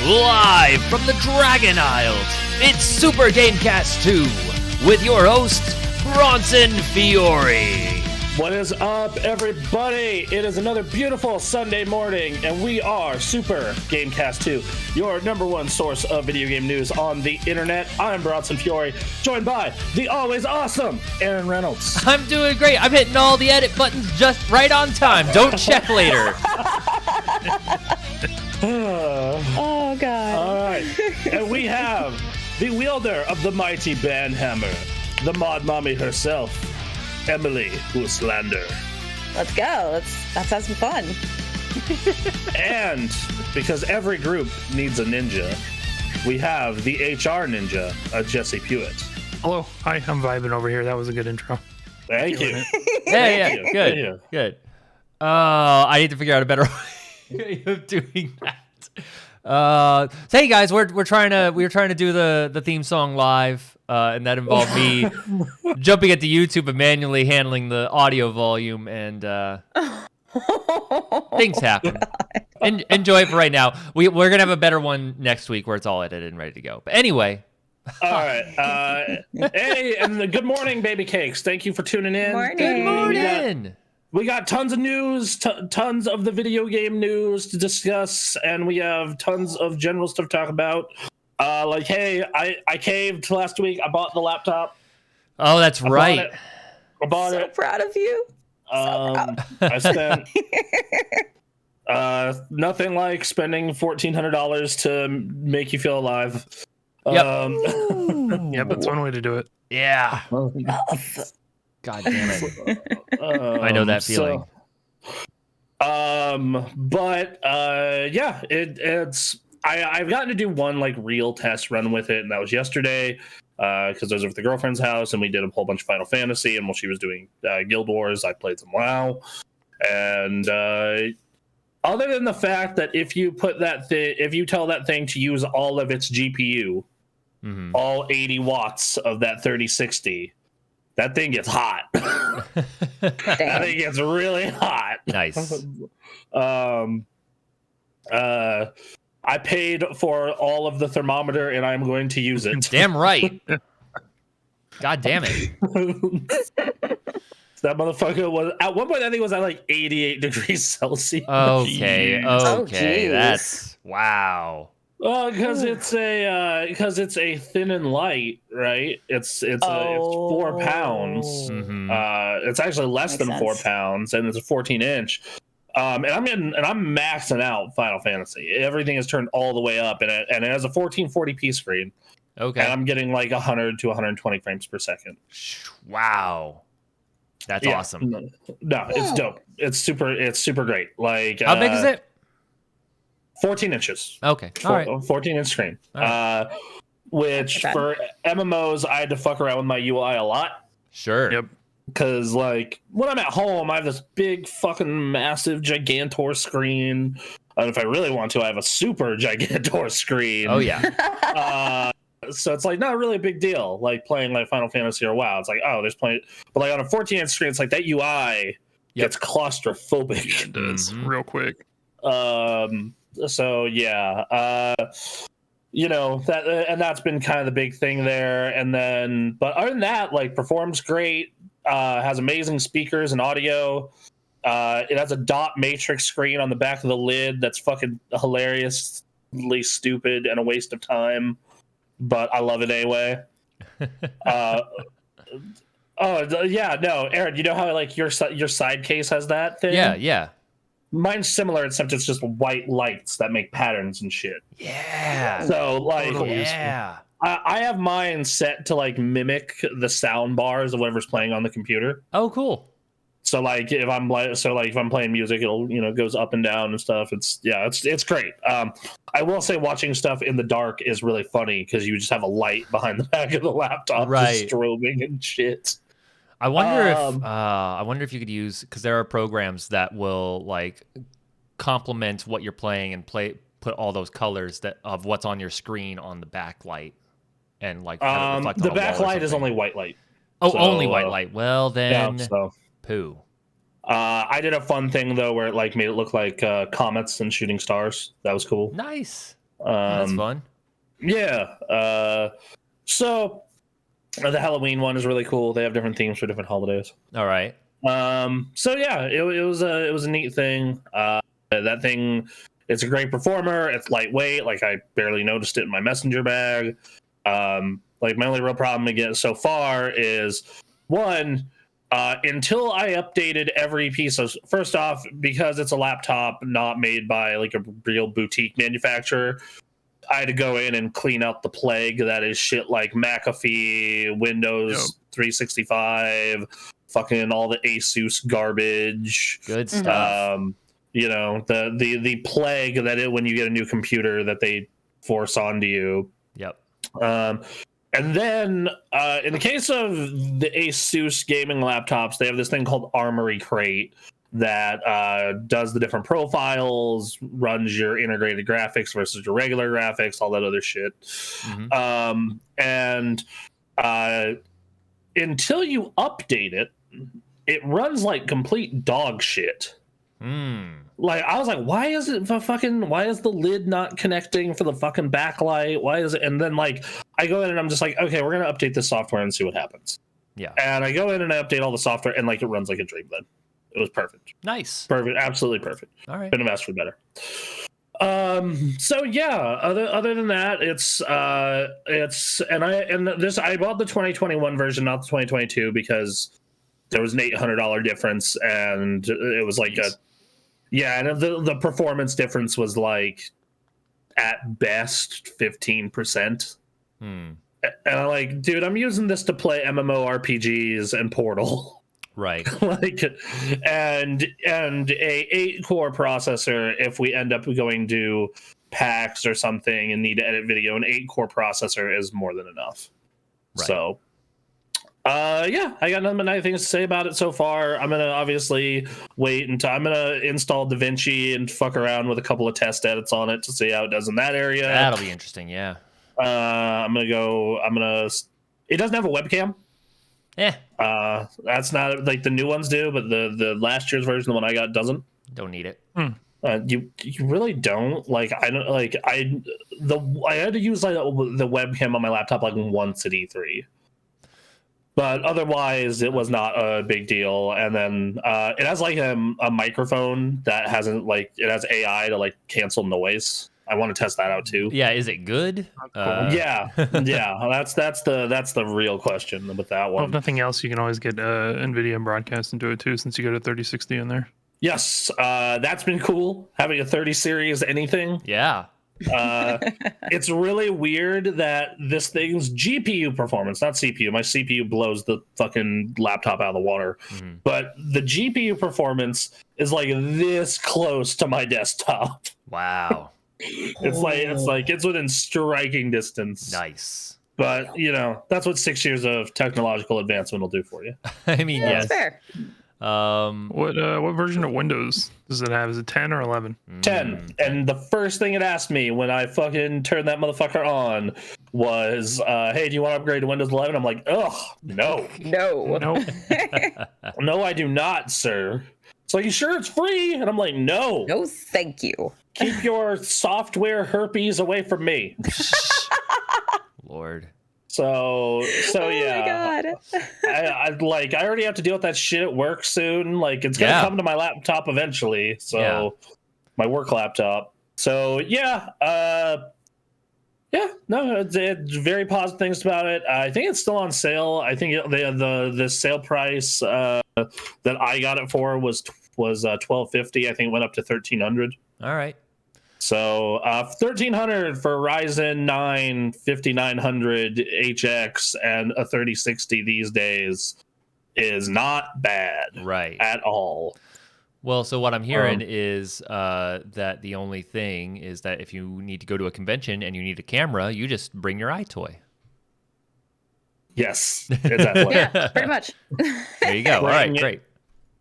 Live from the Dragon Isles, it's Super Gamekast 2 with your host, Bronson Fiore. What is up, everybody? It is another beautiful Sunday morning, and we are Super Gamekast 2, your number one source of video game news on the internet. I'm Bronson Fiore, joined by the always awesome Aaron Reynolds. I'm doing great. I'm hitting all the edit buttons just right on time. Don't check later. Oh, God. All right. And we have the wielder of the mighty banhammer, the mod mommy herself, Emily Gooslander. Let's go. Let's have some fun. And because every group needs a ninja, we have the HR ninja, Jesse Pewitt. Hello. Hi, I'm vibing over here. That was a good intro. Thank you. Yeah. Good. I need to figure out a better way of doing that. So hey guys, we were trying to do the theme song live, and that involved me jumping at the YouTube and manually handling the audio volume, and things happen. Enjoy it for right now. We're gonna have a better one next week where it's all edited and ready to go. But anyway. All right. Hey, and good morning, baby cakes. Thank you for tuning in. Good morning. We got tons of news, tons of the video game news to discuss, and we have tons of general stuff to talk about. Hey, I caved last week. I bought the laptop. Oh, that's right. I bought it. So proud of you. I spent nothing like spending $1,400 to make you feel alive. Yep. Yep, that's one way to do it. Yeah. God damn it. I know that feeling. I've gotten to do one like real test run with it, and that was yesterday because I was over at the girlfriend's house and we did a whole bunch of Final Fantasy, and while she was doing Guild Wars, I played some WoW. And other than the fact that if you tell that thing to use all of its GPU, all 80 watts of that 3060, that thing gets hot. That thing gets really hot. Nice. I paid for all of the thermometer, and I'm going to use it. Damn right. God damn it. That motherfucker was at one point. I think it was at like 88 degrees Celsius. Okay. Oh, That's wow. Because it's a thin and light, right? It's 4 pounds. Mm-hmm. It's actually less Makes than 4 sense. pounds, and it's a 14-inch. And I'm maxing out Final Fantasy. Everything is turned all the way up, and it has a 1440p screen. Okay. And I'm getting like 100 to 120 frames per second. Wow. That's awesome. No, it's dope. It's super great. Like how big is it? 14 inches. Okay. All right. 14-inch screen. All Which for MMOs, I had to fuck around with my UI a lot. Sure. Yep. Because like when I'm at home, I have this big fucking massive Gigantor screen. And if I really want to, I have a super Gigantor screen. Oh yeah. So it's like not really a big deal. Like playing like Final Fantasy or WoW, it's like there's plenty. But like on a 14-inch screen, it's like that UI gets claustrophobic. It does real quick. So yeah, that and that's been kind of the big thing there. And then, but other than that, like performs great. Has amazing speakers and audio. It has a dot matrix screen on the back of the lid that's fucking hilariously stupid and a waste of time, but I love it anyway. Aaron, you know how like your side case has that thing? Yeah. Mine's similar, except it's just white lights that make patterns and shit. Yeah. So like, Yeah. I have mine set to like mimic the sound bars of whatever's playing on the computer. Oh, cool. So like if I'm playing music, it'll goes up and down and stuff. It's great. I will say watching stuff in the dark is really funny because you just have a light behind the back of the laptop, just strobing and shit. I wonder if you could use, because there are programs that will like complement what you're playing and put all those colors of what's on your screen on the backlight and like kind of the backlight is only white light. Oh, so, only white light. Well then, poo. I did a fun thing though where it like made it look like comets and shooting stars. That was cool. Nice. That's fun. Yeah. So the Halloween one is really cool. They have different themes for different holidays. All right. So yeah, it was a neat thing. That thing, it's a great performer. It's lightweight. Like I barely noticed it in my messenger bag. Like my only real problem again so far is one, until I updated every piece of, first off, because it's a laptop not made by like a real boutique manufacturer, I had to go in and clean out the plague that is shit like McAfee, Windows 365, fucking all the Asus garbage. Good stuff. You know, the plague that when you get a new computer that they force onto you. Yep. And then in the case of the Asus gaming laptops, they have this thing called Armory Crate that does the different profiles, runs your integrated graphics versus your regular graphics, all that other shit. Mm-hmm. And until you update it, it runs like complete dog shit. Like I was like, why is the lid not connecting for the fucking backlight? Why is it? And then like I go in and I'm just like, okay, we're gonna update this software and see what happens. Yeah. And I go in and I update all the software and like it runs like a dream then. It was perfect. Nice. Perfect. Absolutely perfect. All right. Couldn't have asked for better. So yeah, other than that, I bought the 2021 version, not the 2022, because there was an $800 difference, and it was like and the performance difference was like at best 15%. And I'm like, dude, I'm using this to play MMORPGs and Portal. Right. Like, and a 8-core processor, if we end up going to PAX or something and need to edit video, an 8-core processor is more than enough. Right. So yeah, I got nothing but nice things to say about it so far. I'm gonna obviously wait until I'm gonna install DaVinci and fuck around with a couple of test edits on it to see how it does in that area. That'll be interesting. Yeah. It doesn't have a webcam. Yeah. That's not like the new ones do, but the last year's version, the one I got, doesn't. Don't need it. You really don't. Like I don't like I had to use like the webcam on my laptop like once at E3. But otherwise, it was not a big deal. And then it has like a microphone that it has AI to like cancel noise. I want to test that out too. Yeah, is it good? Yeah. That's the real question with that one. Well, if nothing else, you can always get NVIDIA and broadcast into it too, since you got a 3060 in there. Yes, that's been cool having a 30 series anything. Yeah. It's really weird that this thing's GPU performance, not CPU. My CPU blows the fucking laptop out of the water. But the GPU performance is like this close to my desktop. Wow. It's within striking distance. Nice. But that's what 6 years of technological advancement will do for you. I mean, yes. That's fair. What version of Windows does it have? Is it 10 or 11? 10. And the first thing it asked me when I fucking turned that motherfucker on was, hey, do you want to upgrade to Windows 11? I'm like, ugh, no. No. No, I do not, sir. It's like, you sure it's free? And I'm like, no. No, thank you. Keep your software herpes away from me. Lord. So Oh yeah. my God. I already have to deal with that shit at work soon. Like it's gonna come to my laptop eventually. So my work laptop. So it's very positive things about it. I think it's still on sale. I think the sale price that I got it for was $1,250. I think it went up to $1,300. All right. So $1,300 for Ryzen 9 5900 HX and a 3060 these days is not bad, right, at all. Well, so what I'm hearing is that the only thing is that if you need to go to a convention and you need a camera, you just bring your iToy. Yes, exactly. Yeah, pretty much. There you go. All right, great.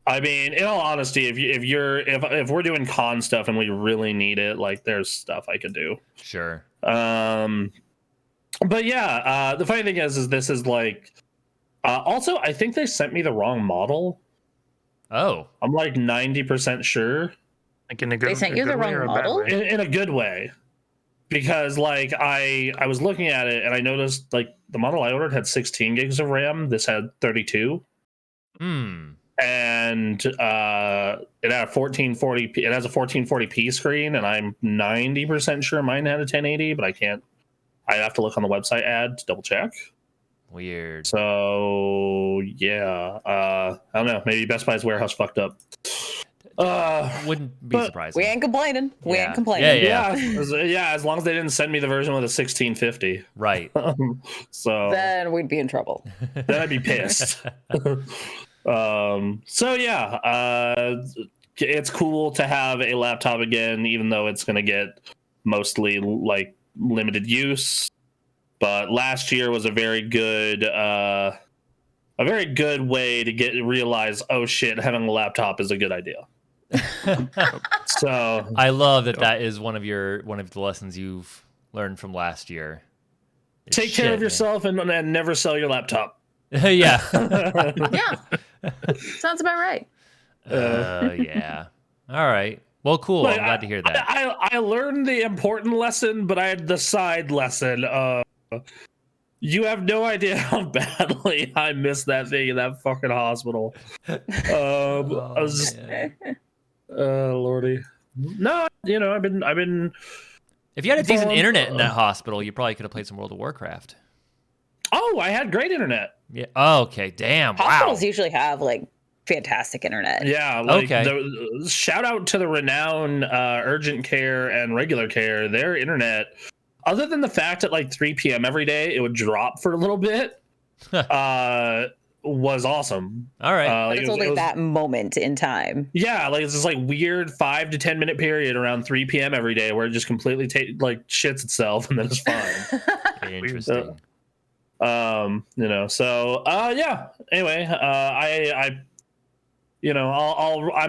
I mean, in all honesty, if we're doing con stuff and we really need it, like there's stuff I could do. Sure. But yeah, the funny thing is this is like. Also, I think they sent me the wrong model. Oh. I'm like 90% sure. Like in a good, they sent you the wrong model? In a good way. because like I was looking at it and I noticed like the model I ordered had 16 gigs of RAM. This had 32. And it had a 1440p. It has a 1440p screen, and I'm 90% sure mine had a 1080, but I can't. I have to look on the website ad to double check. Weird. So yeah, I don't know. Maybe Best Buy's warehouse fucked up. Wouldn't be surprising. We ain't complaining. We ain't Yeah. complaining. Yeah. As long as they didn't send me the version with a 1650. Right. So Then we'd be in trouble. then I'd be pissed. So yeah, it's cool to have a laptop again, even though it's going to get mostly like limited use. But last year was a very good way to realize, oh shit, having a laptop is a good idea. So I love that is one of the lessons you've learned from last year. take care of yourself and never sell your laptop. Yeah. Yeah. Sounds about right. Yeah. All right. Well, cool. Like, I'm glad to hear that. I learned the important lesson, but I had the side lesson. You have no idea how badly I missed that thing in that fucking hospital. I was just, Lordy. No, I've been. If you had a decent internet in that hospital, you probably could have played some World of Warcraft. Oh, I had great internet. Yeah. Oh, okay. Damn. Hospitals Wow. usually have like fantastic internet. Yeah. Like, Okay. Shout out to the renowned urgent care and regular care. Their internet, other than the fact at like 3 p.m. every day it would drop for a little bit, was awesome. All right. But it's only that moment in time. Yeah, like it's this like weird 5 to 10 minute period around 3 p.m. every day where it just completely shits itself and then it's fine. Interesting. So yeah. Anyway, I'm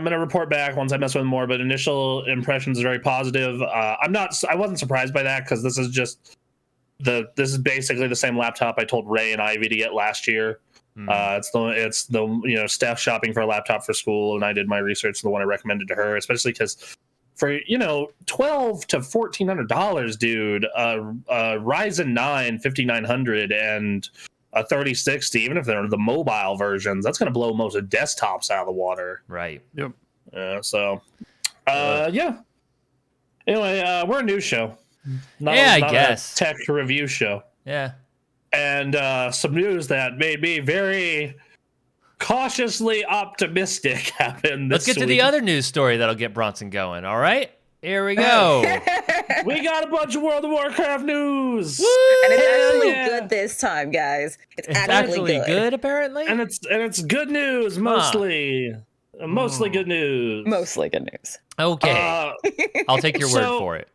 gonna report back once I mess with more, but initial impressions are very positive. I wasn't surprised by that because this is basically the same laptop I told Ray and Ivy to get last year. It's the Steph shopping for a laptop for school, and I did my research, the one I recommended to her, especially because for $1,200 to $1,400, dude, Ryzen 9 5900 and a 3060, even if they're the mobile versions, that's going to blow most of desktops out of the water. Right. Yep. Yeah. Anyway, we're a news show. Not I a guess. tech review show. Yeah. And some news that made me very cautiously optimistic happened this Let's get to week. the other news story that'll get Bronson going. All right. Here we go. We got a bunch of World of Warcraft news. Woo! And it's actually yeah. good this time, guys. It's It's actually good. apparently. And it's good news mostly. Mostly good news. Mostly good news. Okay. I'll take your word for it.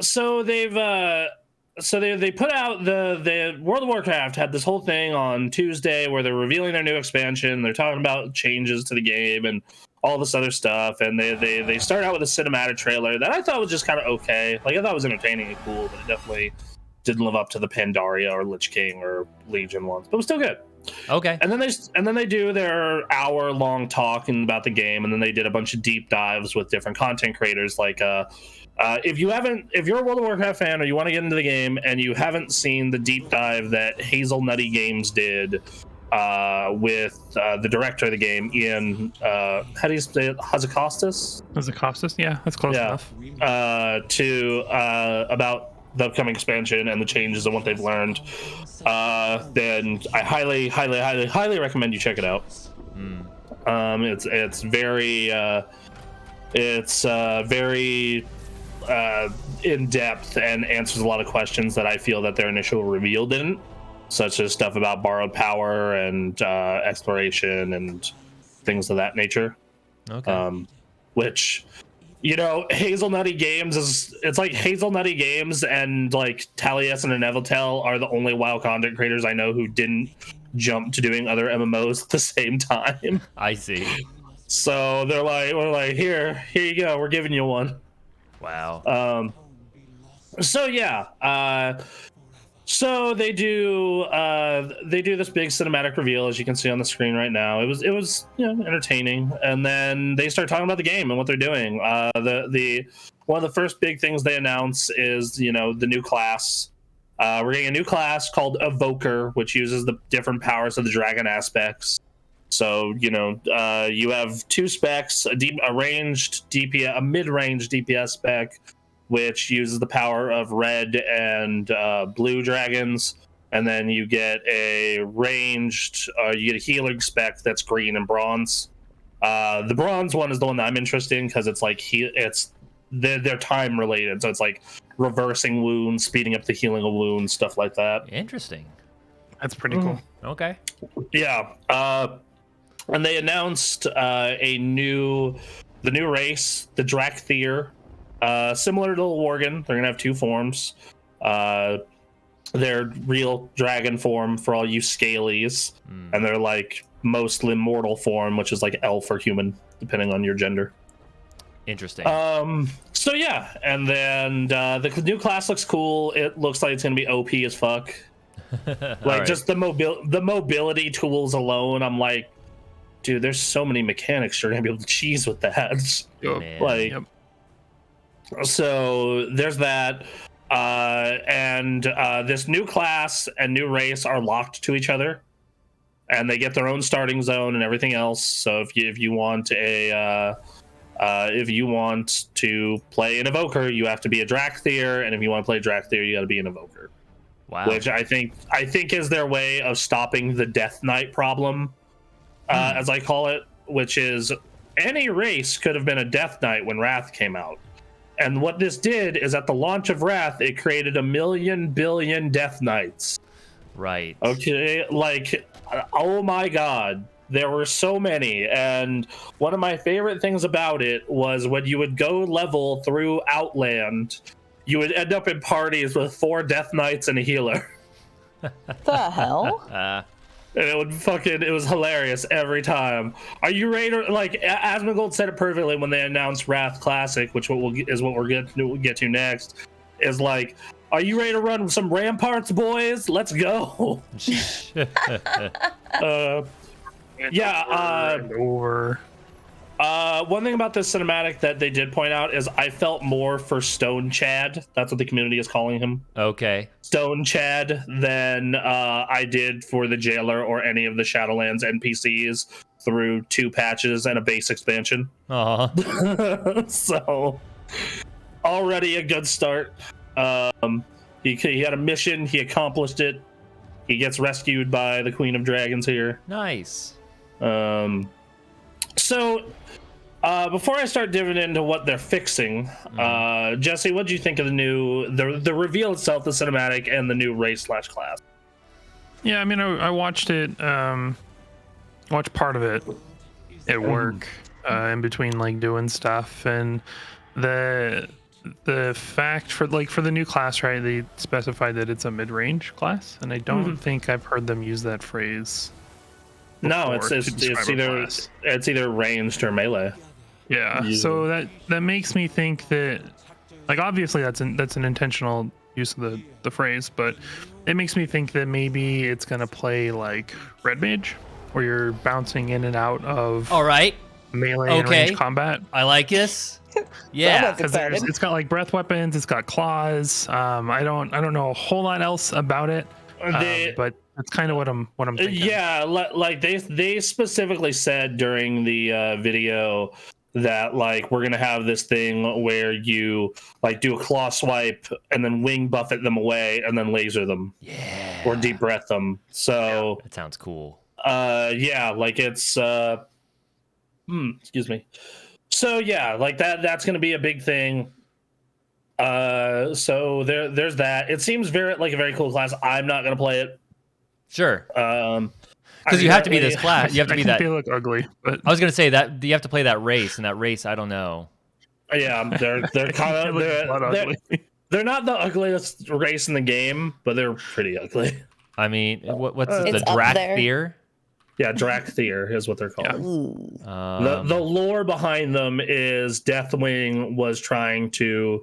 So they put out the World of Warcraft had this whole thing on Tuesday where they're revealing their new expansion. They're talking about changes to the game and all this other stuff, and they start out with a cinematic trailer that I thought was just kind of okay. Like I thought it was entertaining and cool, but it definitely didn't live up to the Pandaria or Lich King or Legion ones. But it was still good. Okay. And then they do their hour-long talking about the game, and then they did a bunch of deep dives with different content creators. Like, if you're a World of Warcraft fan or you want to get into the game and you haven't seen the deep dive that Hazelnutty Games did with the director of the game, Ian, how do you say it? Hazacostas? Hazacostas? Yeah, that's close enough. About the upcoming expansion and the changes and what they've learned, then I highly recommend you check it out. It's very in depth and answers a lot of questions that I feel that their initial reveal didn't, such as stuff about borrowed power and exploration and things of that nature. Okay. Which, Hazelnutty Games it's like Hazelnutty Games and like Taliesin and Evitel are the only WoW content creators I know who didn't jump to doing other MMOs at the same time. I see. So we're like, here you go, we're giving you one. Wow. So yeah, So they do this big cinematic reveal, as you can see on the screen right now. It was entertaining, and then they start talking about the game and what they're doing. The one of the first big things they announce is the new class. We're getting a new class called Evoker, which uses the different powers of the dragon aspects. So you have two specs: a ranged DPS, a mid-range DPS spec, which uses the power of red and blue dragons, and then you get a ranged, you get a healing spec that's green and bronze. The bronze one is the one that I'm interested in because it's like they're time related, so it's like reversing wounds, speeding up the healing of wounds, stuff like that. Interesting. That's pretty cool. Okay. Yeah. And they announced the new race, the Drakthir. Similar to the Worgen, they're gonna have two forms. They're real dragon form for all you scalies, and they're like mostly mortal form, which is like elf or human, depending on your gender. Interesting. So yeah, and then the new class looks cool. It looks like it's gonna be OP as fuck. Like just the mobility tools alone, I'm like, dude, there's so many mechanics you're gonna be able to cheese with that. So there's that, and this new class and new race are locked to each other, and they get their own starting zone and everything else. So if you want to play an Evoker, you have to be a Drakthir, and if you want to play Drakthir, you got to be an Evoker. Wow. Which I think is their way of stopping the Death Knight problem, as I call it, which is any race could have been a Death Knight when Wrath came out. And what this did is at the launch of Wrath, it created 1 billion Death Knights. Right. Okay, like, oh my god, there were so many. And one of my favorite things about it was when you would go level through Outland, you would end up in parties with 4 Death Knights and a healer. The hell? And it was hilarious every time. Are you ready to, like, Asmongold said it perfectly when they announced Wrath Classic, which is what we'll get to next, is like, are you ready to run some ramparts, boys? Let's go. Over. One thing about this cinematic that they did point out is I felt more for Stone Chad. That's what the community is calling him. Okay. Stone Chad than I did for the Jailer or any of the Shadowlands NPCs through 2 patches and a base expansion. So already a good start. He had a mission. He accomplished it. He gets rescued by the Queen of Dragons here. Nice. So before I start diving into what they're fixing, Jesse, what do you think of the reveal itself, the cinematic, and the new race/class? Yeah, I mean, I watched it, watched part of it at work, in between like doing stuff, and the fact for the new class, right? They specified that it's a mid-range class, and I don't think I've heard them use that phrase. No, it's either ranged or melee. Yeah, so that makes me think that, like, obviously that's an intentional use of the phrase, but it makes me think that maybe it's gonna play like Red Mage, where you're bouncing in and out of melee and range combat. I like this. Yeah, because it's got like breath weapons, it's got claws. I don't know a whole lot else about it, but that's kind of what I'm thinking. Yeah, like they specifically said during the video that like we're gonna have this thing where you like do a claw swipe and then wing buffet them away and then laser them, or deep breath them. So that sounds cool. Like it's excuse me. So yeah, like that's gonna be a big thing. So there's that. It seems very like a very cool class. I'm not gonna play it. Sure. Because you have to be this class. You have to be that. They look ugly. But I was gonna say that you have to play that race, and that race, I don't know. Yeah, they're kind of they're not the ugliest race in the game, but they're pretty ugly. I mean, what's the Drakthir? Yeah, Drakthir is what they're called. Yeah. The lore behind them is Deathwing was trying to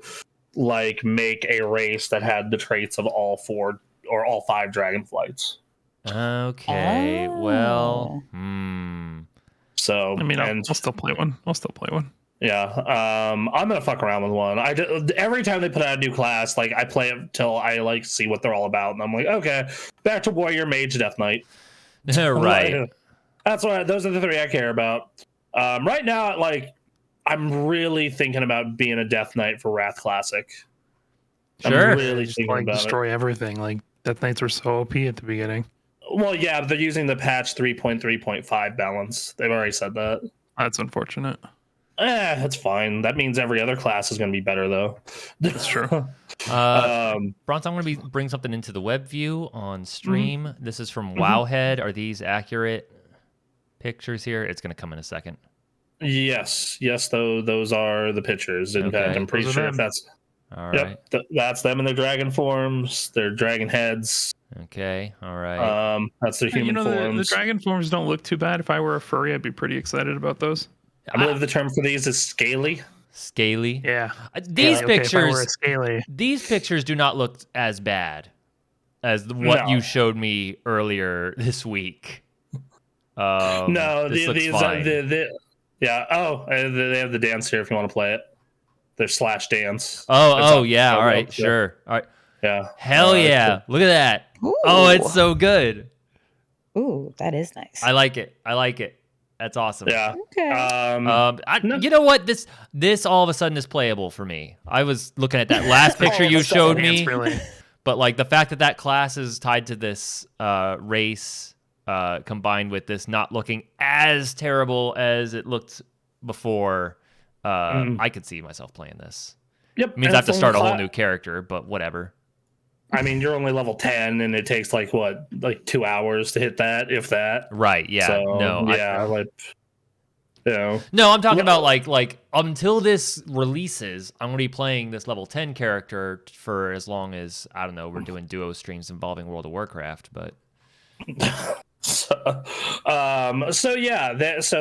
like make a race that had the traits of all 4 or all 5 Dragonflights. Okay. Well. So I mean, I'll still play one. Yeah, I'm gonna fuck around with one. Every time they put out a new class, like I play it till I like see what they're all about, and I'm like, okay, back to Warrior, Mage, Death Knight. Right. That's what. Those are the 3 I care about. Right now, like I'm really thinking about being a Death Knight for Wrath Classic. Sure. I'm really Just thinking like about destroy everything. Like Death Knights were so OP at the beginning. Well, yeah, they're using the patch 3.3.5 balance. They've already said that. That's unfortunate. That's fine. That means every other class is going to be better, though. That's true. Bronson, I'm going to bring something into the web view on stream. This is from Wowhead. Are these accurate pictures here? It's going to come in a second. Yes, though those are the pictures. In fact, I'm pretty sure if that's all right. Yep, that's them in their dragon forms, their dragon heads. Okay, all right. That's their human forms. The dragon forms don't look too bad. If I were a furry, I'd be pretty excited about those. I believe the term for these is scaly. Scaly. Yeah. These pictures. If I were a scaly. These pictures do not look as bad as what you showed me earlier this week. No, these fine. Yeah. Oh, they have the dance here if you want to play it. Their slash dance. Oh, yeah. All right. Sure. All right. Yeah. Hell yeah. Look at that. Ooh. Oh, it's so good. Ooh, that is nice. I like it. That's awesome. Yeah. Okay. You know what? This all of a sudden is playable for me. I was looking at that last picture you showed me, but like the fact that class is tied to this race, combined with this not looking as terrible as it looked before, I could see myself playing this. Yep. It means I have to start a whole new character, but whatever. I mean, you're only level 10, and it takes like 2 hours to hit that, if that. Right? Yeah. So, no. No, I'm talking about like until this releases, I'm gonna be playing this level 10 character for as long as we're doing duo streams involving World of Warcraft, but. So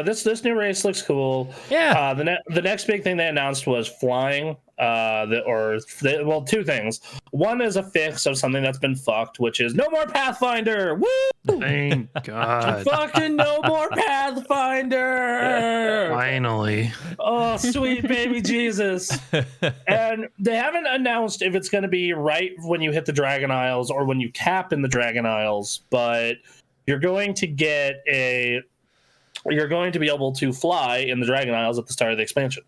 this new race looks cool. Yeah. The next big thing they announced was flying. Two things. One is a fix of something that's been fucked, which is no more Pathfinder. Woo! Thank God. Fucking no more Pathfinder. Finally. Oh, sweet baby Jesus. And they haven't announced if it's going to be right when you hit the Dragon Isles or when you cap in the Dragon Isles, but you're going to be able to fly in the Dragon Isles at the start of the expansion.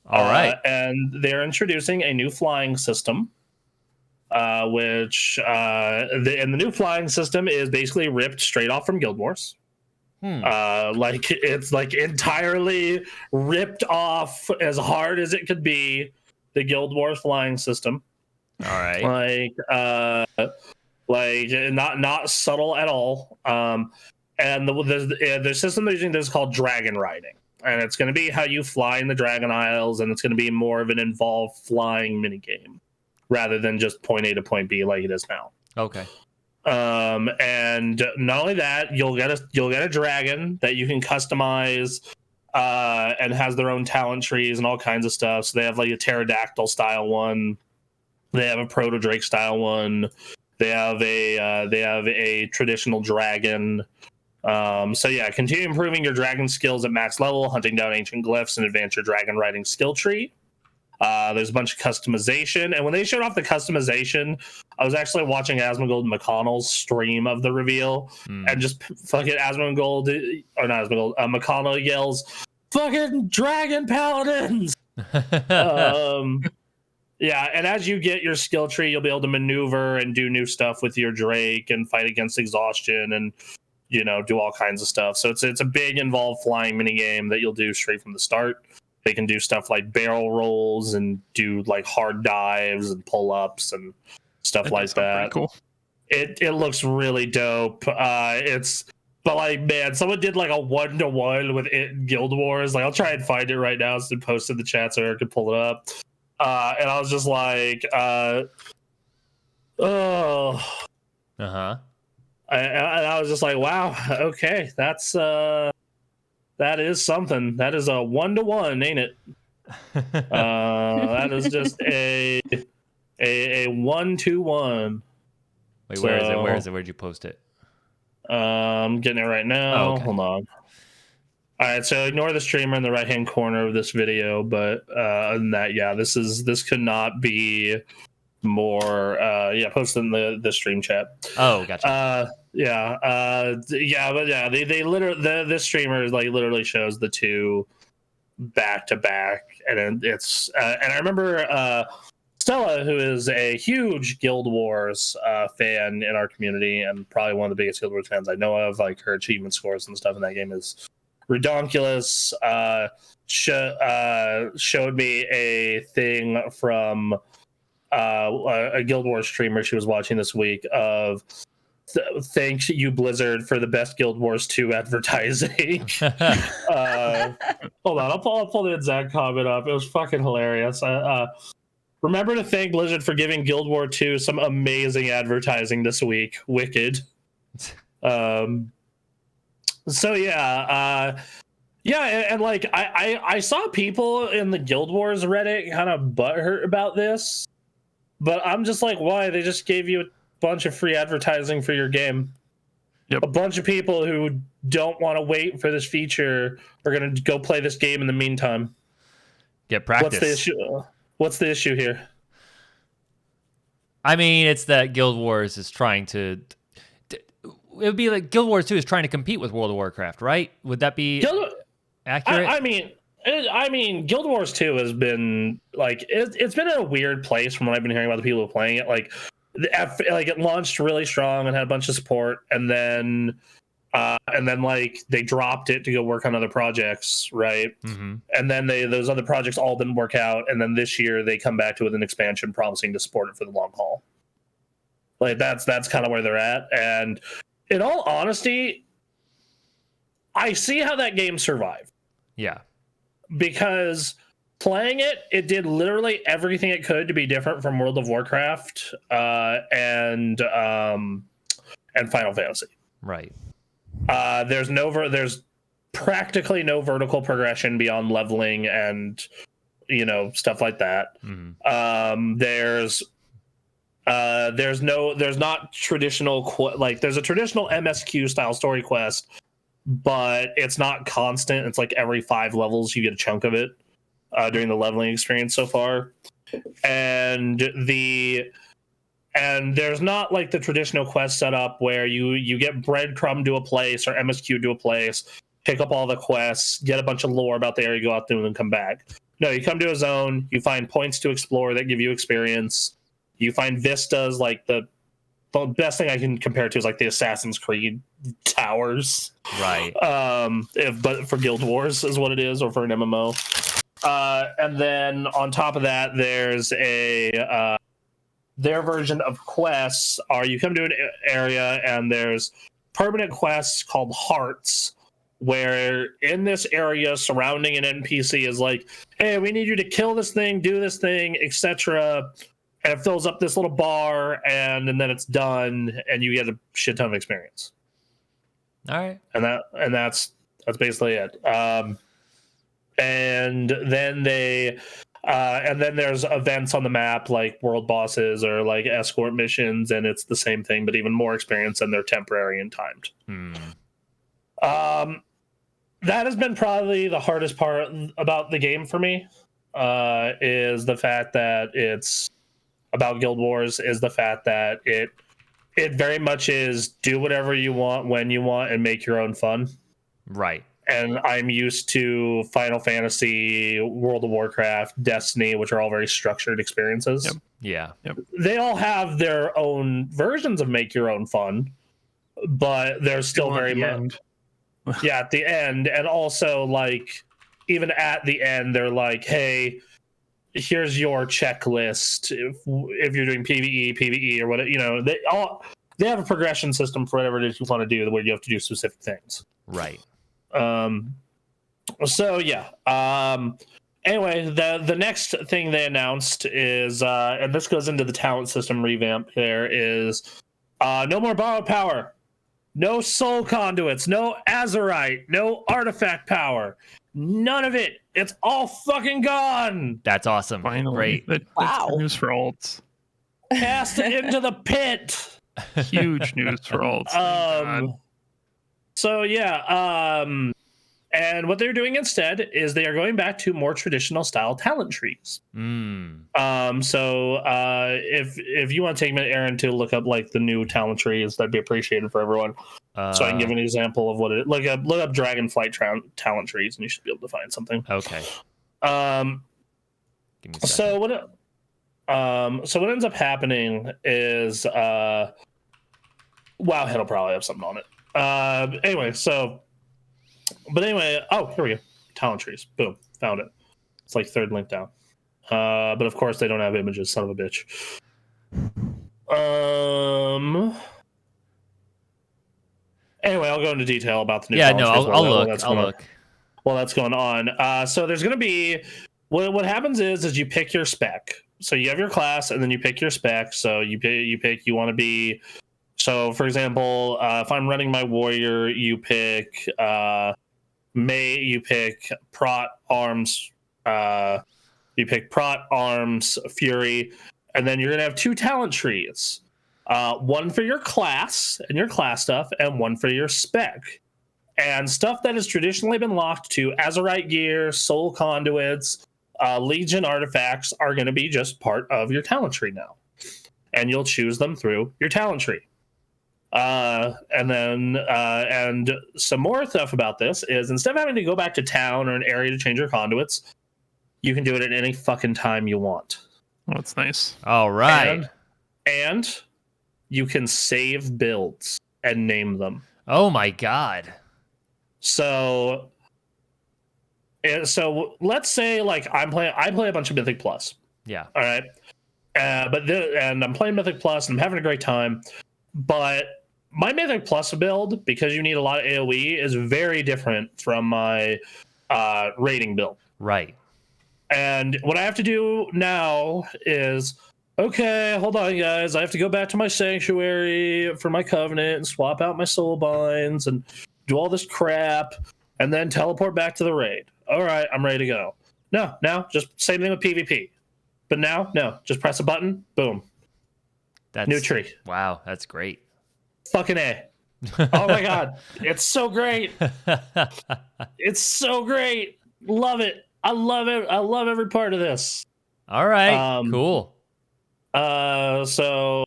All right. And they're introducing a new flying system, the new flying system is basically ripped straight off from Guild Wars. It's like entirely ripped off as hard as it could be, the Guild Wars flying system. All right. Not subtle at all. And the system they're using is called dragon riding, and it's going to be how you fly in the Dragon Isles, and it's going to be more of an involved flying minigame rather than just point A to point B like it is now. Okay. And not only that, you'll get a dragon that you can customize, and has their own talent trees and all kinds of stuff. So they have like a pterodactyl style one, they have a proto drake style one. They have a traditional dragon. Continue improving your dragon skills at max level, hunting down ancient glyphs, and advance your dragon riding skill tree. There's a bunch of customization, and when they showed off the customization, I was actually watching Asmongold and McConnell's stream of the reveal, and just fucking McConnell yells, "Fucking dragon paladins!" Yeah, and as you get your skill tree, you'll be able to maneuver and do new stuff with your Drake and fight against exhaustion and, do all kinds of stuff. So it's a big involved flying minigame that you'll do straight from the start. They can do stuff like barrel rolls and do like hard dives and pull-ups and stuff like that. Cool. It looks really dope. Someone did like a 1-to-1 with it in Guild Wars. Like, I'll try and find it right now and post in the chat so Eric can pull it up. And I was just like, I was just like, wow, okay, that is something. That is a 1-to-1, ain't it? That is just a 1-to-1. Wait, where is it? Where is it? Where'd you post it? I'm getting it right now. Oh, okay. Hold on. All right, so ignore the streamer in the right-hand corner of this video, but other than that, yeah, this could not be more posted in the stream chat. Oh, gotcha. They literally this streamer like literally shows the two back to back, and it's and I remember Stella, who is a huge Guild Wars fan in our community and probably one of the biggest Guild Wars fans I know of. Like her achievement scores and stuff in that game is redonkulous. Showed me a thing from a Guild Wars streamer she was watching this week of thank you Blizzard for the best Guild Wars 2 advertising. Hold on, I'll pull the exact comment up. It was fucking hilarious. Remember to thank Blizzard for giving Guild War 2 some amazing advertising this week. Wicked. So yeah, and like I saw people in the Guild Wars Reddit kind of butthurt about this, but I'm just like, why? They just gave you a bunch of free advertising for your game. Yep. A bunch of people who don't want to wait for this feature are going to go play this game in the meantime. Get practice. What's the issue here? I mean, it's that Guild Wars is trying to. It would be like Guild Wars 2 is trying to compete with World of Warcraft, right? Would that be accurate? I mean, Guild Wars 2 has been like it's been in a weird place from what I've been hearing about the people who are playing it. Like it launched really strong and had a bunch of support, and then like they dropped it to go work on other projects, right? Mm-hmm. And then those other projects all didn't work out, and then this year they come back to it with an expansion promising to support it for the long haul. Like that's kind of where they're at, and in all honesty, I see how that game survived. Yeah. Because playing it did literally everything it could to be different from World of Warcraft and Final Fantasy. Right. There's practically no vertical progression beyond leveling and stuff like that. Mm-hmm. There's not traditional there's a traditional MSQ style story quest, but it's not constant. It's like every 5 levels you get a chunk of it during the leveling experience so far, and there's not like the traditional quest setup where you get breadcrumb to a place or MSQ to a place, pick up all the quests, get a bunch of lore about the area, go out there and then come back. No, you come to a zone, you find points to explore that give you experience. You find vistas, like the best thing I can compare it to is like the Assassin's Creed towers. Right. But for Guild Wars is what it is, or for an MMO. And then on top of that, there's their version of quests are you come to an area and there's permanent quests called hearts, where in this area surrounding an NPC is like, hey, we need you to kill this thing, do this thing, etc. And it fills up this little bar, and then it's done, and you get a shit ton of experience. All right. And that's basically it. And then there's events on the map like world bosses or like escort missions, and it's the same thing, but even more experience, and they're temporary and timed. That has been probably the hardest part about the game for me, is the fact that it's about Guild Wars, is the fact that it very much is do whatever you want when you want and make your own fun. Right. And I'm used to Final Fantasy, World of Warcraft, Destiny, which are all very structured experiences. Yep. Yeah. Yep. They all have their own versions of make your own fun, but they're still very much yeah, at the end. And also, like, even at the end, they're like, hey, here's your checklist if you're doing PvE or whatever. They have a progression system for whatever it is you want to do, where you have to do specific things. Right. So yeah. Anyway, the next thing they announced is, and this goes into the talent system revamp. There is no more borrowed power, no soul conduits, no Azerite, no artifact power, none of it. It's all fucking gone. That's awesome. Finally. Great. That's news for alts. Cast it into the pit. Huge news for alts. So yeah, and what they're doing instead is they are going back to more traditional style talent trees. So if you want to take a minute, Aaron, to look up like the new talent trees, that'd be appreciated for everyone. So I can give an example of what it look up Dragonflight talent trees, and you should be able to find something. Okay. Give me a second. So what ends up happening is Wowhead will probably have something on it. Anyway, oh, here we go. Talent trees. Boom. Found it. It's like third link down. But of course they don't have images, son of a bitch. Anyway, I'll go into detail about the new talent trees. I'll look. While that's going on. So there's gonna be what happens is you pick your spec. So you have your class and then you pick your spec. So you pick you want to be. So for example, if I'm running my warrior, you pick you pick prot arms, fury, and then you're gonna have 2 talent trees. One for your class and your class stuff, and one for your spec. And stuff that has traditionally been locked to Azerite gear, soul conduits, Legion artifacts are going to be just part of your talent tree now. And you'll choose them through your talent tree. And some more stuff about this is instead of having to go back to town or an area to change your conduits, you can do it at any fucking time you want. Oh, that's nice. All right. And you can save builds and name them. Oh my God. So let's say like I play a bunch of Mythic Plus. Yeah. All right. And I'm playing Mythic Plus and I'm having a great time. But my Mythic Plus build, because you need a lot of AoE, is very different from my rating build. Right. And what I have to do now is, okay, hold on, guys. I have to go back to my sanctuary for my covenant and swap out my soul binds and do all this crap and then teleport back to the raid. All right, I'm ready to go. No, just same thing with PvP. But now, no, just press a button, boom. That's new tree. Wow, that's great. Fucking A. Oh my God. It's so great. It's so great. Love it. I love it. I love every part of this. All right. Cool. So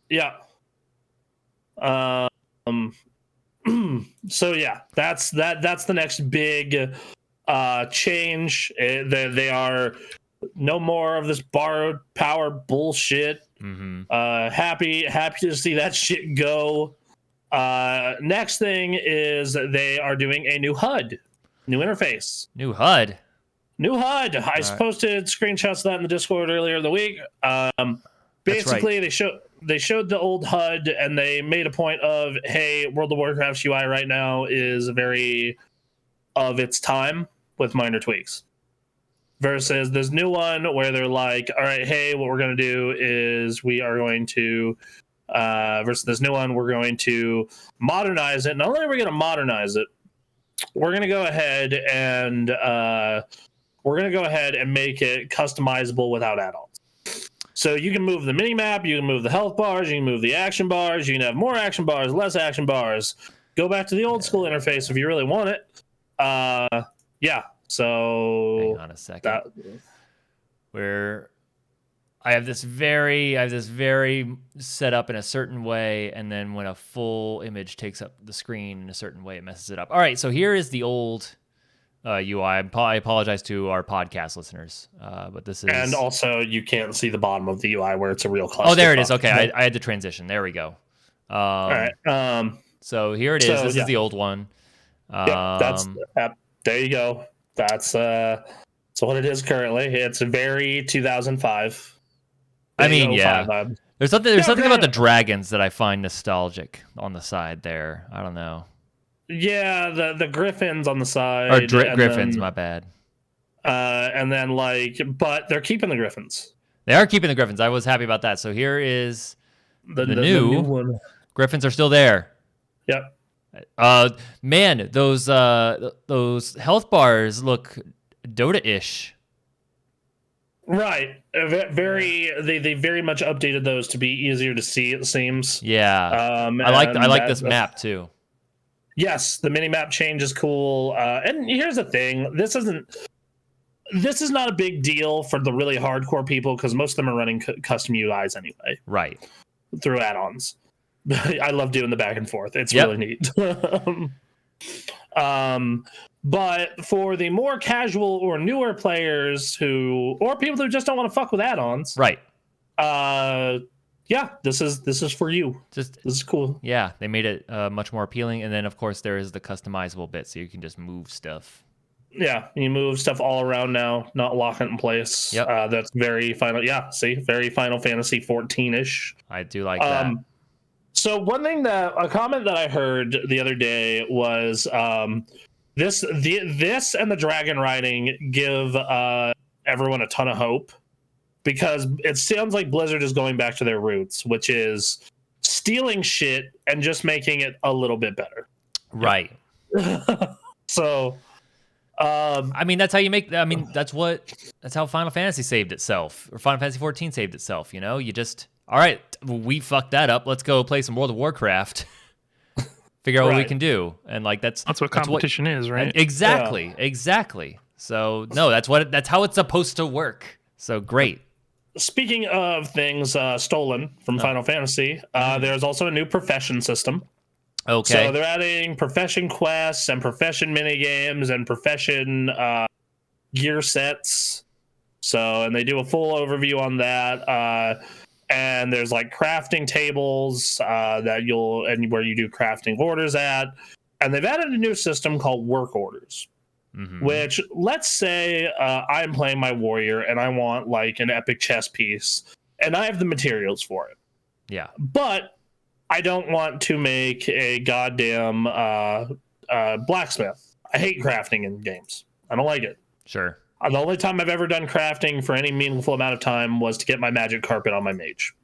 yeah. So yeah, that's the next big change. They are no more of this borrowed power bullshit. Mm-hmm. Happy to see that shit go. Next thing is they are doing a new HUD, new interface. New HUD. I posted screenshots of that in the Discord earlier in the week. Basically, right. They showed the old HUD and they made a point of, hey, World of Warcraft's UI right now is very of its time with minor tweaks. Versus this new one where they're like, all right, hey, what we're going to do is we are going to, versus this new one, we're going to modernize it. Not only are we going to modernize it, we're going to go ahead and make it customizable without add-ons. So you can move the mini-map, you can move the health bars, you can move the action bars, you can have more action bars, less action bars. Go back to the old school interface if you really want it. Yeah. So hang on a second. Where I have this very set up in a certain way, and then when a full image takes up the screen in a certain way, it messes it up. All right, so here is the old UI. I apologize to our podcast listeners, but this is... And also, you can't see the bottom of the UI where it's a real cluster. Oh, there it is. Okay, I had to transition. There we go. All right. So here it is. This is the old one. There you go. That's what it is currently. It's very 2005. I mean, yeah. Vibe. There's something about the dragons that I find nostalgic on the side there. I don't know. Yeah, the griffins on the side. Or griffins, my bad. And then but they're keeping the griffins. They are keeping the griffins. I was happy about that. So here is the new one. Griffins are still there. Yep. Man, those health bars look Dota-ish. Right. Very. They very much updated those to be easier to see. It seems. Yeah. I like this map too. Yes, the mini map change is cool. And here's the thing: this is not a big deal for the really hardcore people because most of them are running custom UIs anyway. Right. Through add-ons. I love doing the back and forth. It's really neat. But for the more casual or newer players or people who just don't want to fuck with add-ons, right? Yeah, this is for you. This is cool. Yeah, they made it much more appealing, and then of course there is the customizable bit, so you can just move stuff. Yeah, you move stuff all around now, not lock it in place. Yep. That's very Final. Yeah, see, very Final Fantasy 14-ish. I do like that. So a comment that I heard the other day was this and the dragon riding give everyone a ton of hope because it sounds like Blizzard is going back to their roots, which is stealing shit and just making it a little bit better. Right. So. I mean, that's how you make. I mean, that's how Final Fantasy saved itself, or Final Fantasy 14 saved itself. You know, you just all right. We fucked that up. Let's go play some World of Warcraft. Figure out what we can do, and like that's what competition is, right? Exactly. So no, that's how it's supposed to work. So great. Speaking of things stolen from Final Fantasy, there's also a new profession system. Okay. So they're adding profession quests and profession mini games and profession gear sets. So, and they do a full overview on that. And there's like crafting tables where you do crafting orders at. And they've added a new system called work orders, which let's say I'm playing my warrior and I want like an epic chess piece and I have the materials for it. Yeah. But I don't want to make a goddamn blacksmith. I hate crafting in games. I don't like it. Sure. The only time I've ever done crafting for any meaningful amount of time was to get my magic carpet on my mage.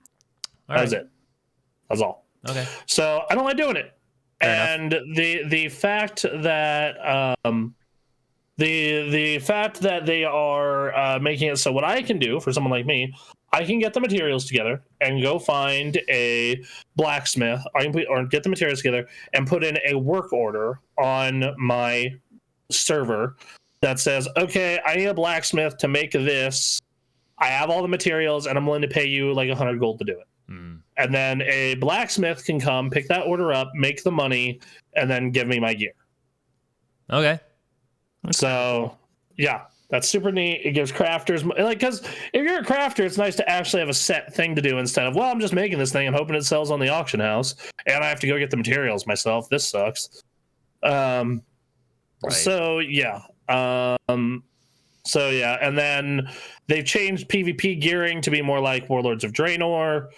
That was it. That's all. Okay. So I don't like doing it. Fair and the fact that the fact that they are making it so what I can do for someone like me, I can get the materials together and go find a blacksmith or get the materials together and put in a work order on my server that says, okay, I need a blacksmith to make this. I have all the materials and I'm willing to pay you like 100 gold to do it. And then a blacksmith can come, pick that order up, make the money, and then give me my gear. Okay. So, yeah. That's super neat. It gives crafters because if you're a crafter, it's nice to actually have a set thing to do instead of I'm just making this thing and hoping it sells on the auction house, and I have to go get the materials myself. This sucks. Right. So yeah. And then they've changed PvP gearing to be more like Warlords of Draenor.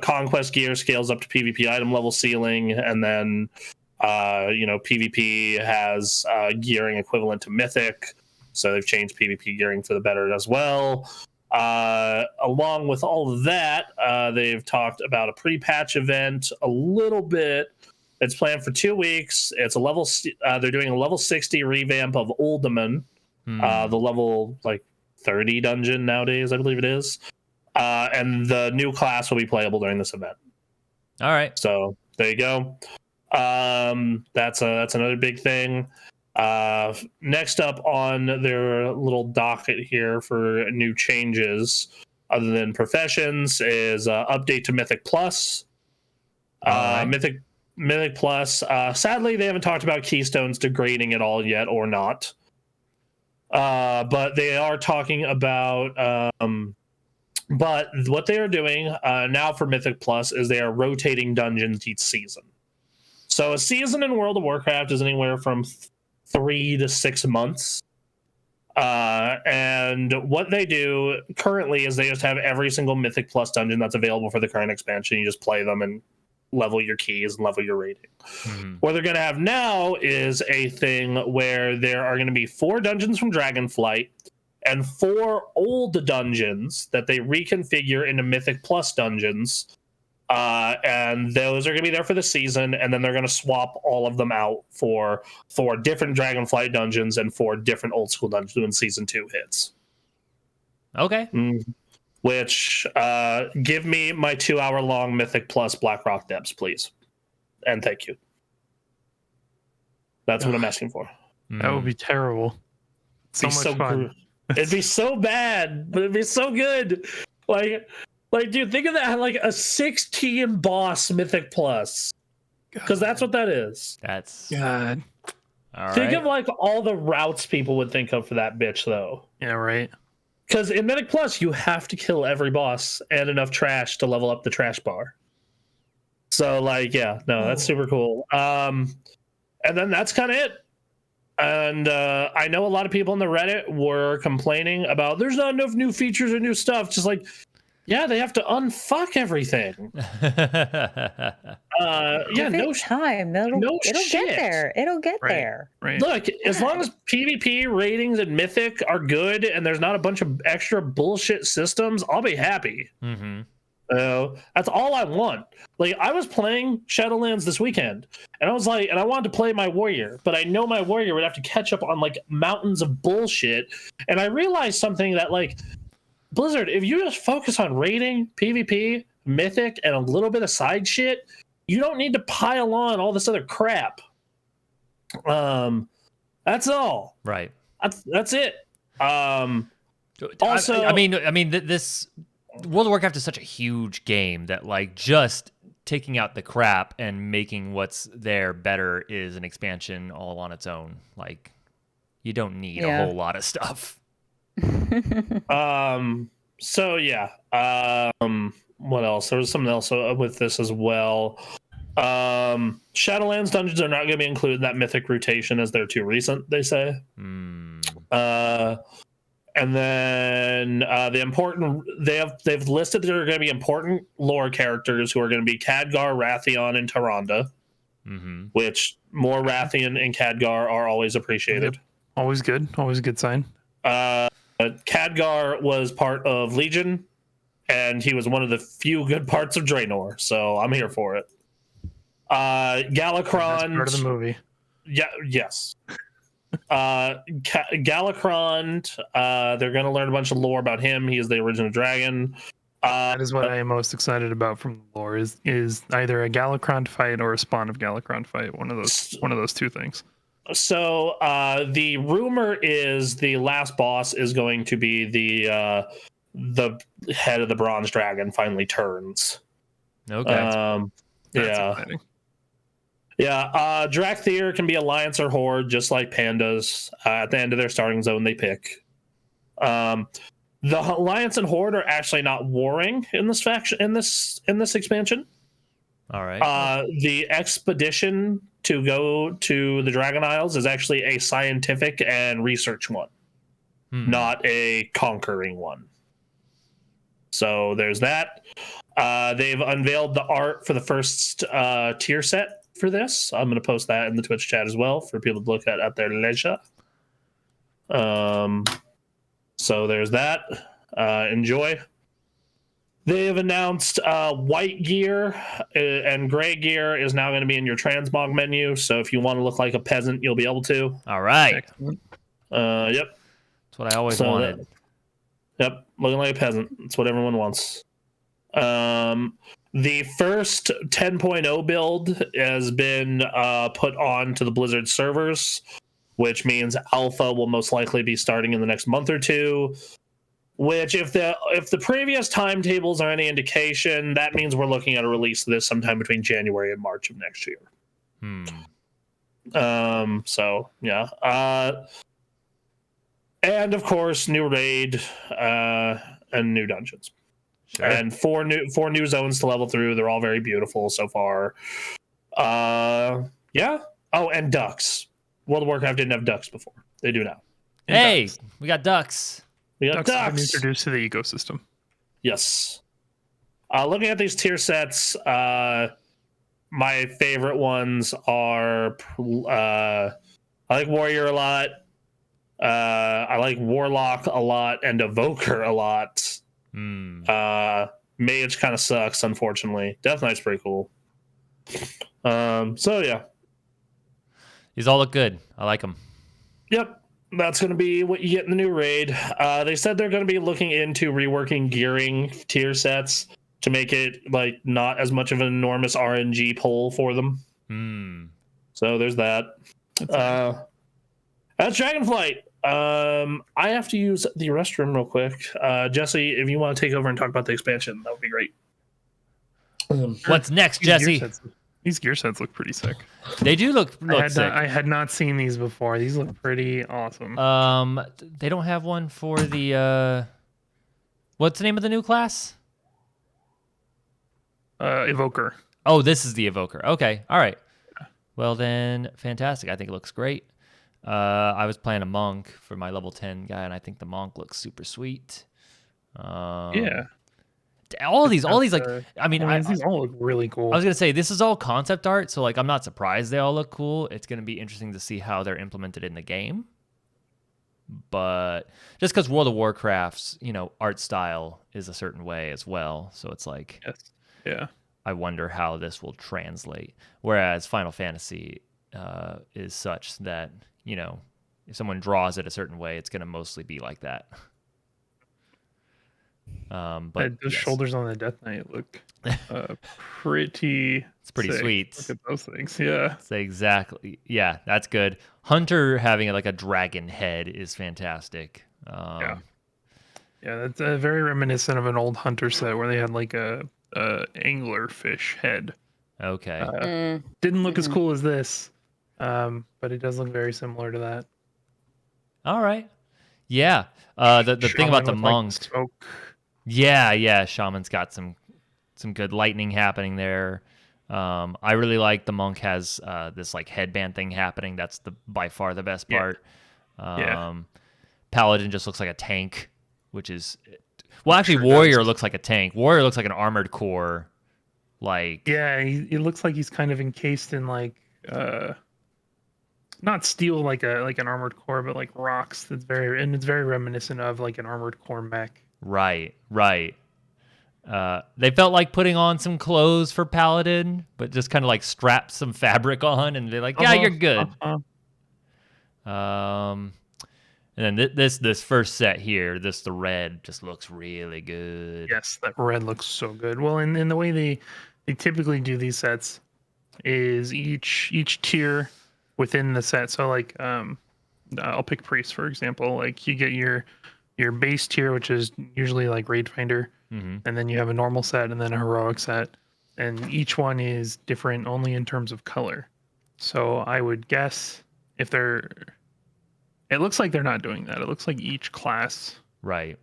Conquest gear scales up to PvP item level ceiling, and then. PvP has gearing equivalent to Mythic, so they've changed PvP gearing for the better as well. Along with all of that, they've talked about a pre-patch event a little bit. It's planned for 2 weeks. It's they're doing a level 60 revamp of Uldaman, the level like 30 dungeon nowadays, I believe it is. And the new class will be playable during this event. All right. So there you go. That's another big thing. Next up on their little docket here for new changes, other than professions, is update to Mythic Plus. Mythic Plus. Sadly, they haven't talked about Keystones degrading at all yet, or not. But they are talking about. But what they are doing now for Mythic Plus is they are rotating dungeons each season. So a season in World of Warcraft is anywhere from 3 to 6 months. And what they do currently is they just have every single Mythic Plus dungeon that's available for the current expansion. You just play them and level your keys and level your rating. What they're going to have now is a thing where there are going to be 4 dungeons from Dragonflight and 4 old dungeons that they reconfigure into Mythic Plus dungeons. And those are going to be there for the season, and then they're going to swap all of them out for 4 different Dragonflight dungeons and 4 different old school dungeons when season 2 hits. Okay. Which give me my 2-hour-long Mythic Plus Blackrock depths, please, and thank you. That's what I'm asking for. That would be terrible. So much fun. It'd be so bad, but it'd be so good. Like, dude, think of that, like a 16 boss Mythic Plus, because that's what that is. That's God. All think right. of like all the routes people would think of for that bitch, though. Yeah, right. Because in Mythic Plus, you have to kill every boss and enough trash to level up the trash bar. So, like, yeah, no, that's super cool. And then that's kind of it. And I know a lot of people on the Reddit were complaining about there's not enough new features or new stuff. Just like, yeah, they have to unfuck everything. Yeah, no time. It'll get there. It'll get there. Right. Look, as long as PvP ratings and Mythic are good and there's not a bunch of extra bullshit systems, I'll be happy. That's all I want. Like, I was playing Shadowlands this weekend, and I was like, and I wanted to play my warrior, but I know my warrior would have to catch up on like mountains of bullshit. And I realized something that, like, Blizzard, if you just focus on rating, PvP, Mythic, and a little bit of side shit, you don't need to pile on all this other crap. That's all. Right. That's it. Also, I mean, this World of Warcraft is such a huge game that, like, just taking out the crap and making what's there better is an expansion all on its own. Like, you don't need a whole lot of stuff. So yeah. What else? There was something else with this as well. Shadowlands dungeons are not going to be included in that Mythic rotation as they're too recent, they say. And then they've listed there are going to be important lore characters who are going to be Khadgar, Rathian, and Tyrande. Which more Rathian and Khadgar are always appreciated. Yep. Always good. Always a good sign. Khadgar was part of Legion, and he was one of the few good parts of Draenor, so I'm here for it. Galakrond, part of the movie. Yeah, yes. Galakrond, they're going to learn a bunch of lore about him. He is the original dragon. That is what I am most excited about from the lore. Is either a Galakrond fight or a spawn of Galakrond fight. One of those two things. So the rumor is the last boss is going to be the head of the bronze dragon finally turns. Okay. Yeah. Exciting. Yeah. Drakthir can be Alliance or Horde, just like pandas. At the end of their starting zone, they pick. The Alliance and Horde are actually not warring in this faction in this expansion. All right. The expedition to go to the Dragon Isles is actually a scientific and research one, not a conquering one. So there's that. They've unveiled the art for the first tier set for this. I'm going to post that in the Twitch chat as well for people to look at their leisure. So there's that. Enjoy. They have announced white gear and gray gear is now going to be in your transmog menu. So if you want to look like a peasant, you'll be able to. All right. Yep. That's what I always wanted. Yep. Looking like a peasant. That's what everyone wants. The first 10.0 build has been put on to the Blizzard servers, which means alpha will most likely be starting in the next month or two. Which, if the previous timetables are any indication, that means we're looking at a release of this sometime between January and March of next year. So yeah. And of course, new raid and new dungeons. Sure. And four new zones to level through. They're all very beautiful so far. Yeah. Oh, and ducks. World of Warcraft didn't have ducks before. They do now. And hey, ducks. We got ducks. We got ducks. Introduced to the ecosystem. Yes. Looking at these tier sets, my favorite ones are I like Warrior a lot. I like Warlock a lot and Evoker a lot. Mage kind of sucks, unfortunately. Death Knight's pretty cool. So yeah. These all look good. I like them. Yep. That's going to be what you get in the new raid. They said they're going to be looking into reworking gearing tier sets to make it like not as much of an enormous RNG pull for them. So there's that. That's Dragonflight. I have to use the restroom real quick. Jesse, if you want to take over and talk about the expansion, that would be great. What's next, Jesse? These gear sets look pretty sick. They do look sick. I had not seen these before. These look pretty awesome. They don't have one for the what's the name of the new class? Evoker. Oh, this is the Evoker. Okay, all right. Well then, fantastic. I think it looks great. I was playing a monk for my level 10 guy, and I think the monk looks super sweet. Yeah. All these like, I mean, these all look really cool. I was gonna say this is all concept art, so like I'm not surprised they all look cool. It's gonna be interesting to see how they're implemented in the game. But just because World of Warcraft's art style is a certain way as well, so it's like, yes. Yeah, I wonder how this will translate. Whereas Final Fantasy is such that if someone draws it a certain way, it's gonna mostly be like that. But those shoulders on the Death Knight look pretty. It's pretty sick. sweat. Look at those things. Yeah. It's exactly. Yeah, that's good. Hunter having like a dragon head is fantastic. Yeah, that's very reminiscent of an old Hunter set where they had like a anglerfish head. Okay. Didn't look as cool as this, but it does look very similar to that. All right. Yeah. The thing about the monk. Like smoke. Yeah. Shaman's got some good lightning happening there. I really like the monk has this like headband thing happening. That's by far the best part. Paladin just looks like a tank, which is actually Warrior looks like a tank. Warrior looks like an armored core. Like it looks like he's kind of encased in like not steel like an armored core, but like rocks. It's very reminiscent of like an armored core mech. Right. They felt like putting on some clothes for Paladin, but just kind of like strap some fabric on and be like, yeah, you're good. And then this first set here, the red just looks really good. Yes, that red looks so good. Well, in the way they typically do these sets is each tier within the set. So like I'll pick Priest for example. Like you get your base tier, which is usually like Raid Finder, and then you have a normal set and then a heroic set, and each one is different only in terms of color. So I would guess it looks like they're not doing that. It looks like each class, right,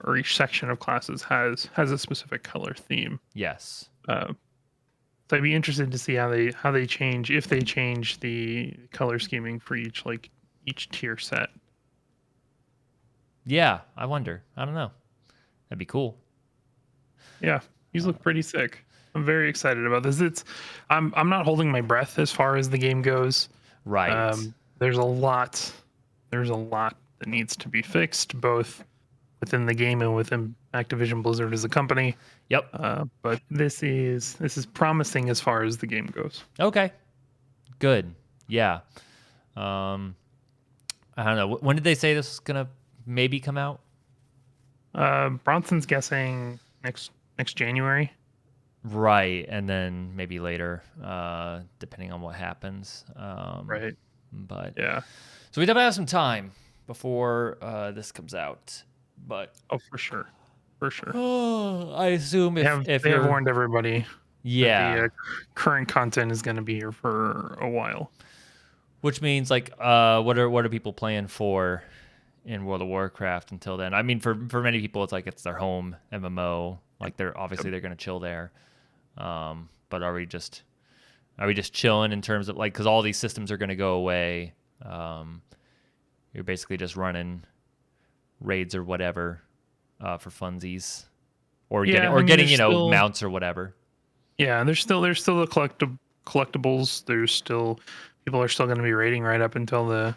or each section of classes has a specific color theme. Yes. So I'd be interested to see how they change, if they change the color scheming for each tier set. Yeah, I wonder. I don't know. That'd be cool. Yeah, these look pretty sick. I'm very excited about this. I'm not holding my breath as far as the game goes. Right. There's a lot that needs to be fixed, both within the game and within Activision Blizzard as a company. Yep. But this is promising as far as the game goes. Okay. Good. Yeah. I don't know. When did they say this is gonna maybe come out? Bronson's guessing next January. Right, and then maybe later, depending on what happens. Right. But yeah. So we definitely have some time before this comes out. But for sure. I assume they have warned everybody. Yeah. That the current content is going to be here for a while. Which means like, what are people playing for in World of Warcraft until then? I mean, for many people, it's their home MMO. Like they're going to chill there. But are we just chilling in terms of like, because all these systems are going to go away. You're basically just running raids or whatever for funsies, or getting mounts or whatever. Yeah, there's still the collectibles. There's still people are still going to be raiding right up until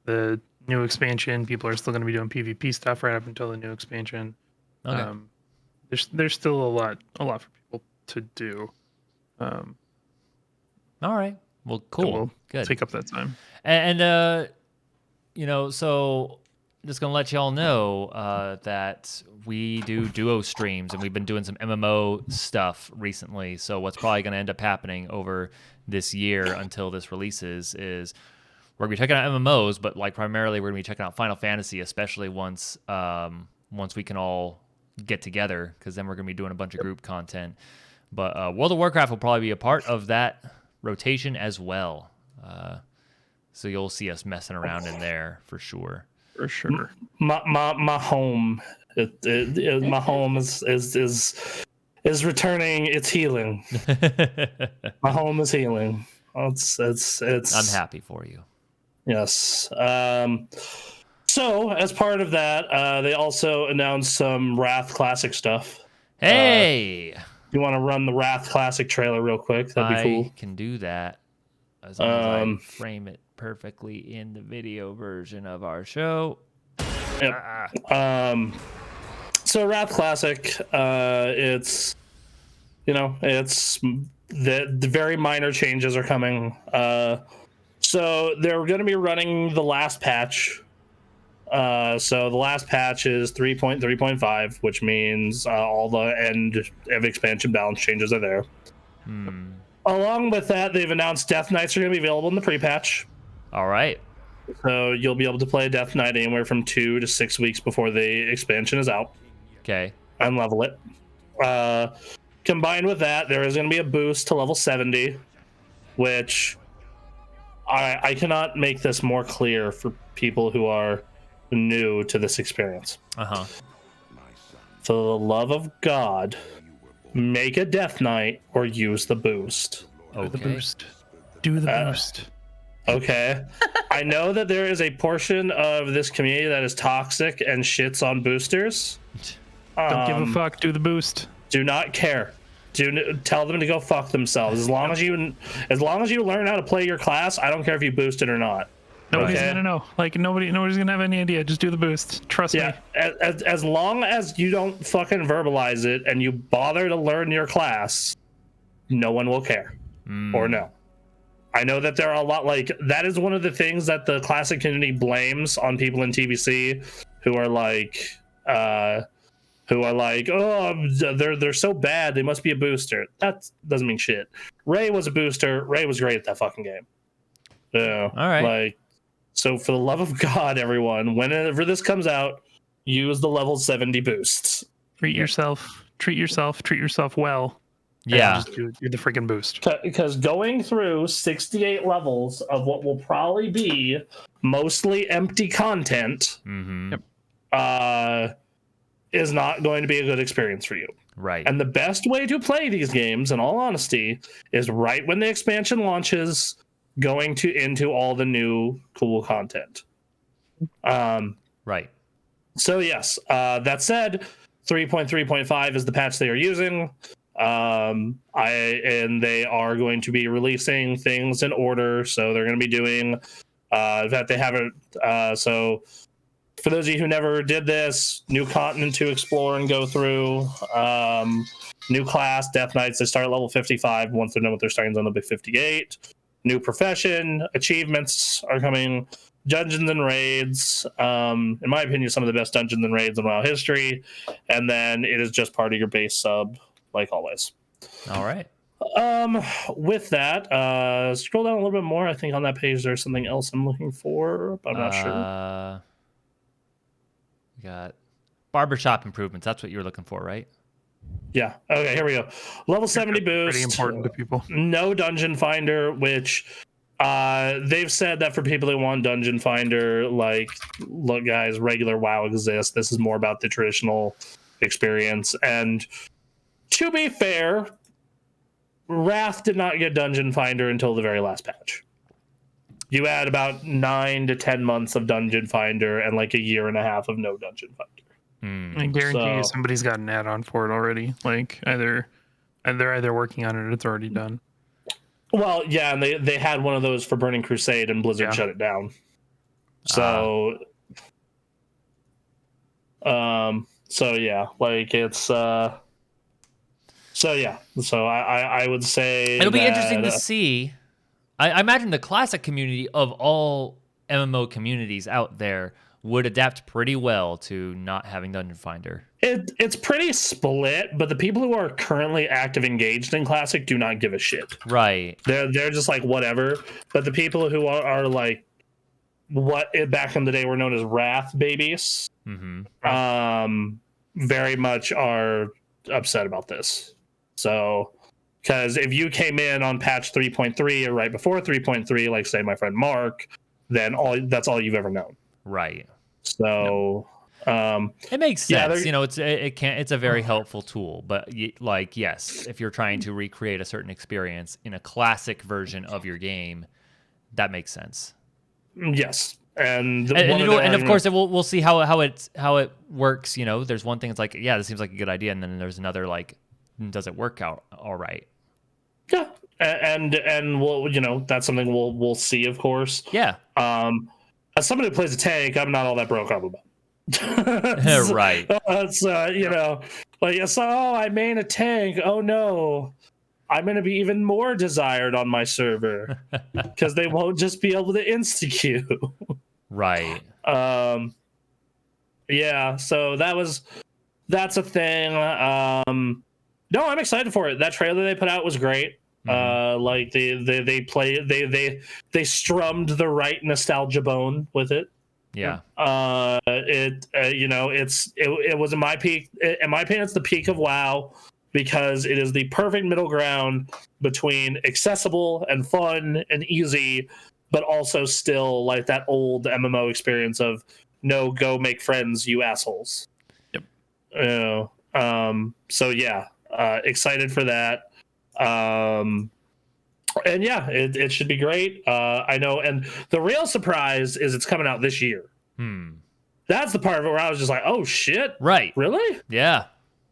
the new expansion. People are still going to be doing PvP stuff right up until the new expansion. Okay. There's still a lot for people to do. All right. Well, cool. So we'll Good. take up that time. And So just gonna let y'all know that we do duo streams, and we've been doing some MMO stuff recently. So what's probably gonna end up happening over this year until this releases is we're gonna be checking out MMOs, but like primarily we're gonna be checking out Final Fantasy, especially once we can all get together, because then we're gonna be doing a bunch of group content. But World of Warcraft will probably be a part of that rotation as well. So you'll see us messing around in there for sure. For sure. My home, my home is returning. It's healing. My home is healing. It's. I'm happy for you. Yes. So as part of that, they also announced some Wrath Classic stuff. Hey. You want to run the Wrath Classic trailer real quick? That'd be cool. I can do that as long as I frame it perfectly in the video version of our show. Yep. So Wrath Classic, it's the very minor changes are coming. So they're going to be running the last patch. So the last patch is 3.3.5, which means all the end of expansion balance changes are there. Along with that, they've announced Death Knights are going to be available in the pre-patch. All right. So you'll be able to play Death Knight anywhere from 2 to 6 weeks before the expansion is out. Okay. And level it. Combined with that, there is going to be a boost to level 70, which I cannot make this more clear for people who are new to this experience. Uh-huh. For the love of God, make a Death Knight or use the boost. Okay. Do the boost. Okay. I know that there is a portion of this community that is toxic and shits on boosters. Don't give a fuck. Do the boost. Do not care. Tell them to go fuck themselves. As long as you learn how to play your class, I don't care if you boost it or not. Nobody's gonna know. Like nobody's gonna have any idea. Just do the boost. Trust me. As long as you don't fucking verbalize it and you bother to learn your class, no one will care or know. I know that there are a lot, like, that is one of the things that the classic community blames on people in TBC who are like, oh, they're so bad, they must be a booster. That doesn't mean shit. Ray was a booster. Ray was great at that fucking game. Yeah. All right. Like, so for the love of God, everyone, whenever this comes out, use the level 70 boosts. Treat yourself well. Yeah. Just do the freaking boost. Because going through 68 levels of what will probably be mostly empty content is not going to be a good experience for you. Right. And the best way to play these games, in all honesty, is right when the expansion launches, going into all the new cool content. Right. So yes, that said, 3.3.5 is the patch they are using. And they are going to be releasing things in order. So they're going to be doing that they haven't. So for those of you who never did this, new continent to explore and go through. New class, Death Knights. They start at level 55. Once they're done with their starting zone, they'll be 58. New profession, achievements are coming. Dungeons and raids. In my opinion, some of the best dungeons and raids in WoW history. And then it is just part of your base sub, like always. All right. With that, scroll down a little bit more. I think on that page there's something else I'm looking for, but I'm not sure. We got barbershop improvements. That's what you were looking for, right? Yeah. Okay, here we go. Level 70 boost. Pretty important to people. No dungeon finder, which they've said that for people that want dungeon finder, like, look guys, regular WoW exists. This is more about the traditional experience. And to be fair, Wrath did not get dungeon finder until the very last patch. You had about 9 to 10 months of dungeon finder and like a year and a half of no dungeon finder. I guarantee you somebody's got an add-on for it already. Like they're either working on it or it's already done. Well, yeah, and they had one of those for Burning Crusade and Blizzard shut it down. So yeah, like it's so yeah. So I would say it'll be interesting to see. I imagine the classic community of all MMO communities out there would adapt pretty well to not having Dungeon Finder. It's pretty split, but the people who are currently active engaged in Classic do not give a shit. Right. They're just like whatever. But the people who are like what back in the day were known as Wrath babies, very much are upset about this. So, because if you came in on patch 3.3 or right before 3.3, like say my friend Mark, then that's all you've ever known. Right. So it makes sense. It's a very helpful tool, but like, yes, if you're trying to recreate a certain experience in a classic version of your game, that makes sense. Yes. And of course we'll see how it works. There's one thing it's like, yeah, this seems like a good idea, and then there's another like, does it work out all right? Yeah. And we'll that's something we'll see, of course. Yeah. As somebody who plays a tank, I'm not all that broke up about. Right. It's I main a tank. Oh no, I'm gonna be even more desired on my server because they won't just be able to insta queue. Right. Yeah. So that's a thing. No, I'm excited for it. That trailer they put out was great. Like they strummed the right nostalgia bone with it. Yeah. It was in my opinion, it's the peak of WoW because it is the perfect middle ground between accessible and fun and easy, but also still like that old MMO experience of no, go make friends, you assholes. Yep. So yeah, excited for that. And yeah, it should be great. I know, and the real surprise is it's coming out this year. That's the part of it where I was just like, oh shit, right? Really? Yeah.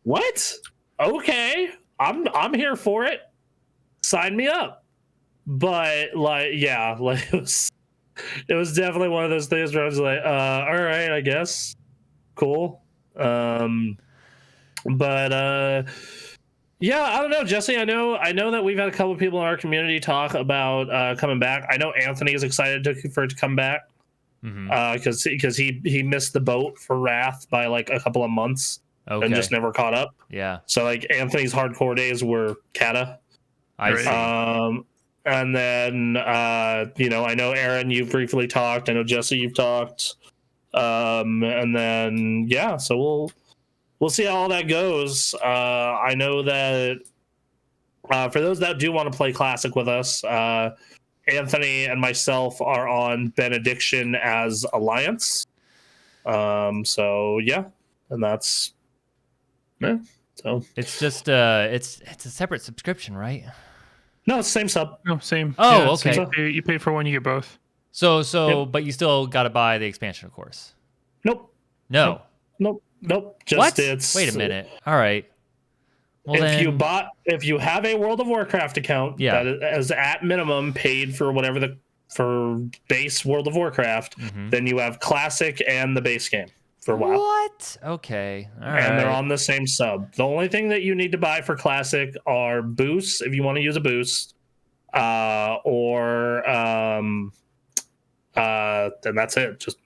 What? Okay, I'm here for it. Sign me up. But like, yeah, like it was definitely one of those things where I was like, all right, I guess, cool. Yeah, I don't know, Jesse. I know that we've had a couple of people in our community talk about coming back. I know Anthony is excited for it to come back because he missed the boat for Wrath by like a couple of months and just never caught up. Yeah. So like Anthony's hardcore days were Kata. I see. And then I know Aaron, you've briefly talked. I know Jesse, you've talked. And then yeah, so we'll see how all that goes. I know that for those that do want to play Classic with us, Anthony and myself are on Benediction as Alliance. So yeah, and that's so it's just it's a separate subscription, right? No, it's the same sub. No, same. Oh, yeah, okay. Same. You pay for one, you get both. So, Yep. But you still got to buy the expansion, of course. Nope. No. Nope. Just what? It's. Wait a minute. All right. Well, if you have a World of Warcraft account that is at minimum paid for whatever for base World of Warcraft, then you have Classic and the base game for WoW. What? Okay. All right. And they're on the same sub. The only thing that you need to buy for Classic are boosts if you want to use a boost, or then that's it. Just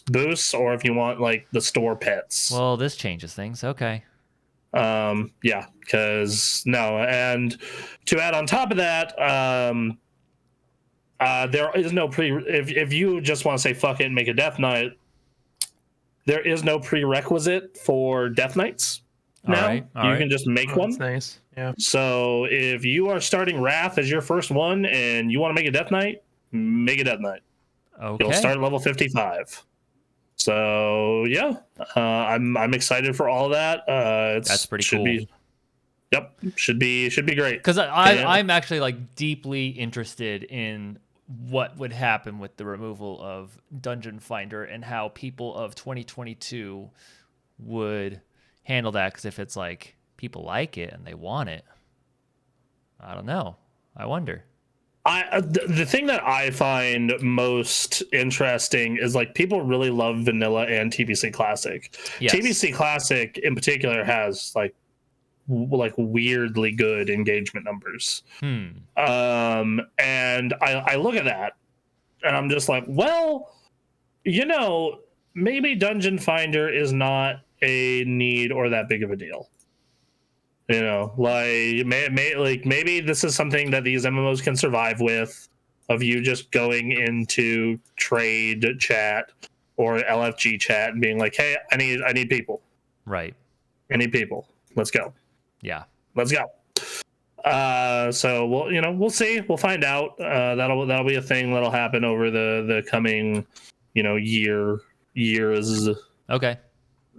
boosts, or if you want like the store pets. Well, this changes things. Okay. Yeah, because no, and to add on top of that, there is no if you just want to say fuck it and make a Death Knight, there is no prerequisite for Death Knights. Now you can just make one. That's nice. Yeah. So if you are starting Wrath as your first one and you want to make a Death Knight, make a Death Knight. Okay. You'll start at level 55. So yeah, I'm excited for all that. That's pretty cool. Should be great. Because I'm actually like deeply interested in what would happen with the removal of Dungeon Finder and how people of 2022 would handle that. Because if it's like people like it and they want it, I don't know. I wonder. The thing that I find most interesting is like people really love vanilla and TBC Classic. Yes. TBC Classic in particular has like weirdly good engagement numbers. And I look at that and I'm just like, well, maybe Dungeon Finder is not a need or that big of a deal. Like maybe this is something that these MMOs can survive with, of you just going into trade chat or LFG chat and being like, hey, I need people. Right. I need people. Let's go. Yeah. Let's go. So we'll see. We'll find out. That'll be a thing that'll happen over the coming, years. Okay.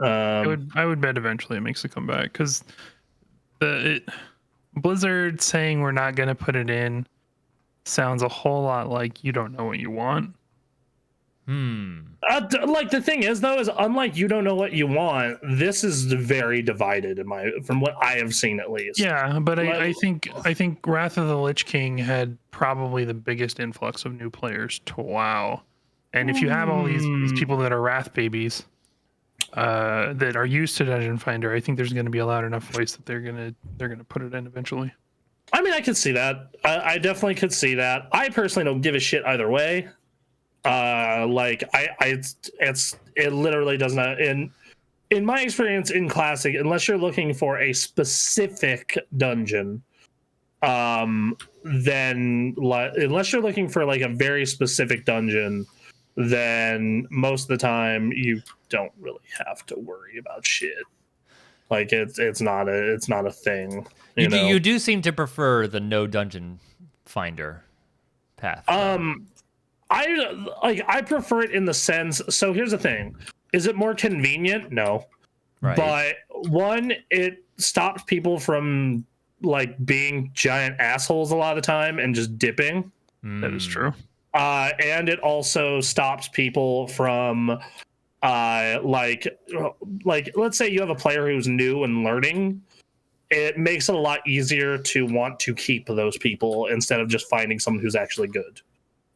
I would bet eventually it makes a comeback, because Blizzard saying we're not going to put it in sounds a whole lot like you don't know what you want. Like the thing is, though, is unlike you don't know what you want, this is very divided from what I have seen, at least. Yeah, but I think Wrath of the Lich King had probably the biggest influx of new players to WoW. And if you have all these people that are Wrath babies that are used to Dungeon Finder, I think there's going to be a loud enough voice that they're gonna put it in eventually. I mean, I could see that. I definitely could see that. I personally don't give a shit either way. It literally does not. In my experience in Classic, unless you're looking for a specific dungeon, then unless you're looking for like a very specific dungeon, then most of the time you don't really have to worry about shit. Like it's not a thing. You do seem to prefer the no Dungeon Finder path. I prefer it in the sense. So here's the thing: is it more convenient? No, right. But one, it stops people from like being giant assholes a lot of the time and just dipping. That is true. And it also stops people from like let's say you have a player who's new and learning. It makes it a lot easier to want to keep those people instead of just finding someone who's actually good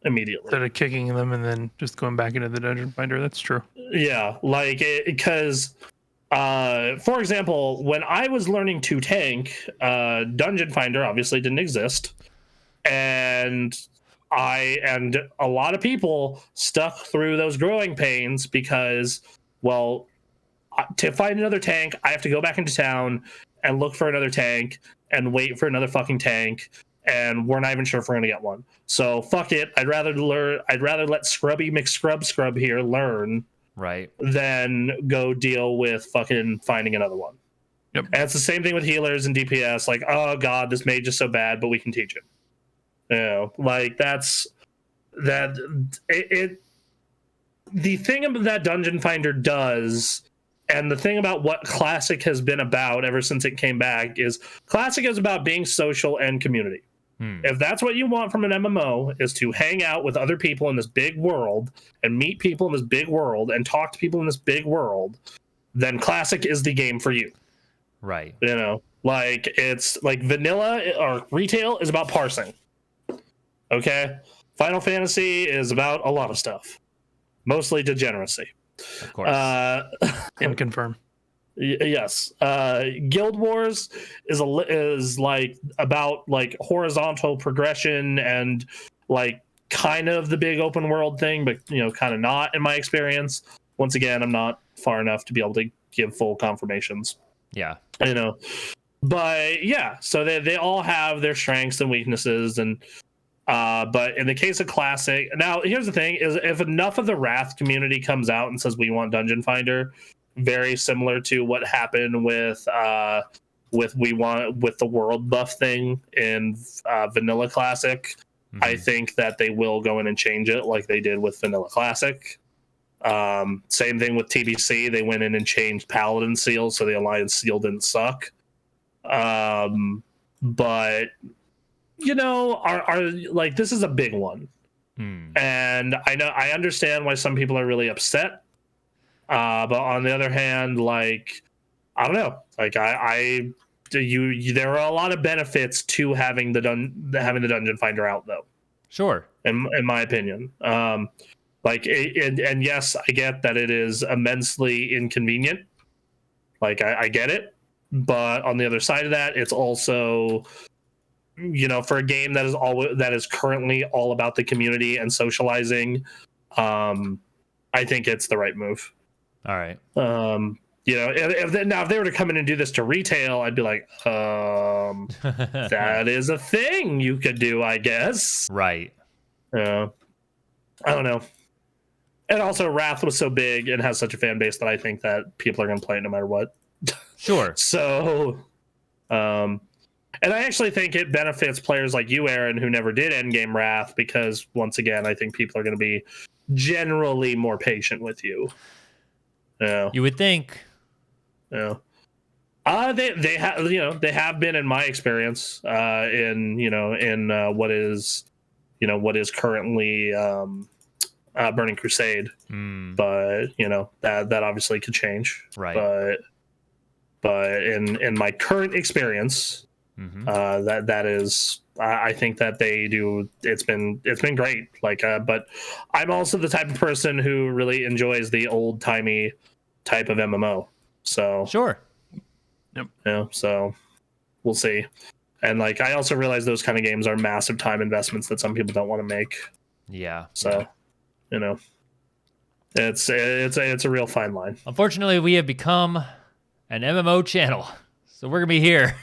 immediately. Instead of kicking them and then just going back into the Dungeon Finder. That's true. Yeah, because for example, when I was learning to tank, Dungeon Finder obviously didn't exist, and a lot of people stuck through those growing pains because, well, to find another tank, I have to go back into town and look for another tank and wait for another fucking tank, and we're not even sure if we're gonna get one. So fuck it. I'd rather let Scrubby McScrub here learn, right, than go deal with fucking finding another one. Yep. And it's the same thing with healers and DPS. Like, oh god, this mage is so bad, but we can teach him. Like that's that. The thing that Dungeon Finder does, and the thing about what Classic has been about ever since it came back, is Classic is about being social and community. If that's what you want from an MMO, is to hang out with other people in this big world and meet people in this big world and talk to people in this big world, then Classic is the game for you. Right. Like it's like vanilla or retail is about parsing. Okay? Final Fantasy is about a lot of stuff. Mostly degeneracy. Of course. Can confirm. Yes. Guild Wars is like about like horizontal progression and like kind of the big open world thing, but kind of not in my experience. Once again, I'm not far enough to be able to give full confirmations. Yeah. But yeah, so they all have their strengths and weaknesses, and but in the case of Classic, now here's the thing: is if enough of the Wrath community comes out and says we want Dungeon Finder, very similar to what happened with the world buff thing in Vanilla Classic, I think that they will go in and change it like they did with Vanilla Classic. Same thing with TBC. They went in and changed Paladin Seal so the Alliance Seal didn't suck. But are like, this is a big one. And I understand why some people are really upset. But on the other hand, like, I don't know, like there are a lot of benefits to having the Dungeon Finder out, though. Sure. In my opinion, like, and yes, I get that it is immensely inconvenient. Like, I get it, but on the other side of that, it's also, for a game that is currently all about the community and socializing, I think it's the right move. All right. You know, if they were to come in and do this to retail, I'd be like, that is a thing you could do, I guess. Right. I don't know. And also, Wrath was so big and has such a fan base that I think that people are going to play it no matter what. Sure. So, and I actually think it benefits players like you, Aaron, who never did endgame Wrath, because once again, I think people are going to be generally more patient with you. Yeah. You would think. Yeah. They have, you know, they have been, in my experience, in what is currently Burning Crusade. But you know, that obviously could change. Right. But in my current experience, that is, I think that they do. It's been great. Like, but I'm also the type of person who really enjoys the old timey type of MMO. So Sure. Yep. Yeah. So we'll see. And like, I also realize those kind of games are massive time investments that some people don't want to make. Yeah. So, you know, it's a real fine line. Unfortunately, we have become an MMO channel, so we're gonna be here.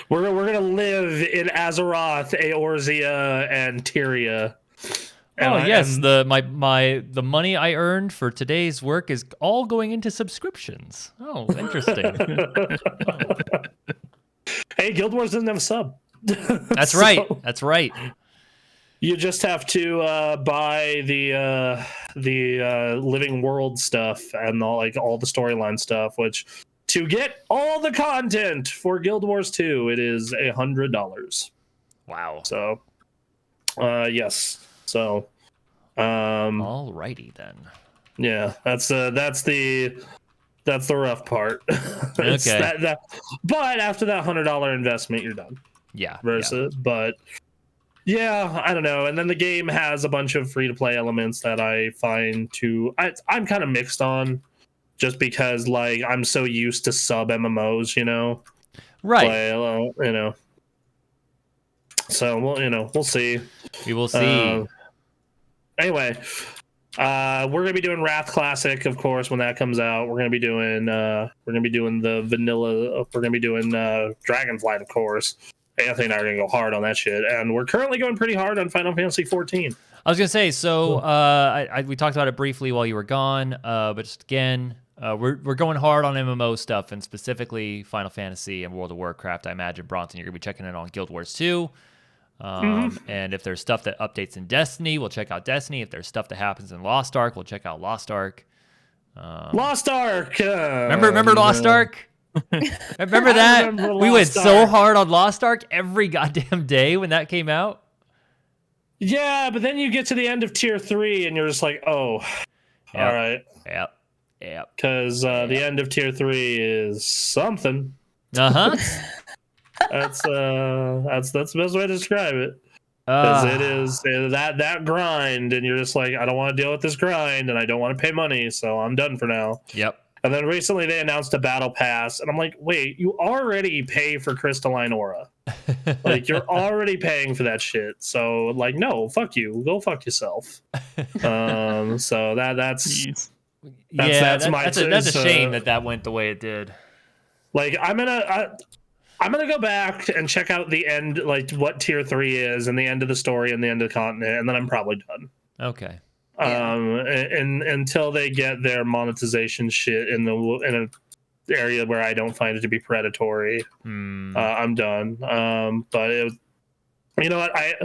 We're gonna live in Azeroth, Eorzea, and Tyria. The money I earned for today's work is all going into subscriptions. Oh, interesting. Hey, Guild Wars doesn't have a sub. That's right. That's right. You just have to buy the Living World stuff and all the storyline stuff, which, to get all the content for Guild Wars 2, it is $100. Wow. So, yes. So, alrighty then. Yeah, that's the rough part. Okay. But after that $100 investment, you're done. Yeah. But yeah, I don't know. And then the game has a bunch of free-to-play elements that I find I'm kind of mixed on, just because like I'm so used to sub MMOs, you know. Right. You know. So we'll see. We will see. Anyway, we're gonna be doing Wrath Classic, of course, when that comes out. We're gonna be doing the vanilla. We're gonna be doing Dragonflight, of course. Anthony and I are gonna go hard on that shit, and we're currently going pretty hard on Final Fantasy 14. I was gonna say, so we talked about it briefly while you were gone, but just again, we're going hard on MMO stuff, and specifically Final Fantasy and World of Warcraft. I imagine, Bronson, you're gonna be checking in on Guild Wars 2. And if there's stuff that updates in Destiny, we'll check out Destiny. If there's stuff that happens in Lost Ark, we'll check out Lost Ark. Lost Ark. Remember Lost Ark? Remember that? We went so hard on Lost Ark every goddamn day when that came out. Yeah, but then you get to the end of Tier 3 and you're just like, oh, yep. All right. Yep. Because the end of Tier 3 is something. Uh-huh. That's the best way to describe it. Because it is that grind, and you're just like, I don't want to deal with this grind, and I don't want to pay money, so I'm done for now. Yep. And then recently they announced a battle pass, and I'm like, wait, you already pay for Crystalline Aura. Like, you're already paying for that shit. So like, no, fuck you. Go fuck yourself. So that's a shame that went the way it did. Like, I'm gonna go back and check out the end, like what Tier 3 is, and the end of the story and the end of the continent, and then I'm probably done. Okay. And until they get their monetization shit in an area where I don't find it to be predatory, I'm done. But it was, you know what, I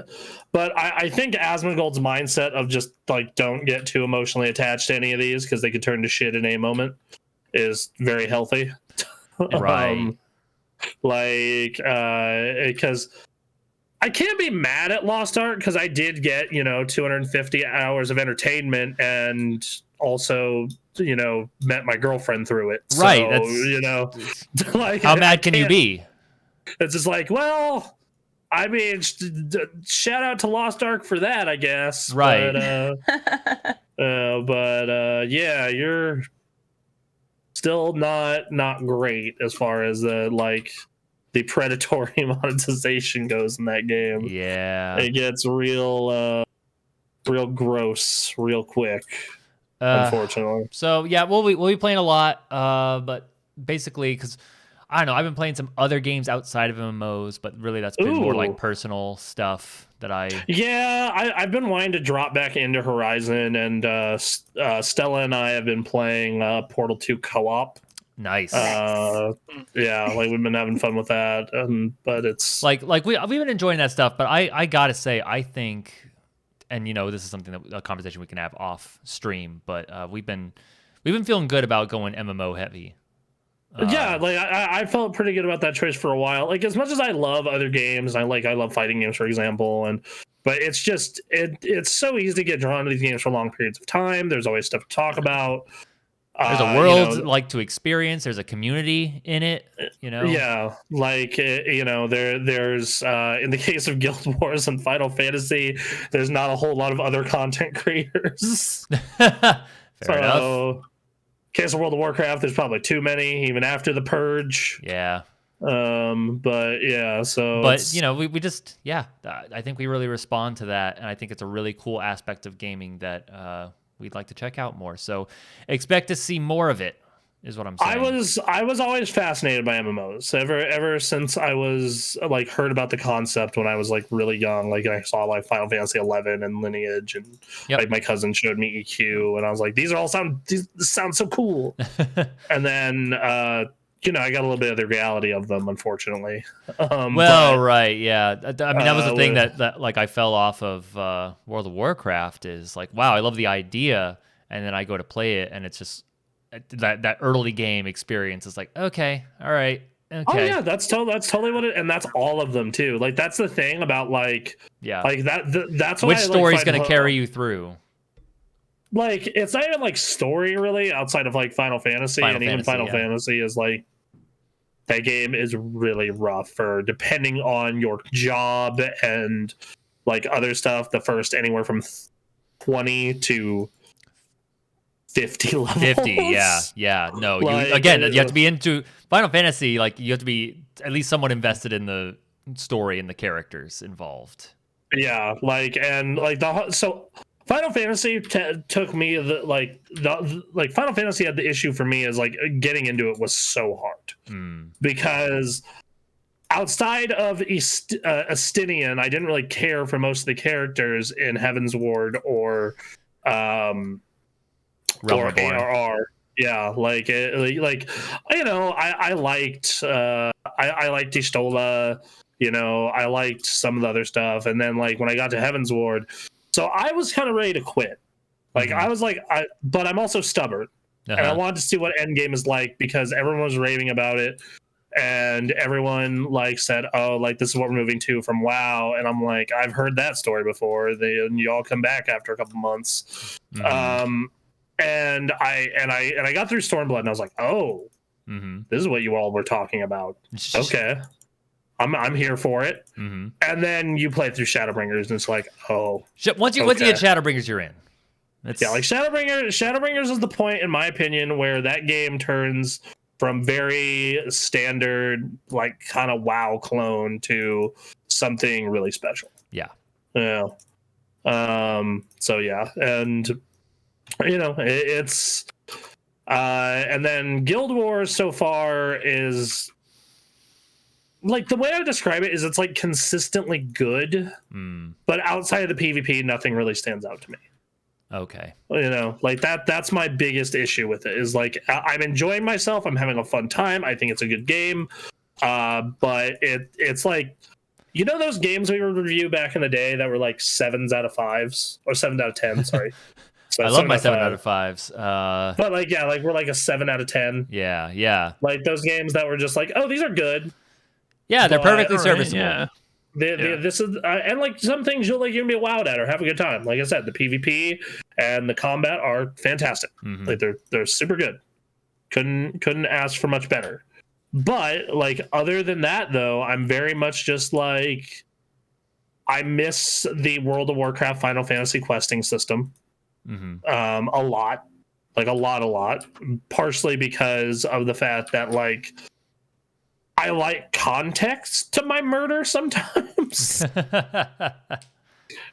think Asmongold's mindset of just like, don't get too emotionally attached to any of these because they could turn to shit in a moment, is very healthy. Right. Because I can't be mad at Lost Ark, because I did get 250 hours of entertainment, and also met my girlfriend through it. Right. So, like, how mad can you be? It's just like, well, I mean, shout out to Lost Ark for that, I guess. Right. But yeah, you're still not great as far as the predatory monetization goes in that game. Yeah, it gets real real gross real quick, unfortunately. So yeah, we'll be playing a lot, but basically because I don't know, I've been playing some other games outside of MMOs, but really that's been more like personal stuff that I've been wanting to drop back into Horizon, and Stella and I have been playing Portal 2 co-op. Nice. Yeah, like we've been having fun with that, but it's like we've been enjoying that stuff. But I gotta say, I think, and this is something that a conversation we can have off stream. But we've been feeling good about going MMO heavy. Yeah, like I felt pretty good about that choice for a while. Like as much as I love other games, I love fighting games, for example, but it's just it's so easy to get drawn to these games for long periods of time. There's always stuff to talk about. There's a world to experience. There's a community in it, Yeah, like there's in the case of Guild Wars and Final Fantasy, there's not a whole lot of other content creators. Fair enough. Case of World of Warcraft, there's probably too many, even after the purge. Yeah. But yeah, so. But we just I think we really respond to that, and I think it's a really cool aspect of gaming that we'd like to check out more. So expect to see more of it, is what I'm saying. I was always fascinated by MMOs ever since I was like heard about the concept when I was like really young. Like I saw like Final Fantasy XI and Lineage, and like my cousin showed me EQ, and I was like, this sounds so cool. And then I got a little bit of the reality of them, unfortunately. Right, yeah. I mean, that was the thing that like I fell off of World of Warcraft is like, wow, I love the idea, and then I go to play it, and it's just that early game experience is like, okay, all right, okay. Oh yeah, that's totally what it, and that's all of them too. Like that's the thing about like that's which story's going to carry you through. Like it's not even like story really outside of like Final Fantasy, even Final Fantasy is like. That game is really rough for depending on your job and like other stuff. The first anywhere from 20 to 50 levels. 50, yeah. No, like, you have to be into Final Fantasy. Like you have to be at least somewhat invested in the story and the characters involved. Yeah, so. Final Fantasy took me Final Fantasy had the issue for me is like getting into it was so hard because outside of Estinian, I didn't really care for most of the characters in Heaven's Ward or ARR. Yeah, I liked Y'shtola, I liked some of the other stuff, and then like when I got to Heaven's Ward. So I was kind of ready to quit. Like I was like, but I'm also stubborn, and I wanted to see what Endgame is like because everyone was raving about it, and everyone like said, "Oh, like this is what we're moving to from WoW," and I'm like, I've heard that story before. You all come back after a couple months, and I got through Stormblood, and I was like, "Oh, this is what you all were talking about." Okay. I'm here for it, and then you play through Shadowbringers, and it's like, oh. Once you get Shadowbringers, you're in. Like Shadowbringers is the point, in my opinion, where that game turns from very standard, like kind of WoW clone to something really special. Yeah. Yeah. So yeah, and it's and then Guild Wars so far is. Like the way I describe it is it's like consistently good, but outside of the PvP, nothing really stands out to me. Okay. Like that's my biggest issue with it is like I'm enjoying myself. I'm having a fun time. I think it's a good game. But it's like, those games we would review back in the day that were like 7s out of 5s or 7 out of 10, sorry. So I love my 7 out of 5s. But like, yeah, like we're like a 7 out of 10. Yeah. Like those games that were just like, oh, these are good. Yeah, they're perfectly serviceable. Yeah. This is and like some things you're gonna be wowed at or have a good time. Like I said, the PvP and the combat are fantastic. Like they're super good. Couldn't ask for much better. But like other than that, though, I'm very much just like I miss the World of Warcraft Final Fantasy questing system a lot, like a lot. Partially because of the fact that like. I like context to my murder sometimes.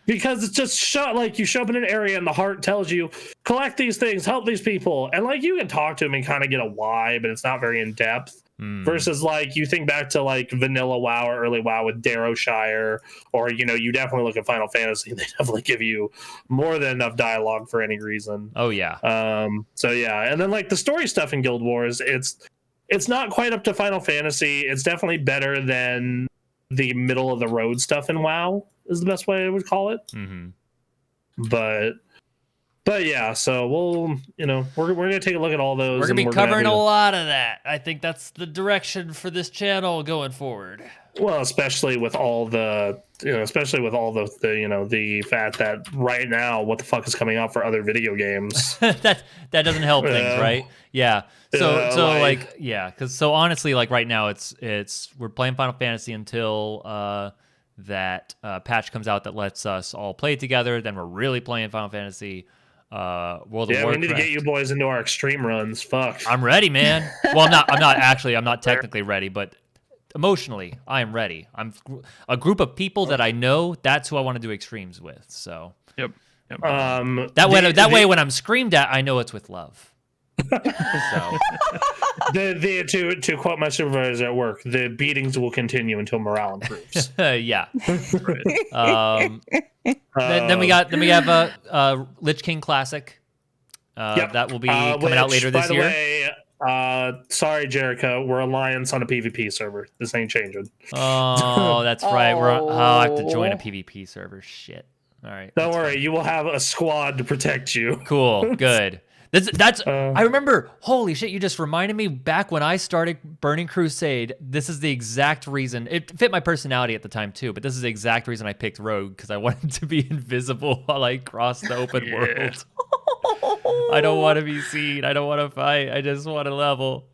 because it's just like you show up in an area and the heart tells you collect these things, help these people, and like you can talk to them and kind of get a why, but it's not very in depth. Versus like you think back to like vanilla WoW or early WoW with Darrowshire, or you definitely look at Final Fantasy, they definitely give you more than enough dialogue for any reason. Oh yeah. So yeah, and then like the story stuff in Guild Wars, it's not quite up to Final Fantasy. It's definitely better than the middle of the road stuff in WoW is the best way I would call it. But yeah, so we'll we're gonna take a look at all those. We're gonna be covering a lot of that. I think that's the direction for this channel going forward. Well, especially with all the the fact that right now, what the fuck is coming out for other video games? that doesn't help things, right? Yeah. Because honestly, like right now, it's we're playing Final Fantasy until that patch comes out that lets us all play together. Then we're really playing Final Fantasy. World of Warcraft. We need to get you boys into our extreme runs. Fuck. I'm ready, man. Well, I'm not technically ready, but emotionally, I am ready. I'm a group of people that I know. That's who I want to do extremes with. So, yep. That way, when I'm screamed at, I know it's with love. So, to quote my supervisor at work, the beatings will continue until morale improves. Yeah. Then we have a Lich King Classic. That will be coming out later this year. Way, sorry, Jericho, we're Alliance on a PvP server. This ain't changing. Oh, that's right. I have to join a PvP server. Shit. All right. Don't worry, you will have a squad to protect you. Cool. Good. I remember, holy shit, you just reminded me back when I started Burning Crusade, this is the exact reason. It fit my personality at the time too, but this is the exact reason I picked Rogue, because I wanted to be invisible while I crossed the open world. I don't want to be seen. I don't want to fight. I just want to level.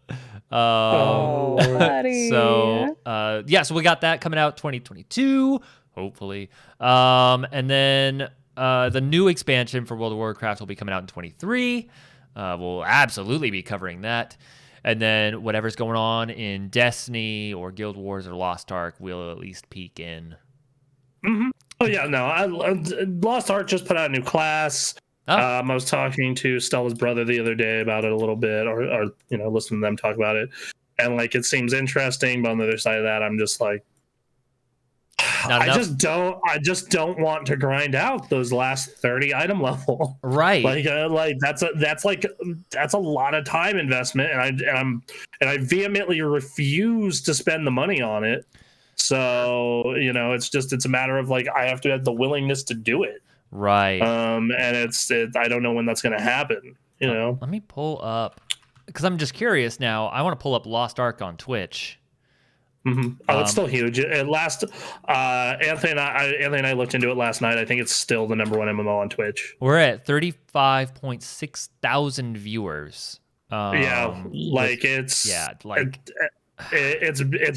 Buddy. So we got that coming out 2022, hopefully. And then the new expansion for World of Warcraft will be coming out in 2023. We'll absolutely be covering that. And then whatever's going on in Destiny or Guild Wars or Lost Ark, we'll at least peek in. Mm-hmm. Oh, yeah, no. Lost Ark just put out a new class. Oh. I was talking to Stella's brother the other day about it a little bit, or listening to them talk about it. And, like, it seems interesting, but on the other side of that, I'm just like, I just don't want to grind out those last 30 item level. Right. That's a lot of time investment, and I vehemently refuse to spend the money on it. So, it's a matter of like I have to have the willingness to do it. Right. And I don't know when that's going to happen, Let me pull up, because I'm just curious now. I want to pull up Lost Ark on Twitch. Mm-hmm. Oh, it's still huge. Anthony and I looked into it last night. I think it's still the number one MMO on Twitch. We're at 35.6 thousand viewers. It's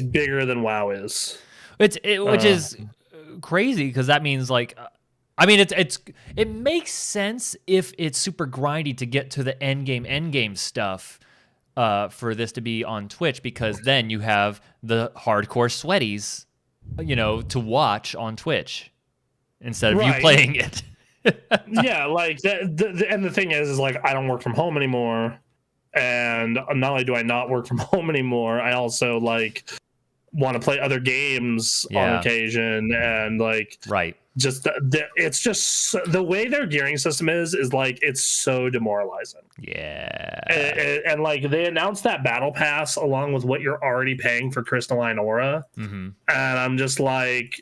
bigger than WoW is. Which is crazy, because that means it makes sense if it's super grindy to get to the end game stuff. For this to be on Twitch, because then you have the hardcore sweaties, to watch on Twitch instead of you playing it. Yeah, like and the thing is like I don't work from home anymore, and not only do I not work from home anymore, I also like want to play other games on occasion, and just it's just the way their gearing system is like it's so demoralizing. And like they announced that battle pass along with what you're already paying for Crystalline Aura, and I'm just like,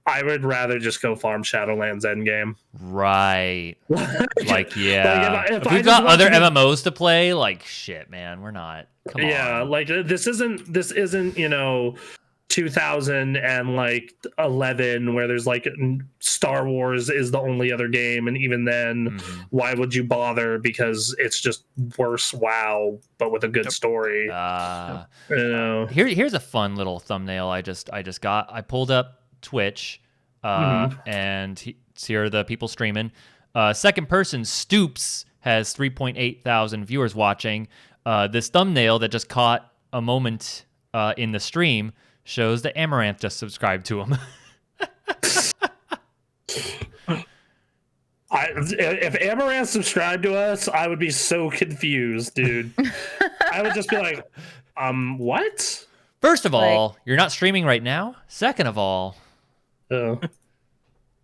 I would rather just go farm Shadowlands endgame. Right. If we've got other MMOs to play, like shit, man, we're not. Come on. Yeah, like this isn't 2011 where there's like Star Wars is the only other game, and even then why would you bother, because it's just worse WoW but with a good story. Here's a fun little thumbnail I just got. I pulled up Twitch and here are the people streaming. Second person Stoops has 3.8 thousand viewers watching. This thumbnail that just caught a moment in the stream shows that Amaranth just subscribed to him. if Amaranth subscribed to us, I would be so confused, dude. I would just be like, what? First of all, you're not streaming right now. Second of all,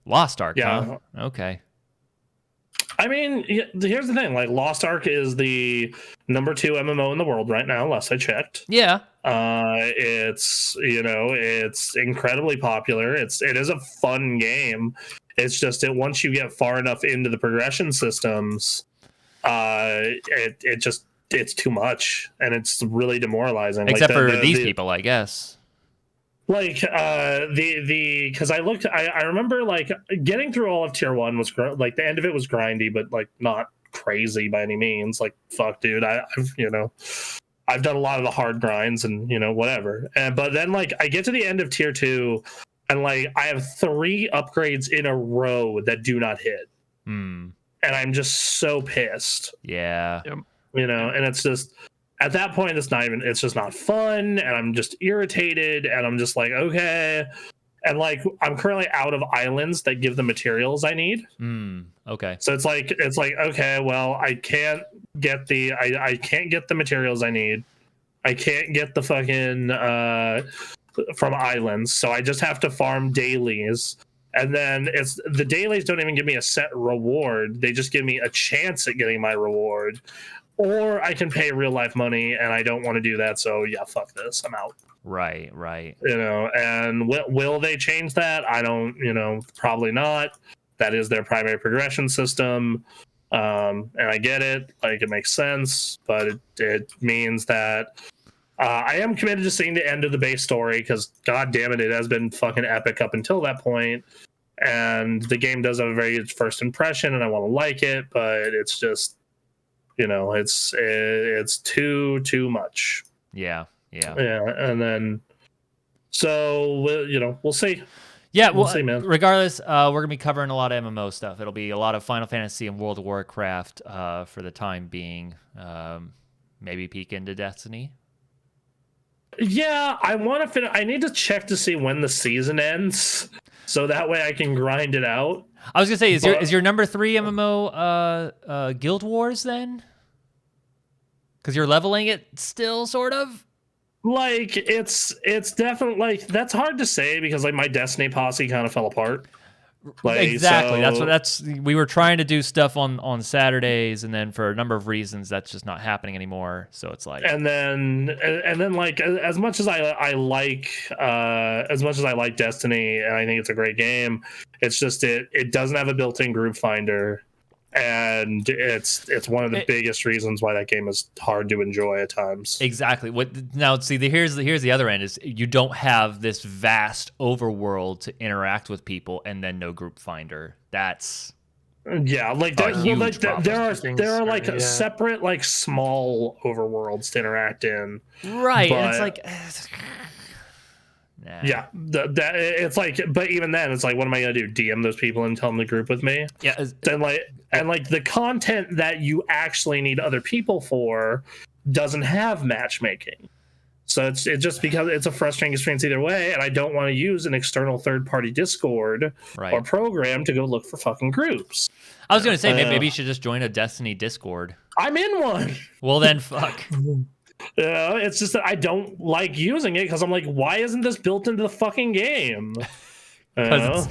Lost Ark, huh? Okay. I mean, here's the thing. Like, Lost Ark is the #2 MMO in the world right now, last I checked. Yeah. It's incredibly popular. It is a fun game. It's just that once you get far enough into the progression systems, it's too much, and it's really demoralizing. Except for these people, I guess. Like because I remember like getting through all of tier 1 was like the end of it was grindy, but like not crazy by any means. Like, fuck, dude, I've done a lot of the hard grinds and whatever. But then like I get to the end of tier 2 and like I have 3 upgrades in a row that do not hit. And I'm just so pissed. Yeah. Yep. And it's just at that point it's just not fun, and I'm just irritated, and I'm just like, okay. And like I'm currently out of islands that give the materials I need. Okay. So it's like okay, well, I can't get the materials I need. I can't get the fucking from islands, so I just have to farm dailies. And then the dailies don't even give me a set reward. They just give me a chance at getting my reward. Or I can pay real life money, and I don't want to do that. So yeah, fuck this. I'm out. Right. And will they change that? I don't, probably not. That is their primary progression system. And I get it. Like, it makes sense, but it means that I am committed to seeing the end of the base story, because god damn it, it has been fucking epic up until that point. And the game does have a very good first impression, and I want to like it, but it's just, it's too much. Yeah. And then, so we'll see. Yeah, we'll see, man. Regardless, we're gonna be covering a lot of MMO stuff. It'll be a lot of Final Fantasy and World of Warcraft for the time being. Maybe peek into Destiny. Yeah, I want to finish. I need to check to see when the season ends, so that way I can grind it out. I was gonna say, is your number 3 MMO Guild Wars then? Because you're leveling it still, sort of. Like, it's definitely, like, that's hard to say, because like my Destiny posse kind of fell apart. Like, exactly. We were trying to do stuff on Saturdays, and then for a number of reasons that's just not happening anymore. So it's like, and then like, as much as I like Destiny, and I think it's a great game, it's just it doesn't have a built-in group finder. And it's one of the biggest reasons why that game is hard to enjoy at times. Exactly. Here's the other end is you don't have this vast overworld to interact with people, and then no group finder. That's like that. There are like separate, like, small overworlds to interact in. Right. And it's like. Nah. Yeah, it's like, but even then, it's like, what am I gonna do? DM those people and tell them to group with me? Yeah, and like the content that you actually need other people for doesn't have matchmaking, so it just becomes it's a frustrating experience either way. And I don't want to use an external third-party Discord or program to go look for fucking groups. I was gonna say maybe you should just join a Destiny Discord. I'm in one. Well then, fuck. It's just that I don't like using it, because I'm like, why isn't this built into the fucking game? Because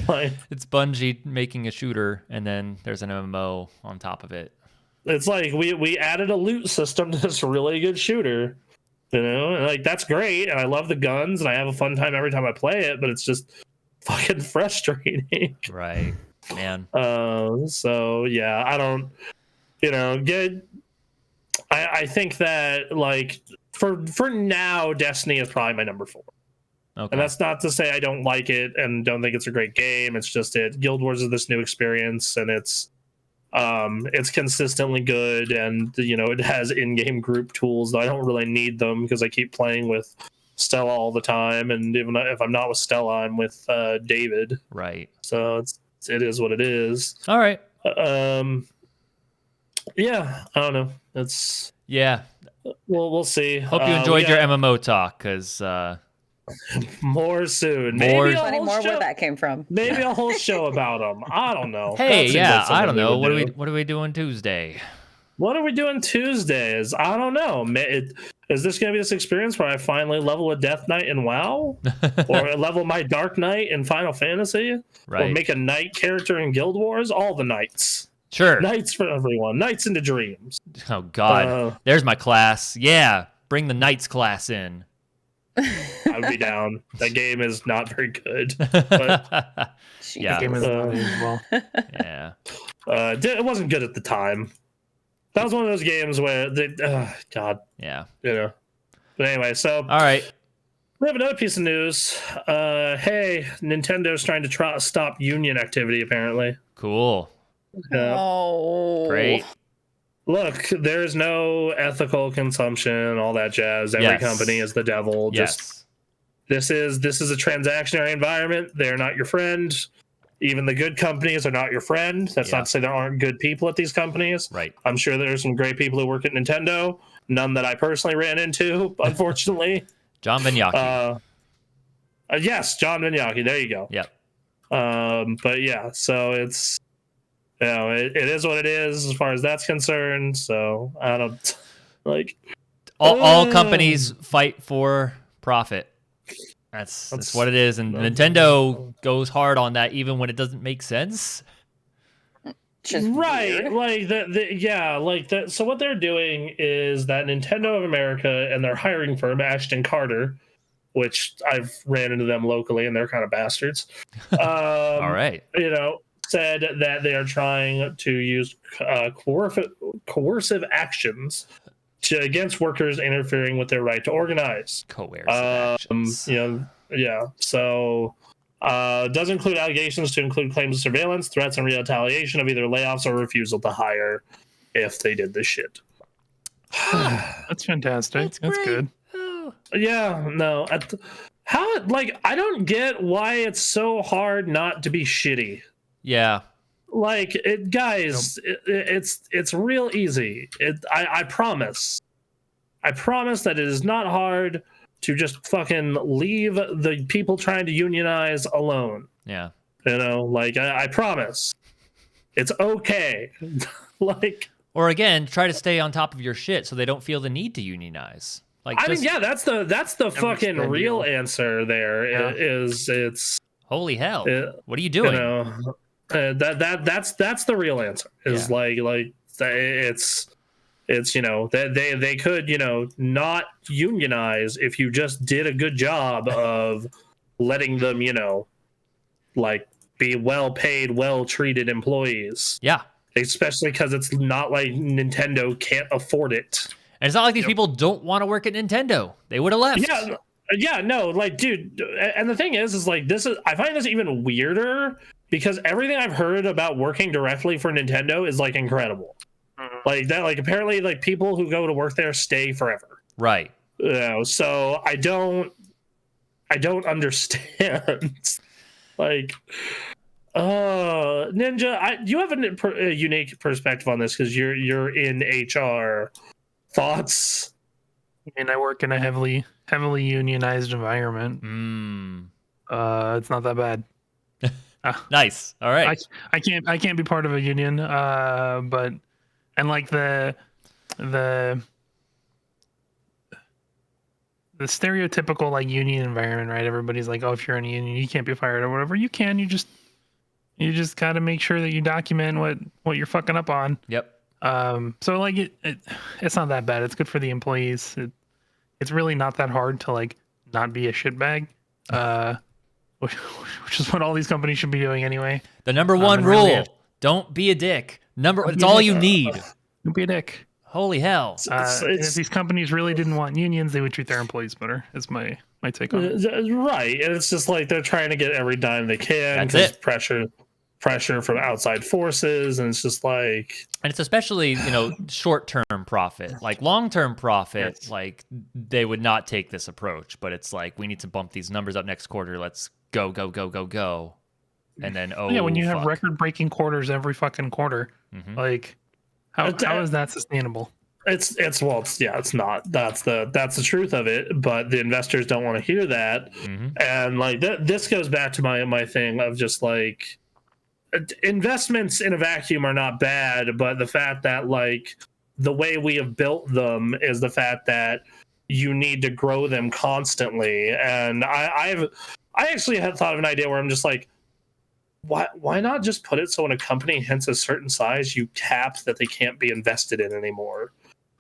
it's Bungie making a shooter, and then there's an MMO on top of it. It's like we added a loot system to this really good shooter, and like, that's great, and I love the guns, and I have a fun time every time I play it, but it's just fucking frustrating. Right, man. So yeah, I don't, I think that, like, for now, Destiny is probably my number 4. Okay. And that's not to say I don't like it and don't think it's a great game. It's just Guild Wars is this new experience, and it's consistently good, and it has in-game group tools. I don't really need them, because I keep playing with Stella all the time, and even if I'm not with Stella, I'm with David. Right. So it is what it is. All right. Yeah, I don't know. We'll see. Hope you enjoyed your MMO talk, because More soon. More- Maybe a Funny whole more show, where that came from. maybe a whole show about them. I don't know. Hey, That seems yeah, like I something don't we know. would do. What are we doing Tuesday? What are we doing Tuesdays? I don't know. Is this going to be this experience where I finally level a Death Knight in WoW? Or level my Dark Knight in Final Fantasy? Or Right. make a Knight character in Guild Wars? All the Knights. Sure. Knights for everyone. Knights into dreams. Oh God. There's my class. Yeah. Bring the Knights class in. I'd be down. That game is not very good. Yeah. Game is funny as well. Yeah. It wasn't good at the time. That was one of those games where God, Yeah. you know. But anyway, so All right. we have another piece of news. Hey, Nintendo's trying to stop union activity. Apparently, Cool. Oh. Great. look, there's no ethical consumption, all that jazz. Every Yes. company is the devil. Yes. This is a transactionary environment. They're not your friend. Even the good companies are not your friend. That's Yeah. not to say there aren't good people at these companies. Right. I'm sure there's some great people who work at Nintendo. None that I personally ran into, unfortunately. John Vignacchi. Yes, John Vignacchi. There you go. Yep. But yeah, so it's, you know, it is what it is as far as that's concerned. So I don't like All companies fight for profit. That's what it is, and Nintendo goes hard on that even when it doesn't make sense. Just right, weird. like that. So what they're doing is that Nintendo of America and their hiring firm Ashton Carter, which I've ran into them locally, and they're kind of bastards. All right. You know, said that they are trying to use coercive actions against workers interfering with their right to organize. Coercive actions. You know, yeah. So does include allegations to include claims of surveillance, threats, and retaliation of either layoffs or refusal to hire if they did this shit. That's fantastic. That's good. Oh. Yeah, no. I don't get why it's so hard not to be shitty. Yeah. Like it, guys. It's real easy. I promise. I promise that it is not hard to just fucking leave the people trying to unionize alone. Yeah. You know, like I promise. It's okay. Like, Or again, try to stay on top of your shit so they don't feel the need to unionize. Like, I mean, yeah, that's the fucking good real deal. answer. There Yeah. it's holy hell. What are you you doing? know that's the real answer. Is Yeah. like it's you know they could, you know, not unionize if you just did a good job of letting them, you know, like be well paid, well treated employees. Yeah. Especially because it's not like Nintendo can't afford it. And it's not like these people don't want to work at Nintendo. They would have left. Yeah, no, like, dude, and the thing is like I find this even weirder because everything I've heard about working directly for Nintendo is like incredible. Like that, like apparently, like people who go to work there stay forever. Right. You know, so I don't understand. Like, Ninja, you have a unique perspective on this because you're in HR. Thoughts? And I work in a heavily unionized environment. It's not that bad. Nice. All right. I can't be part of a union. But like the stereotypical like union environment, right? Everybody's like, oh, if you're in a union, you can't be fired or whatever. You can. You just got to make sure that you document what you're fucking up on. Yep. So like it's not that bad. It's good for the employees. It's really not that hard to like not be a shitbag. Which is what all these companies should be doing anyway. The number one and rule: really don't be a dick. It's all you need. Don't be a dick. Holy hell! And if these companies really didn't want unions, they would treat their employees better. Is my take on it. Right, and it's just like they're trying to get every dime they can. That's it. Pressure from outside forces, and it's just like, and it's especially, you know, short-term profit. Like long-term profit, Yes. like they would not take this approach. But it's like, we need to bump these numbers up next quarter. Let's go, and then Yeah, when you have fuck. record-breaking quarters every fucking quarter, like how is that sustainable? It's not. That's the truth of it. But the investors don't want to hear that, and like this goes back to my thing of just like investments in a vacuum are not bad, but the fact that like the way we have built them is the fact that you need to grow them constantly. And I actually had thought of an idea where I'm just like, why not just put it so when a company hits a certain size, you cap that they can't be invested in anymore?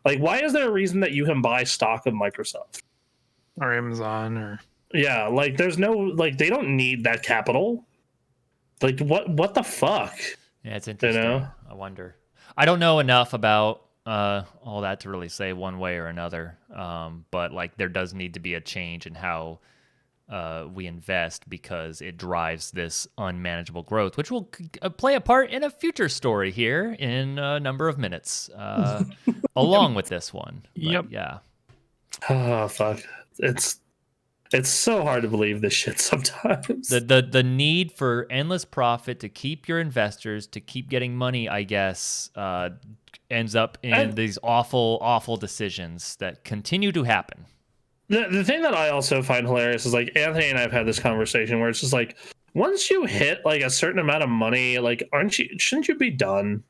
Like, why is there a reason that you can buy stock of Microsoft or Amazon or like there's no like they don't need that capital. Like what the fuck? Yeah, it's interesting. You know? I wonder. I don't know enough about all that to really say one way or another. But like there does need to be a change in how we invest because it drives this unmanageable growth, which will play a part in a future story here in a number of minutes, along with this one. But, yeah. Oh fuck! It's so hard to believe this shit sometimes. The need for endless profit to keep your investors to keep getting money, I guess, ends up in these awful decisions that continue to happen. The thing that I also find hilarious is like Anthony and I have had this conversation where it's just like once you hit like a certain amount of money, like shouldn't you be done?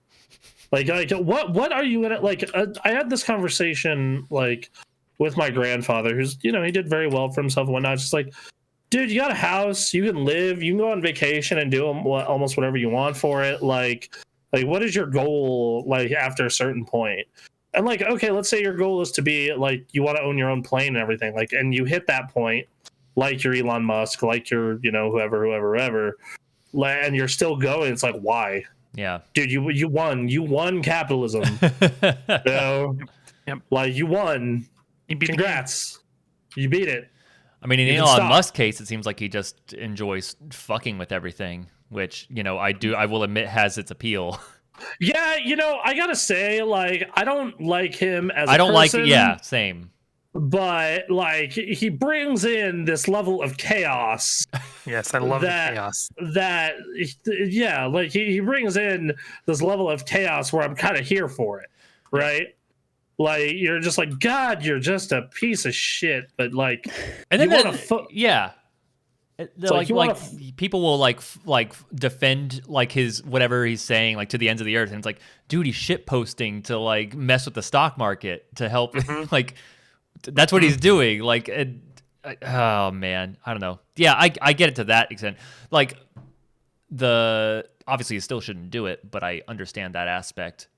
Like what are you gonna like? I had this conversation like with my grandfather, who's he did very well for himself and whatnot. Just like, dude, you got a house, you can live, you can go on vacation and do almost whatever you want for it. Like what is your goal like after a certain point? And like, okay, let's say your goal is to be like, you want to own your own plane and everything, like, and you hit that point, like you're Elon Musk, like you're, whoever, and you're still going. It's like, why? Yeah, dude, you won capitalism. Yep. Like you won. Congrats, you beat it. I mean, in Elon Musk's case, it seems like he just enjoys fucking with everything, which I will admit has its appeal. Yeah, I gotta say, like, I don't like him as I don't person, like, yeah, same. But like, he brings in this level of chaos. Yes, I love the chaos. Like he brings in this level of chaos where I'm kind of here for it, right? Like you're just like, God, you're just a piece of shit. But like, and then people will like defend like his whatever he's saying like to the ends of the earth, and it's like, dude, he's shit posting to like mess with the stock market to help. Like that's what he's doing. Like, oh man, I don't know. Yeah, I get it to that extent. Like obviously you still shouldn't do it, but I understand that aspect.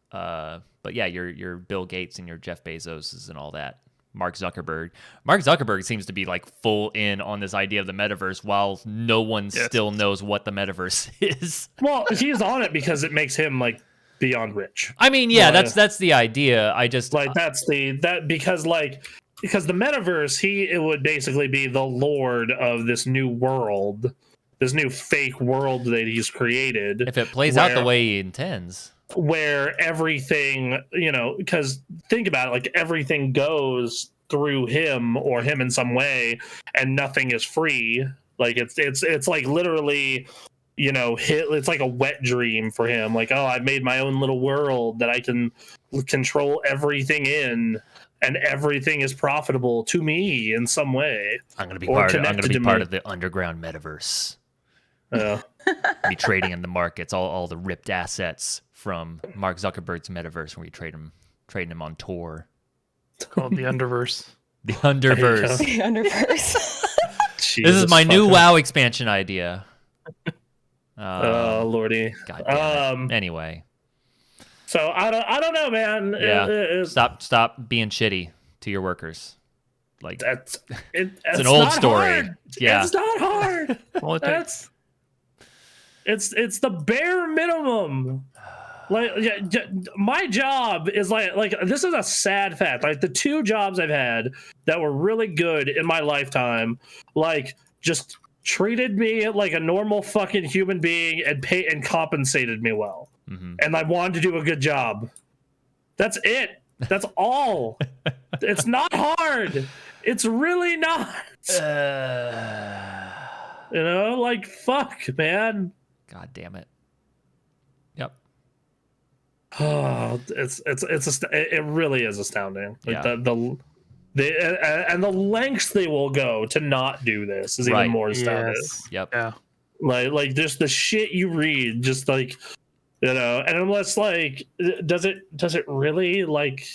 But yeah, your Bill Gates and your Jeff Bezoses and all that. Mark Zuckerberg seems to be like full in on this idea of the metaverse while no one still knows what the metaverse is. Well, he's on it because it makes him like beyond rich. I mean, yeah, that's the idea. I just like because the metaverse, it would basically be the lord of this new world, this new fake world that he's created. If it plays out the way he intends. Where everything, because think about it, like everything goes through him or him in some way, and nothing is free. Like it's like literally, it's like a wet dream for him. Like, oh, I've made my own little world that I can control everything in, and everything is profitable to me in some way. I'm gonna be part of the underground metaverse. Be trading in the markets, all the ripped assets from Mark Zuckerberg's metaverse, where we trading him on Tor. It's called the Underverse. The Underverse. The Underverse. This is my new WoW expansion idea. Oh lordy! God damn it. Anyway, so I don't know, man. Yeah. Stop being shitty to your workers. Like it's an old story. Hard. Yeah, it's not hard. Well, it's the bare minimum. Like, my job is like this is a sad fact. Like the two jobs I've had that were really good in my lifetime, like just treated me like a normal fucking human being and compensated me well. Mm-hmm. And I wanted to do a good job. That's it. That's all. It's not hard. It's really not. Like fuck, man. God damn it. Yep. it really is astounding. Like Yeah. and the lengths they will go to not do this is even more astounding. Yes. Yep. Yeah. Like just the shit you read, just like, and unless like, does it really like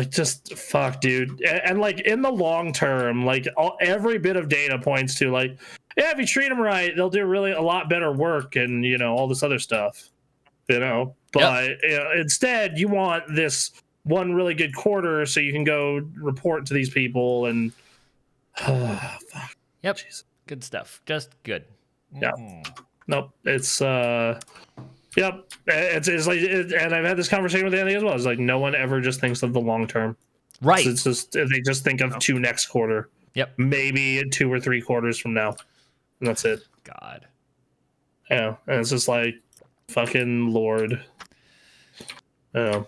just fuck, dude, and like in the long term, like every bit of data points to like, yeah, if you treat them right, they'll do really a lot better work, and all this other stuff, but instead you want this one really good quarter so you can go report to these people and fuck. Yep. Jesus. Good stuff. Just good. Yeah. Nope. It's yep. It's like, and I've had this conversation with Andy as well. It's like no one ever just thinks of the long term. Right. It's just they just think of two next quarter. Yep. Maybe 2 or 3 quarters from now, and that's it. God. Yeah, and it's just like fucking Lord. Yeah.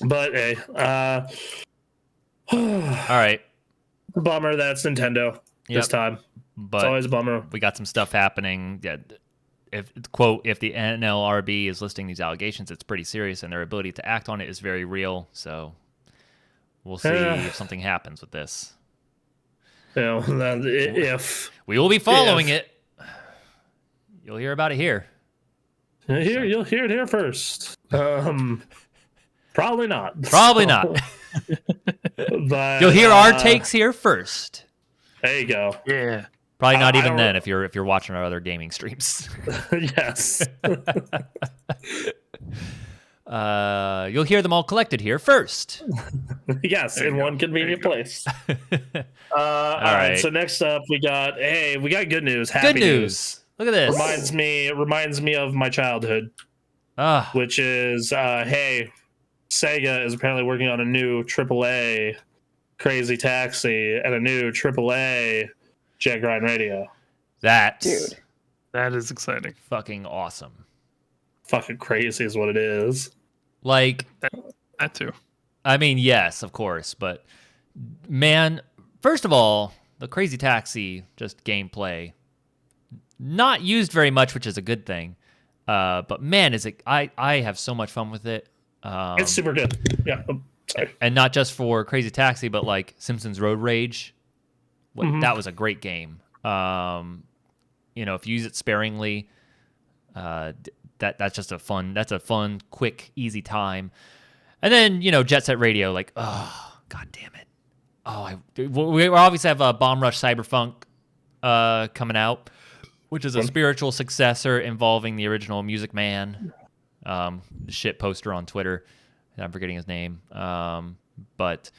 But hey, All right. bummer that's Nintendo this time. But it's always a bummer. We got some stuff happening. Yeah, if the NLRB is listing these allegations, it's pretty serious, and their ability to act on it is very real. We'll see if something happens with this. If we will be following it, you'll hear about it here. You'll hear it here first. Probably not. Probably not. But You'll hear our takes here first. There you go. Yeah. Probably not even then if you're watching our other gaming streams. Yes. You'll hear them all collected here first. Yes, in one convenient place. All right. So next up, we got good news. Happy Good news. Look at this. Reminds me of my childhood. Which is hey, Sega is apparently working on a new AAA Crazy Taxi and a new AAA Jet Grind Radio. That is exciting. Fucking awesome. Fucking crazy is what it is. Like that too. I mean, yes, of course, but man, first of all, the Crazy Taxi just gameplay not used very much, which is a good thing. But man, is it I have so much fun with it. It's super good. Yeah. Sorry. And not just for Crazy Taxi, but like Simpsons Road Rage. That was a great game. If you use it sparingly, that's just a fun, quick, easy time. And then, Jet Set Radio, like, oh, god damn it. We obviously have a Bomb Rush Cyberpunk coming out, which is a spiritual successor involving the original Music Man, the shit poster on Twitter. I'm forgetting his name. But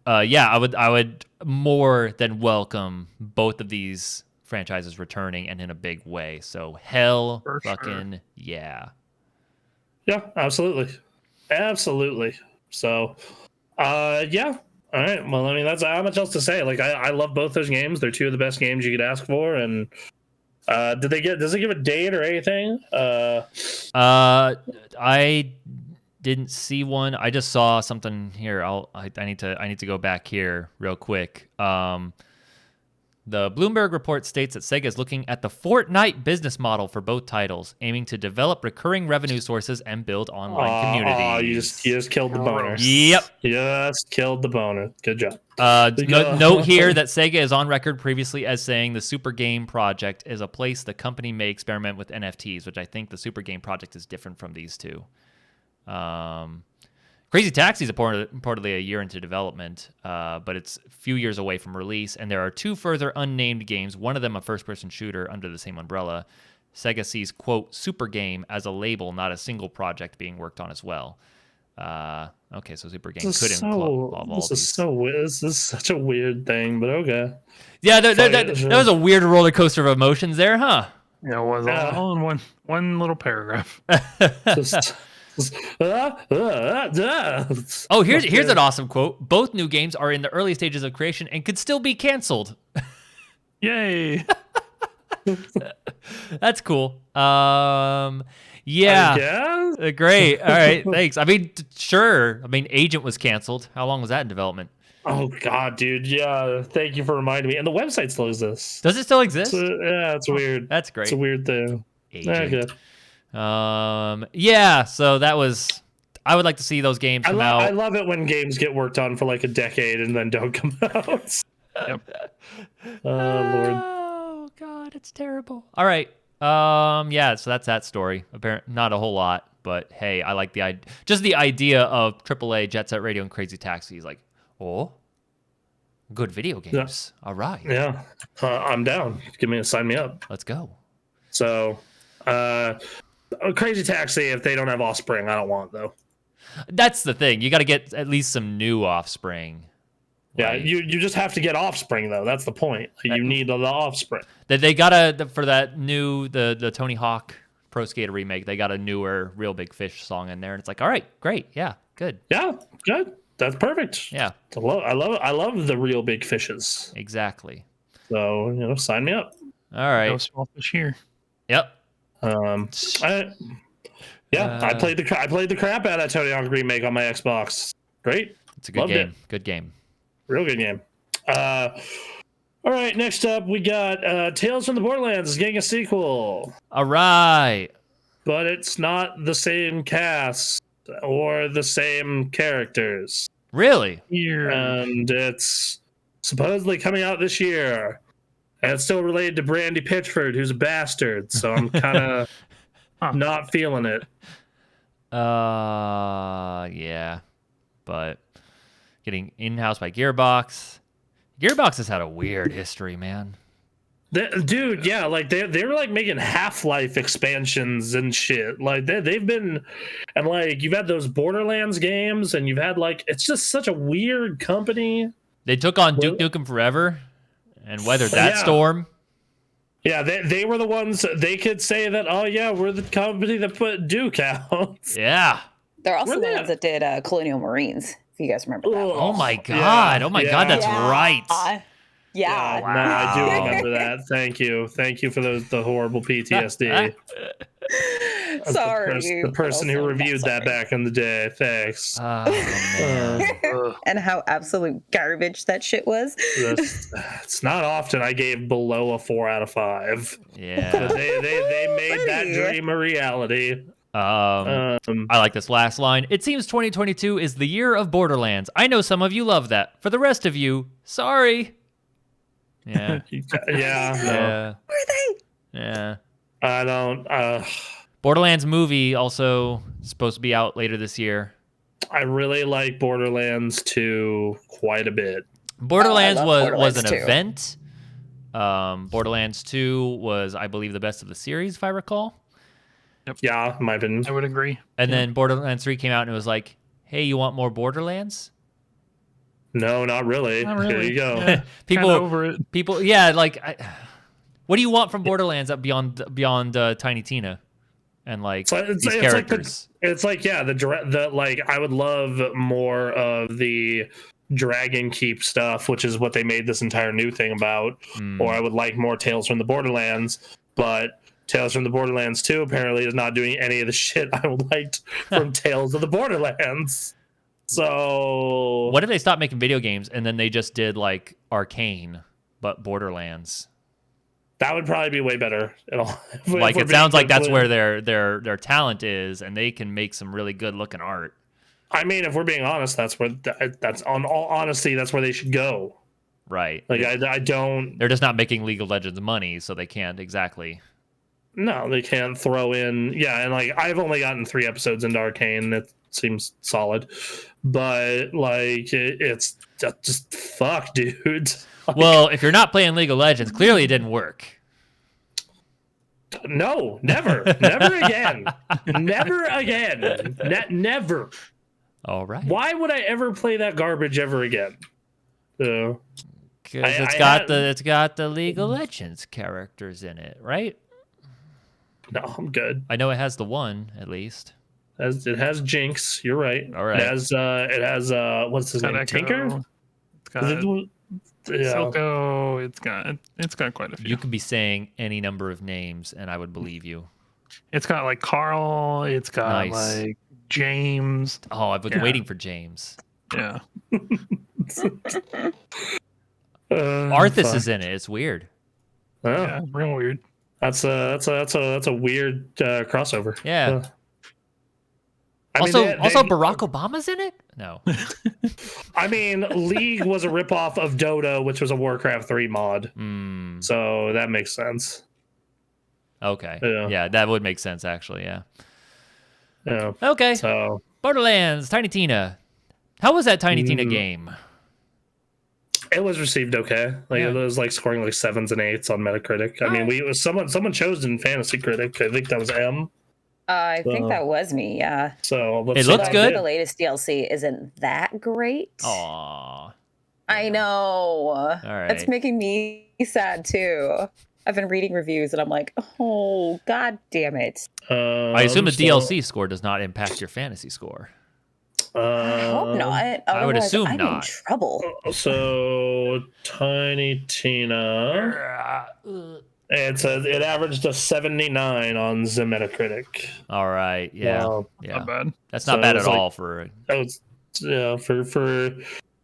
I would more than welcome both of these franchises returning and in a big way. So hell fucking yeah. Yeah, absolutely. Absolutely. So yeah. All right. Well, I mean, that's not much else to say. Like, I love both those games. They're two of the best games you could ask for. And does it give a date or anything? I didn't see one. I just saw something here. I need to go back here real quick. The Bloomberg report states that Sega is looking at the Fortnite business model for both titles, aiming to develop recurring revenue sources and build online communities. Oh, you just killed the boner. Yep. Just killed the boner. Good job. Note here that Sega is on record previously as saying the Super Game Project is a place the company may experiment with NFTs, which I think the Super Game Project is different from these two. Crazy Taxi is reportedly a year into development, but it's a few years away from release, and there are 2 further unnamed games, one of them a first-person shooter under the same umbrella. Sega sees, quote, Super Game as a label, not a single project being worked on as well. Okay, so Super Game could involve all these. This is such a weird thing, but okay. Yeah, that was a weird roller coaster of emotions there, huh? Yeah, it was all in one little paragraph. Oh, here's an awesome quote. Both new games are in the early stages of creation and could still be canceled. Yay. That's cool. Yeah. Great. All right. Thanks. I mean, sure. I mean, Agent was canceled. How long was that in development? Oh god, dude. Yeah. Thank you for reminding me. And the website still exists. Does it still exist? Yeah, it's weird. That's great. It's a weird thing. Agent. Okay. Yeah, so that was. I would like to see those games come out. I love it when games get worked on for like a decade and then don't come out. Yep. Lord. Oh God, it's terrible. All right. Yeah. So that's that story. Apparently, not a whole lot, but hey, I like the idea of AAA, Jet Set Radio, and Crazy Taxi. Is like, oh, good video games. Yeah. All right. Yeah, I'm down. Sign me up. Let's go. So, Crazy Taxi. If they don't have Offspring, I don't want though. That's the thing. You got to get at least some new Offspring. Yeah, like, you just have to get Offspring though. That's the point. You need the Offspring. They got for that new the Tony Hawk Pro Skater remake. They got a newer Real Big Fish song in there, and it's like, all right, great, yeah, good. Yeah, good. That's perfect. Yeah, I love the Real Big Fishes. Exactly. So sign me up. All right. No small fish here. Yep. I played the crap out of that Tony Hawk remake on my Xbox. Great. It's a good game. Good game. Real good game. All right, next up we got Tales from the Borderlands is getting a sequel. All right. But it's not the same cast or the same characters. Really? And it's supposedly coming out this year. And it's still related to Brandy Pitchford, who's a bastard. So I'm kind of not feeling it. Yeah. But getting in-house by Gearbox. Gearbox has had a weird history, man. Dude, yeah, like they were like making Half-Life expansions and shit. Like they've been, and like you've had those Borderlands games, and you've had like it's just such a weird company. They took on Duke Nukem Forever and weathered that storm. Yeah, they were the ones. They could say that. Oh yeah, we're the company that put Duke out. Yeah, they're also the ones that did Colonial Marines. If you guys remember that. Oh my god! Yeah, oh my god! That's right. Yeah. Wow. No, I do remember that. Thank you for the horrible PTSD. Sorry. The person who reviewed that back in the day. Thanks. Oh, man. And how absolute garbage that shit was. It's not often I gave below a 4 out of 5. Yeah. But they made that dream a reality. I like this last line. It seems 2022 is the year of Borderlands. I know some of you love that. For the rest of you, sorry. Yeah. Yeah. Were they? Yeah. I don't. Borderlands movie also supposed to be out later this year. I really like Borderlands 2 quite a bit. Borderlands was an 2. event. Borderlands 2 was, I believe, the best of the series, if I recall. Yep. Yeah, might have been. I would agree. And then Borderlands 3 came out and it was like, hey, you want more Borderlands? No, not really. Not really. Here you go. Yeah. People, yeah, like, what do you want from Borderlands up beyond Tiny Tina and like these characters? It's like the like I would love more of the Dragon Keep stuff, which is what they made this entire new thing about. Or I would like more Tales from the Borderlands, but Tales from the Borderlands 2 apparently is not doing any of the shit I liked from Tales of the Borderlands. So what if they stopped making video games and then they just did like Arcane but Borderlands? That would probably be way better. Like it sounds like that's where their talent is, and they can make some really good looking art. I mean, if we're being honest, that's on all honesty, that's where they should go. Right. Like I don't. They're just not making League of Legends money, so they can't exactly. No, they can't throw in. Yeah, and like I've only gotten 3 episodes into Arcane. It seems solid, but like it's just fuck, dude. Like, well, if you're not playing League of Legends, clearly it didn't work. No, never again, never again, never. All right. Why would I ever play that garbage ever again? Because it's got the League of Legends characters in it, right? No, I'm good. I know it has the one at least. It has Jinx. You're right. All right. It has what's his name? Tinker. It's got Silco. It's got quite a few. You could be saying any number of names, and I would believe you. It's got like Carl. It's got like James. Oh, I've been waiting for James. Yeah. Arthas is in it. It's weird. Oh. Yeah, real weird. That's a weird crossover. Yeah. Also, Barack Obama's in it? No. I mean, League was a ripoff of Dota, which was a Warcraft 3 mod. So that makes sense. Okay. Yeah, that would make sense, actually, yeah. Yeah. Okay. So Borderlands, Tiny Tina. How was that Tiny Tina game? It was received okay. It was scoring 7s and 8s on Metacritic. I mean, it was someone chose in Fantasy Critic. I think that was M. I think that was me, yeah. So it looks good. The latest DLC isn't that great. Aww. I know. All right. It's making me sad too. I've been reading reviews and I'm like, oh, god damn it. I assume the DLC score does not impact your fantasy score. I hope not. I would assume I'm not. in trouble. So Tiny Tina, it averaged a 79 on the Metacritic. All right, yeah, not bad. That's not bad at all for.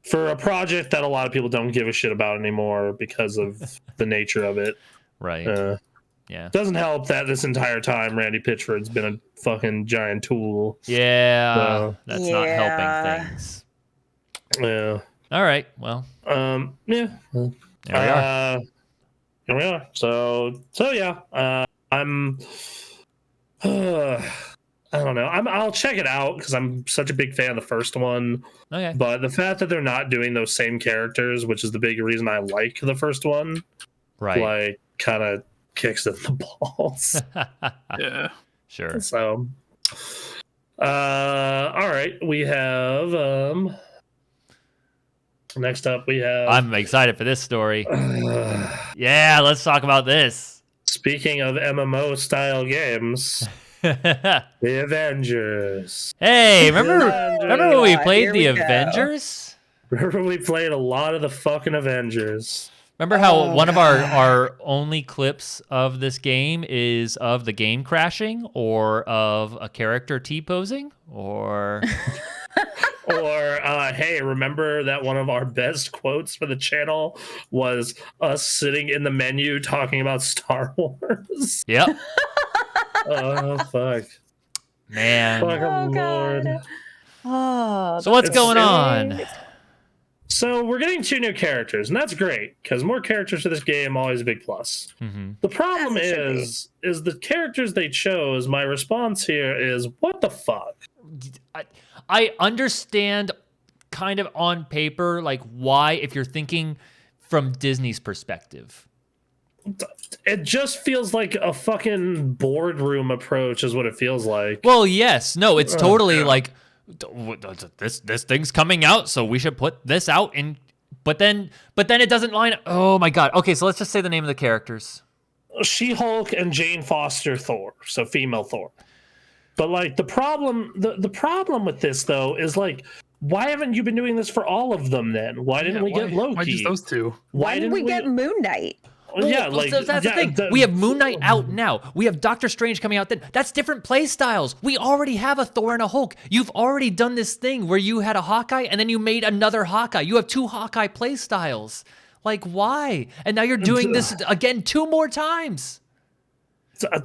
For a project that a lot of people don't give a shit about anymore because of the nature of it. Right. Yeah. Doesn't help that this entire time Randy Pitchford's been a fucking giant tool. Yeah. That's not helping things. Yeah. All right. Well. Yeah. There we are. Here we are. So yeah. I'm. I don't know. I'll check it out because I'm such a big fan of the first one. Okay. But the fact that they're not doing those same characters, which is the big reason I like the first one, right? Kind of kicks in the balls. Yeah. Sure. So, all right, we have next up we have. I'm excited for this story. Yeah, let's talk about this. Speaking of MMO style games. The Avengers. Hey, remember when we played the Avengers? Remember we played a lot of the fucking Avengers. Remember how one of our only clips of this game is of the game crashing or of a character T-posing or... Or, hey, remember that one of our best quotes for the channel was us sitting in the menu talking about Star Wars? Yep. Oh, fuck. Man. Fucking Lord. Oh, so what's going on? So we're getting 2 new characters, and that's great, because more characters to this game always a big plus. Mm-hmm. The problem is the characters they chose, my response here is, what the fuck? I understand kind of on paper, why, if you're thinking from Disney's perspective. It just feels like a fucking boardroom approach is what it feels like. Well, yes. No, it's totally this thing's coming out, so we should put this out in. But then it doesn't line up. Oh my god. Okay, so let's just say the name of the characters. She-Hulk and Jane Foster Thor, so female Thor. But the problem with this though is why haven't you been doing this for all of them then? Why didn't we get Loki? Why just those 2? Why didn't we get Moon Knight? Yeah, that's the thing. We have Moon Knight out now. We have Doctor Strange coming out then. That's different play styles. We already have a Thor and a Hulk. You've already done this thing where you had a Hawkeye and then you made another Hawkeye. You have 2 Hawkeye play styles. Why? And now you're doing this again 2 more times.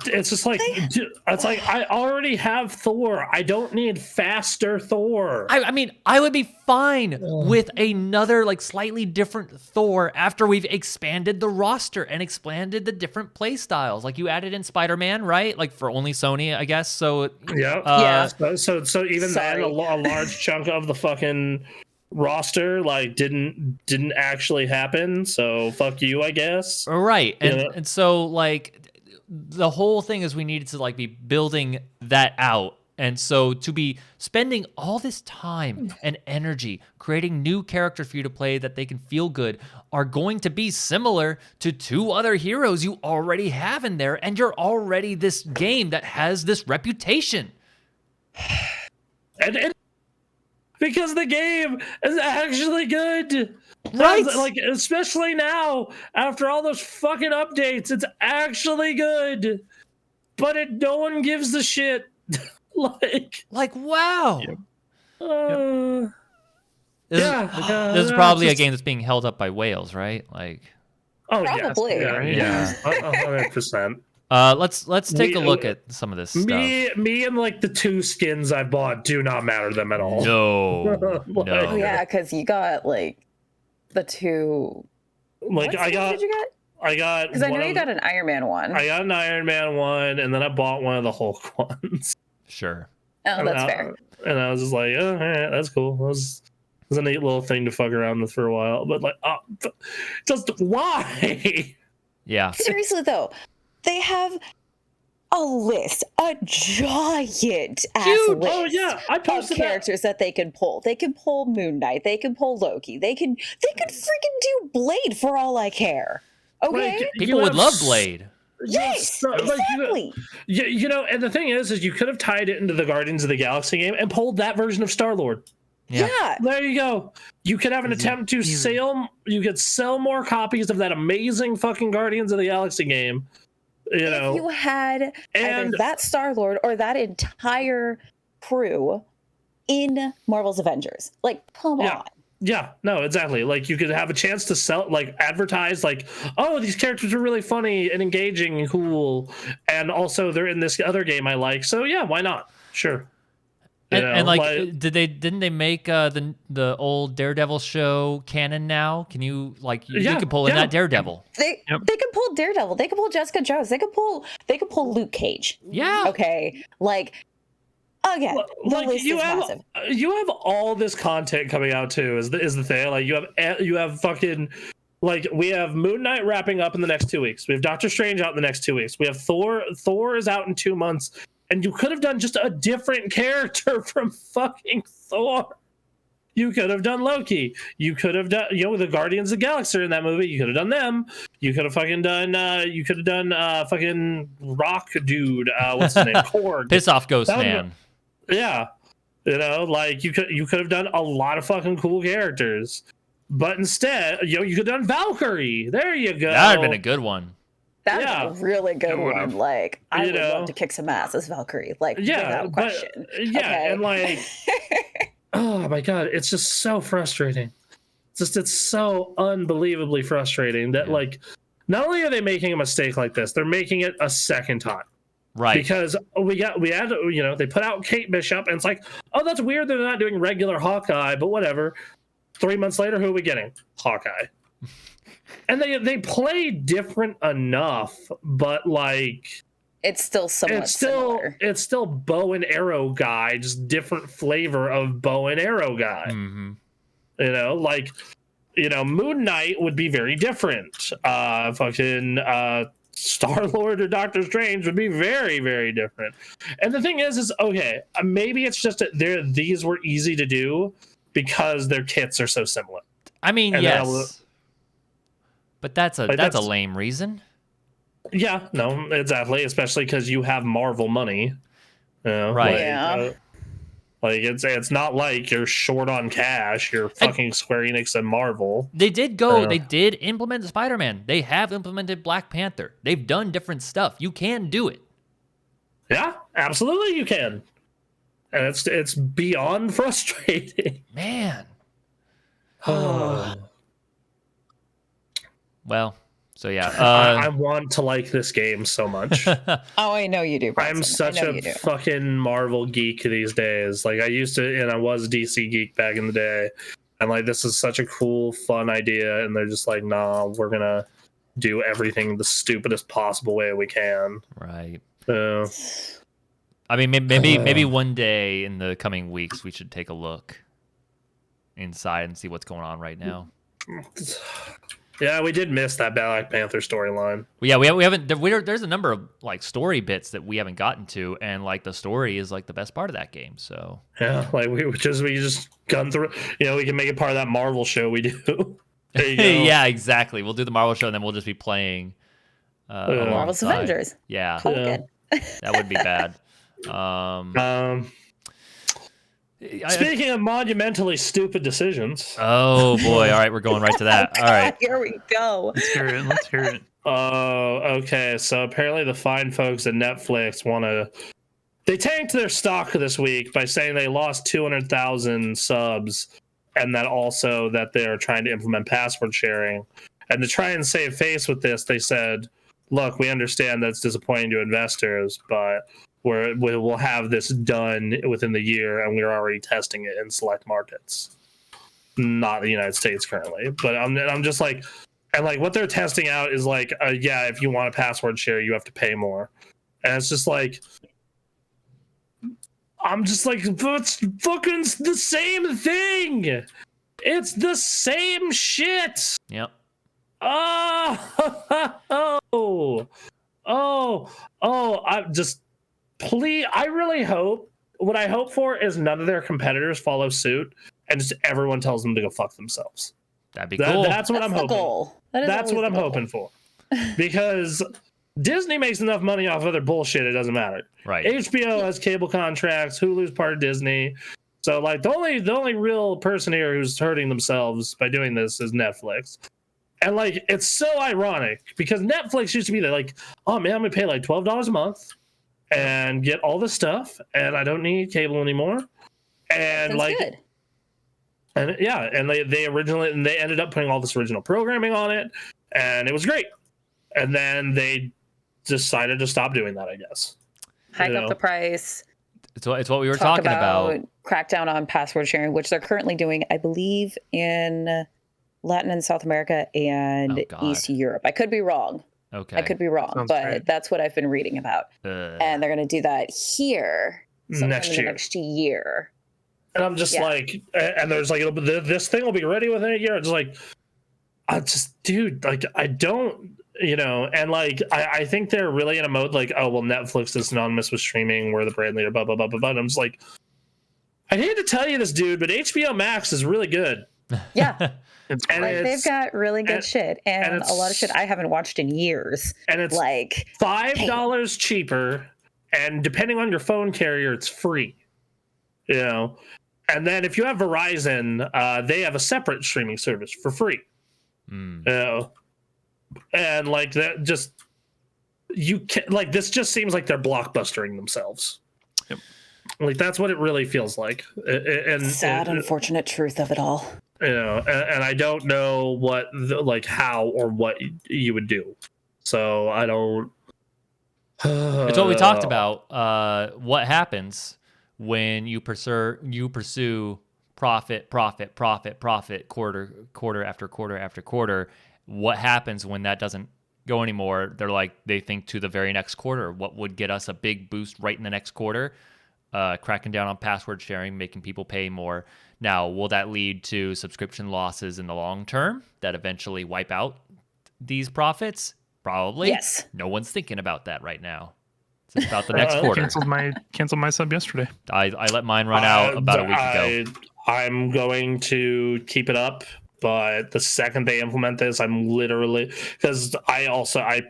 It's just I already have Thor. I don't need faster Thor. I mean, I would be fine with another slightly different Thor after we've expanded the roster and expanded the different play styles. You added in Spider-Man, right? For only Sony, I guess. So yeah. So even then, a large chunk of the fucking roster didn't actually happen. So fuck you, I guess. Right, and so the whole thing is we needed to be building that out. And so to be spending all this time and energy creating new characters for you to play that they can feel good are going to be similar to 2 other heroes you already have in there. And you're already this game that has this reputation. And because the game is actually good. Right. Especially now, after all those fucking updates, it's actually good. But no one gives a shit. Wow. Yep. This is probably a game that's being held up by whales, right? Oh, probably. yes. Yeah. 100%. Let's take a look at some of this stuff. Me and like the 2 skins I bought do not matter to them at all. No, no. Oh yeah, because you got like the 2. Like what skins did you get? I got because I know you got an Iron Man one. I got an Iron Man one, and then I bought one of the Hulk ones. Sure. Oh, that's fair. And I was just like, oh, all right, that's cool. It was a neat little thing to fuck around with for a while. But like, just why? Yeah. Seriously though, they have a list, a giant ass list. Oh yeah, I posted of characters that they can pull. They can pull Moon Knight. They can pull Loki. They could freaking do Blade for all I care. Okay, like, people would love Blade. Yes, exactly. You know, and the thing is you could have tied it into the Guardians of the Galaxy game and pulled that version of Star-Lord. Yeah. There you go. You could have an attempt to sell. You could sell more copies of that amazing fucking Guardians of the Galaxy game. You know, if you had either that Star-Lord or that entire crew in Marvel's Avengers, like, come on. Yeah, no, exactly. Like, you could have a chance to sell, like, advertise, like, oh, these characters are really funny and engaging and cool, and also they're in this other game I like. So yeah, why not? Sure. And like, didn't they make the old Daredevil show canon now? Can you you can pull in that Daredevil? They can pull Daredevil. They can pull Jessica Jones. They can pull Luke Cage. Yeah. Okay. Like, again, the list is massive. You have all this content coming out too. Is the thing? Like, you have fucking. Like, we have Moon Knight wrapping up in the next 2 weeks. We have Doctor Strange out in the next 2 weeks. We have Thor. Thor is out in 2 months. And you could have done just a different character from fucking Thor. You could have done Loki. You could have done, the Guardians of the Galaxy in that movie. You could have done them. You could have fucking done, fucking Rock Dude. What's his name? Korg. Piss off Ghost Man. Yeah. Like, you could have done a lot of fucking cool characters. But instead, you could have done Valkyrie. There you go. That would have been a good one. That's a really good one. Like, I would love to kick some ass as Valkyrie. Like, without question. And like, oh my god, it's just so frustrating. It's so unbelievably frustrating that like, not only are they making a mistake like this, they're making it a second time. Right. Because we had, they put out Kate Bishop, and it's like, oh, that's weird they're not doing regular Hawkeye, but whatever. 3 months later, who are we getting? Hawkeye. And they play different enough, but like, it's still somewhat similar. It's still bow and arrow guy, just different flavor of bow and arrow guy. Mm-hmm. Moon Knight would be very different. Star-Lord or Doctor Strange would be very, very different. And the thing is okay, maybe it's just that these were easy to do because their kits are so similar. I mean, yes. But that's a lame reason. Yeah, no, exactly. Especially because you have Marvel money, right? Like it's not like you're short on cash. You're fucking Square Enix and Marvel. They did go. They did implement Spider-Man. They have implemented Black Panther. They've done different stuff. You can do it. Yeah, absolutely, you can. And it's beyond frustrating, man. Well, so yeah. I want to like this game so much. Oh, I know you do, Bronson. I'm such a fucking Marvel geek these days. Like, I used to, and I was DC geek back in the day. And like, this is such a cool, fun idea. And they're just like, nah, we're going to do everything the stupidest possible way we can. Right. So, I mean, maybe one day in the coming weeks, we should take a look inside and see what's going on right now. Yeah, we did miss that Black Panther storyline. Well, yeah, we haven't. There's a number of like story bits that we haven't gotten to, and like the story is like the best part of that game. So yeah, like we just gone through. We can make it part of that Marvel show we do. There you go. Yeah, exactly. We'll do the Marvel show, and then we'll just be playing Marvel's Avengers. Yeah, that would be bad. Speaking of monumentally stupid decisions. Oh boy! All right, we're going right to that. All right, here we go. Let's hear it. Oh, okay. So apparently the fine folks at Netflix they tanked their stock this week by saying they lost 200,000 subs, and that they're trying to implement password sharing. And to try and save face with this, they said, look, we understand that's disappointing to investors, but we'll have this done within the year, and we're already testing it in select markets, not the United States currently. But I'm just like, and like what they're testing out is like, yeah, if you want a password share, you have to pay more, and it's just like, I'm just like, it's fucking the same thing. It's the same shit. Yep. I'm just, please, I really hope, what I hope for is none of their competitors follow suit and just everyone tells them to go fuck themselves. That'd be cool. That's what I'm hoping. That's what I'm hoping for. Because Disney makes enough money off other bullshit, it doesn't matter. Right. HBO has cable contracts, Hulu's part of Disney. So like the only real person here who's hurting themselves by doing this is Netflix. And like it's so ironic because Netflix used to be there like, oh man, I'm gonna pay like $12 a month and get all this stuff, and I don't need cable anymore. And sounds like good. And yeah, and they ended up putting all this original programming on it, and it was great. And then they decided to stop doing that, I guess. Hike up the price. It's what we were talking about. Crackdown on password sharing, which they're currently doing, I believe, in Latin and South America and East Europe. I could be wrong. Okay. I could be wrong, but great. that's what I've been reading about. And they're going to do that here next year. And I'm just like, and there's like, this thing will be ready within a year. It's like, dude, like, I don't, and like, I think they're really in a mode like, oh, well, Netflix is synonymous with streaming. We're the brand leader, blah, blah, blah, blah, blah. And I'm just like, I hate to tell you this, dude, but HBO Max is really good. Yeah. They've got really good shit and a lot of shit I haven't watched in years. And it's like $5 cheaper. And depending on your phone carrier, it's free, And then if you have Verizon, they have a separate streaming service for free. And like that, just you can like this. Just seems like they're blockbustering themselves. Yep. Like that's what it really feels like. And sad, unfortunate truth of it all. And I don't know what, how or what you would do. So I don't. It's what we talked about. What happens when you pursue profit quarter after quarter after quarter? What happens when that doesn't go anymore? They think to the very next quarter. What would get us a big boost right in the next quarter? Cracking down on password sharing, making people pay more. Now, will that lead to subscription losses in the long term that eventually wipe out these profits? Probably. Yes. No one's thinking about that right now. It's about the next quarter. Canceled my sub yesterday. I let mine run out about a week ago. I'm going to keep it up, but the second they implement this, I'm literally, because I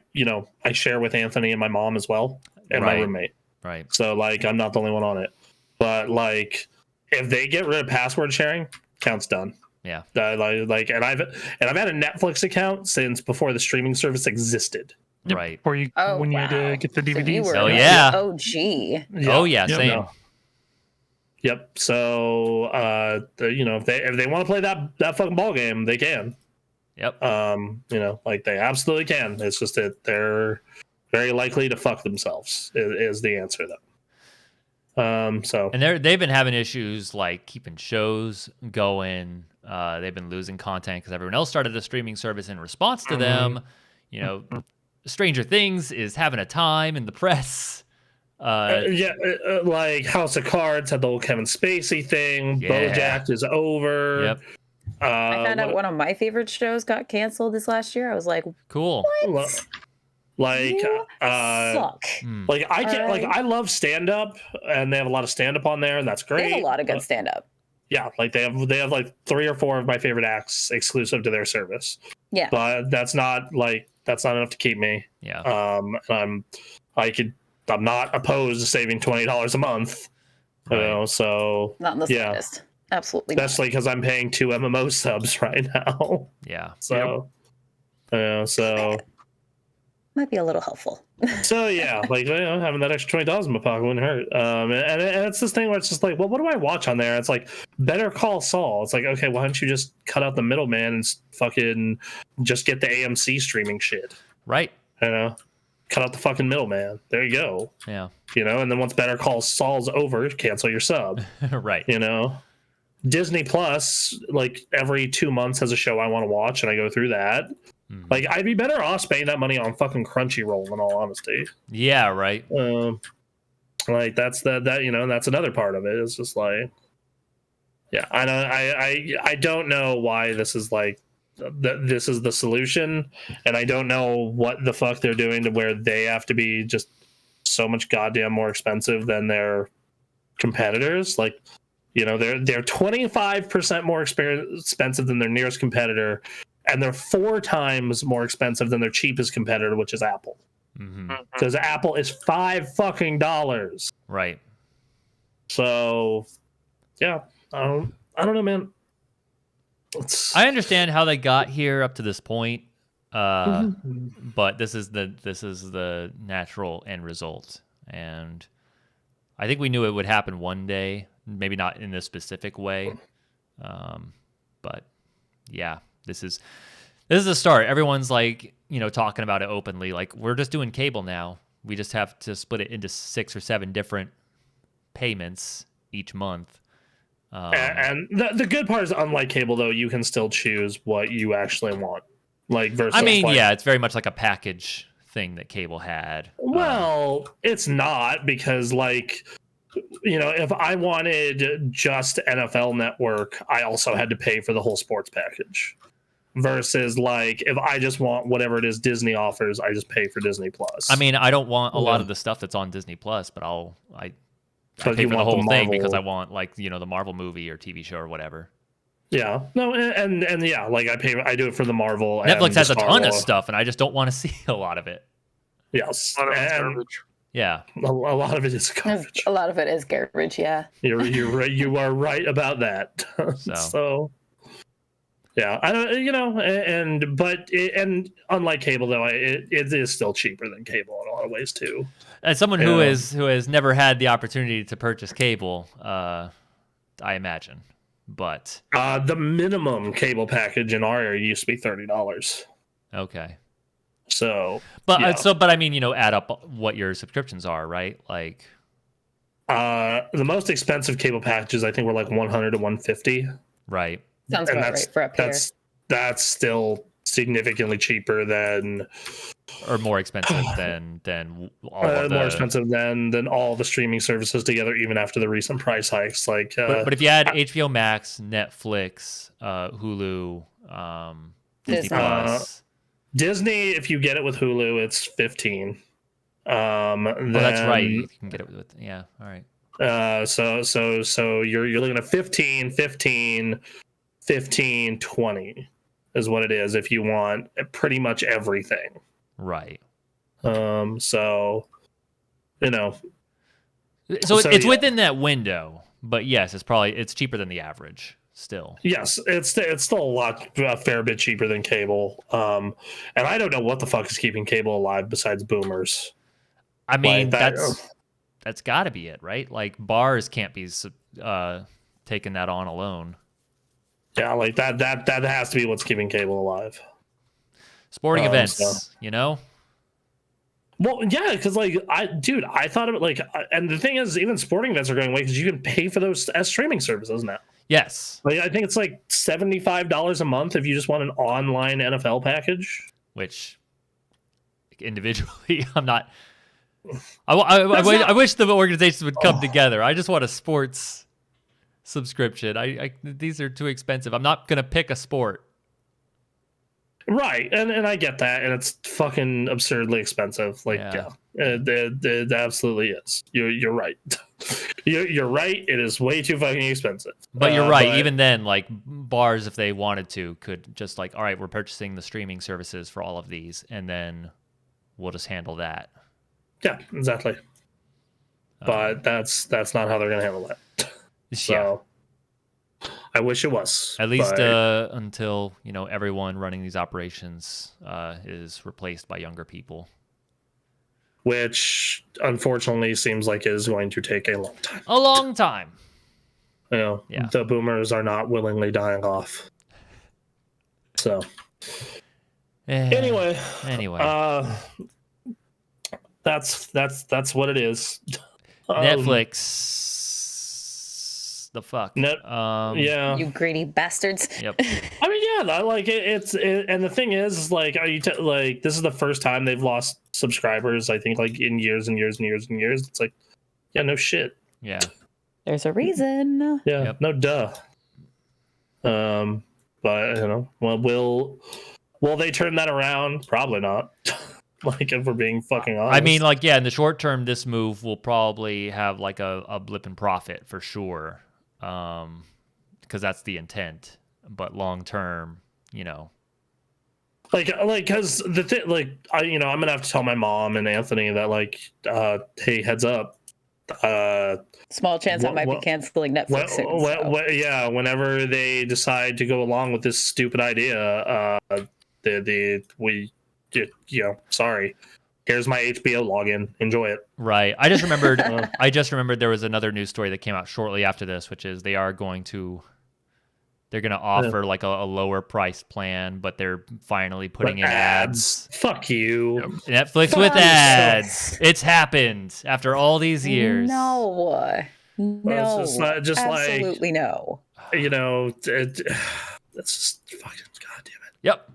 share with Anthony and my mom as well, and my roommate. Right. So like I'm not the only one on it. But like if they get rid of password sharing, account's done. Yeah. And I've had a Netflix account since before the streaming service existed. Yep. Right. Or you when you had to get the DVDs. So oh yeah. OG. Oh yeah. Same. No. Yep. So if they want to play that fucking ball game, they can. Yep. They absolutely can. It's just that they're very likely to fuck themselves is the answer though. And they've been having issues like keeping shows going. They've been losing content because everyone else started a streaming service in response to them. Stranger Things is having a time in the press. Like House of Cards had the whole Kevin Spacey thing. Yeah. BoJack is over. Yep. I found out one of my favorite shows got canceled this last year. I was like, cool. What? Suck. Like I can't. Right. Like I love stand up, and they have a lot of stand up on there, and that's great. They have a lot of good stand up. Yeah, like they have like 3 or 4 of my favorite acts exclusive to their service. Yeah, but that's not enough to keep me. Yeah. I'm not opposed to saving $20 a month. Right. So not in the slightest. Absolutely. Especially because I'm paying 2 MMO subs right now. Yeah. So. Might be a little helpful. So yeah, having that extra $20 in my pocket wouldn't hurt. And it's this thing where it's just like, well, what do I watch on there? It's like Better Call Saul. It's like, okay, why don't you just cut out the middleman and fucking just get the AMC streaming shit? Right. You know, cut out the fucking middleman. There you go. Yeah. You know, and then once Better Call Saul's over, cancel your sub. Right. You know, Disney Plus, like every 2 months has a show I want to watch, and I go through that. Like, I'd be better off spending that money on fucking Crunchyroll, in all honesty. Yeah, right. Like that's that you know, and that's another part of it. It's just like, yeah, I don't know why this is like this is the solution, and I don't know what the fuck they're doing to where they have to be just so much goddamn more expensive than their competitors. Like, you know, they're 25% more expensive than their nearest competitor, and they're 4 times more expensive than their cheapest competitor, which is Apple. Because Apple is $5 Right. So, yeah, I don't know, man. I understand how they got here up to this point, but this is the natural end result, and I think we knew it would happen one day. Maybe not in this specific way, but yeah, this is the start. Everyone's like, you know, talking about it openly. Like, we're just doing cable now. We just have to split it into 6 or 7 different payments each month. And the good part is, unlike cable, though, you can still choose what you actually want. Like, versus, I mean, like, yeah, it's very much like a package thing that cable had. Well, it's not, because, like, you know, if I wanted just NFL Network, I also had to pay for the whole sports package. Versus, like, if I just want whatever it is Disney offers, I just pay for Disney Plus. I mean, I don't want a lot of the stuff that's on Disney Plus, but I pay for the whole thing because I want, like, you know, the Marvel movie or TV show or whatever. Yeah, no, and yeah, like, I do it for the Marvel. Netflix has a ton of stuff, and I just don't want to see a lot of it. Yes, yeah, a lot of it is garbage. A lot of it is garbage. Yeah, you're right. You are right about that. So yeah, I don't, you know, and unlike cable, though, it is still cheaper than cable in a lot of ways too. As someone who has never had the opportunity to purchase cable, I imagine, but the minimum cable package in our area used to be $30. Okay. So, but yeah. But I mean, you know, add up what your subscriptions are, right? Like, the most expensive cable packages I think were like $100 to $150. Right. Sounds about right for up here. That's still significantly cheaper than, or more expensive than all of the... more expensive than all the streaming services together, even after the recent price hikes. Like, but if you add HBO Max, Netflix, Hulu, Disney Plus, Disney, if you get it with Hulu, it's $15. That's right. You can get it with, yeah. All right. So you're looking at 15, 20 is what it is if you want pretty much everything. Right. So, you know. So it's within that window, but yes, it's cheaper than the average still. Yes, it's still a fair bit cheaper than cable. And I don't know what the fuck is keeping cable alive besides boomers. I mean, like that's got to be it, right? Like, bars can't be taking that on alone. Yeah, like that has to be what's keeping cable alive. Sporting events, you know? Well, yeah, because, like, I thought of it, like, and the thing is, even sporting events are going away because you can pay for those as streaming services now. Yes. Like, I think it's like $75 a month if you just want an online NFL package. Which, individually, I'm not... I wish the organizations would come together. I just want a sports subscription. These are too expensive. I'm not gonna pick a sport. Right, and I get that, and it's fucking absurdly expensive. Like, yeah, it absolutely is. You're right. You're right. It is way too fucking expensive. But you're right. Even then, like, bars, if they wanted to, could just, like, all right, we're purchasing the streaming services for all of these, and then we'll just handle that. Yeah, exactly. But that's not how they're gonna handle that. So I wish it was. At least until, you know, everyone running these operations is replaced by younger people. Which unfortunately seems like is going to take a long time. A long time. You know, the boomers are not willingly dying off. So anyway. That's what it is. Netflix. The fuck. Yeah. You greedy bastards. Yep. I mean, yeah, like and the thing is like, like this is the first time they've lost subscribers, I think, like in years and years and years and years. It's like, yeah, no shit. Yeah. There's a reason. Yeah. Yep. No duh. But well, will they turn that around? Probably not. Like, if we're being fucking honest. I mean, like, yeah, in the short term, this move will probably have like a blip in profit for sure. Because that's the intent. But long term, like, because the thing, like, I'm gonna have to tell my mom and Anthony that, like, hey, heads up. Small chance I might be canceling Netflix soon. Yeah, whenever they decide to go along with this stupid idea, sorry. Here's my HBO login. Enjoy it. Right. I just remembered there was another news story that came out shortly after this, which is they're going to offer like a lower price plan, but they're finally putting in ads. Fuck you. Netflix with ads. It's happened after all these years. No. Just absolutely like, no. That's just fucking goddamn it. Yep.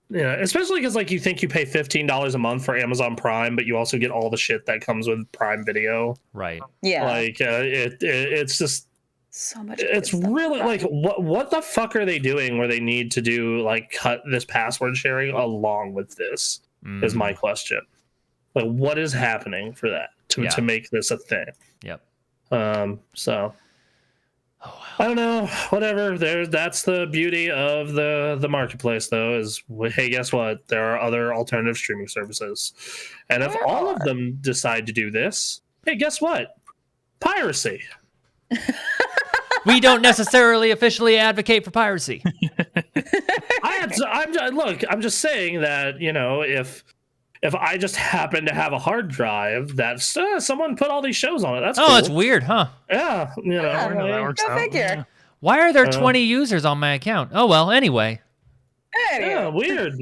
And especially because, like, you think you pay $15 a month for Amazon Prime, but you also get all the shit that comes with Prime Video. Right. Yeah. Like, it's just so much. It's really like, what the fuck are they doing where they need to do, like, cut this password sharing along with this? Is my question. Like, what is happening for that to make this a thing? Yep. So. Oh, wow. I don't know. Whatever. That's the beauty of the marketplace, though. Is, hey, guess what? There are other alternative streaming services, and if all of them decide to do this, hey, guess what? Piracy. We don't necessarily officially advocate for piracy. I'm just saying that, if I just happen to have a hard drive that someone put all these shows on it, that's cool. That's weird, huh? Yeah, that works out. Figure. Yeah. Why are there 20 users on my account? Oh well, anyway. Yeah, weird.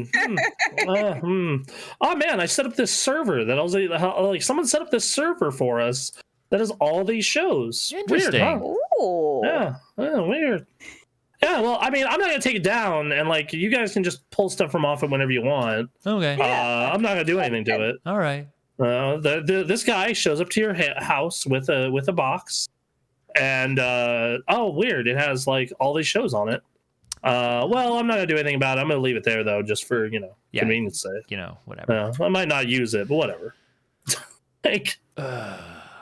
Oh man, I set up this server that I was like, someone set up this server for us that has all these shows. Interesting. Weird, huh? Ooh. Yeah, weird. Yeah, well, I mean, I'm not gonna take it down, and like, you guys can just pull stuff from off it whenever you want. Okay. I'm not gonna do anything to it. All right. This guy shows up to your house with a box, and weird, it has like all these shows on it. Well, I'm not gonna do anything about it. I'm gonna leave it there though, just for convenience sake. Whatever. I might not use it, but whatever. Like,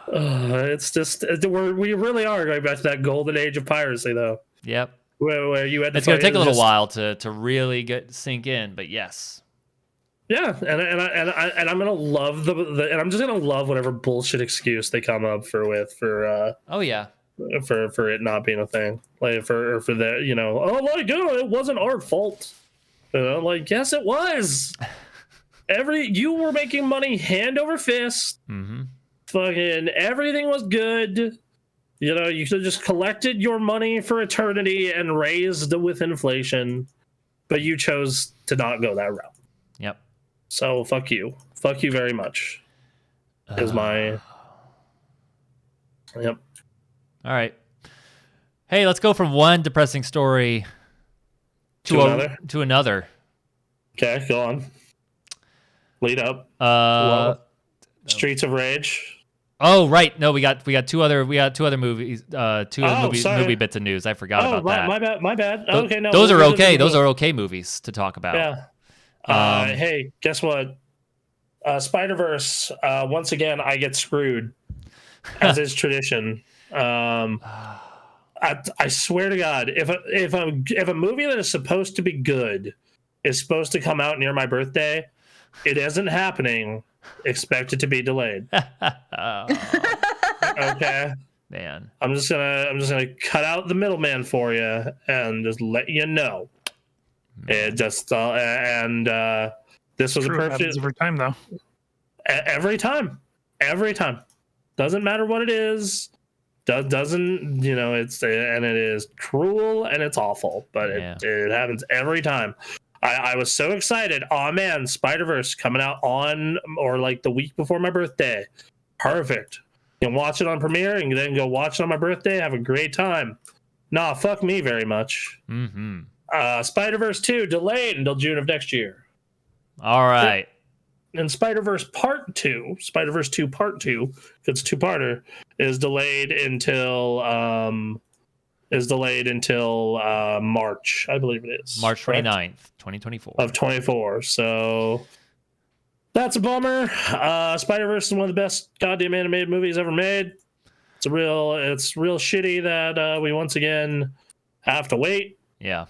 it's just we really are going back to that golden age of piracy, though. Yep. Where you had to it's going to take a little while to really sink in, but yes. Yeah, and I'm gonna love and I'm just gonna love whatever bullshit excuse they come up for oh yeah, for it not being a thing, like for that, it wasn't our fault. Like, yes, it was. You were making money hand over fist. Mm-hmm. Fucking everything was good. You should have just collected your money for eternity and raised with inflation, but you chose to not go that route. Yep. So fuck you very much. Is my yep. All right. Hey, let's go from one depressing story to another. Okay, go on. Lead up. Streets of Rage. Oh right, no, we got two other movies, movie bits of news. I forgot about that. My bad. Okay, no, those are okay. Those are okay movies to talk about. Yeah. Hey, guess what? Spider-Verse. Once again, I get screwed, as is tradition. I swear to God, if a movie that is supposed to be good is supposed to come out near my birthday, it isn't happening. Expect it to be delayed. Okay, man. I'm just gonna cut out the middleman for you and just let you know. It just this was True, a perfect every time though. Every time. Doesn't matter what it is. Doesn't it is cruel and it's awful, but it happens every time. I was so excited. Oh man, Spider-Verse coming out on or like the week before my birthday. Perfect. You can watch it on Premiere and then go watch it on my birthday. Have a great time. Nah, fuck me very much. Spider-Verse 2 delayed until June of next year. All right. And Spider-Verse Part 2, Spider-Verse 2 Part 2, it's a two-parter, is delayed until March, I believe it is. March 29th, 2024. Of 24. So that's a bummer. Spider-Verse is one of the best goddamn animated movies ever made. It's real shitty that we once again have to wait. Yeah.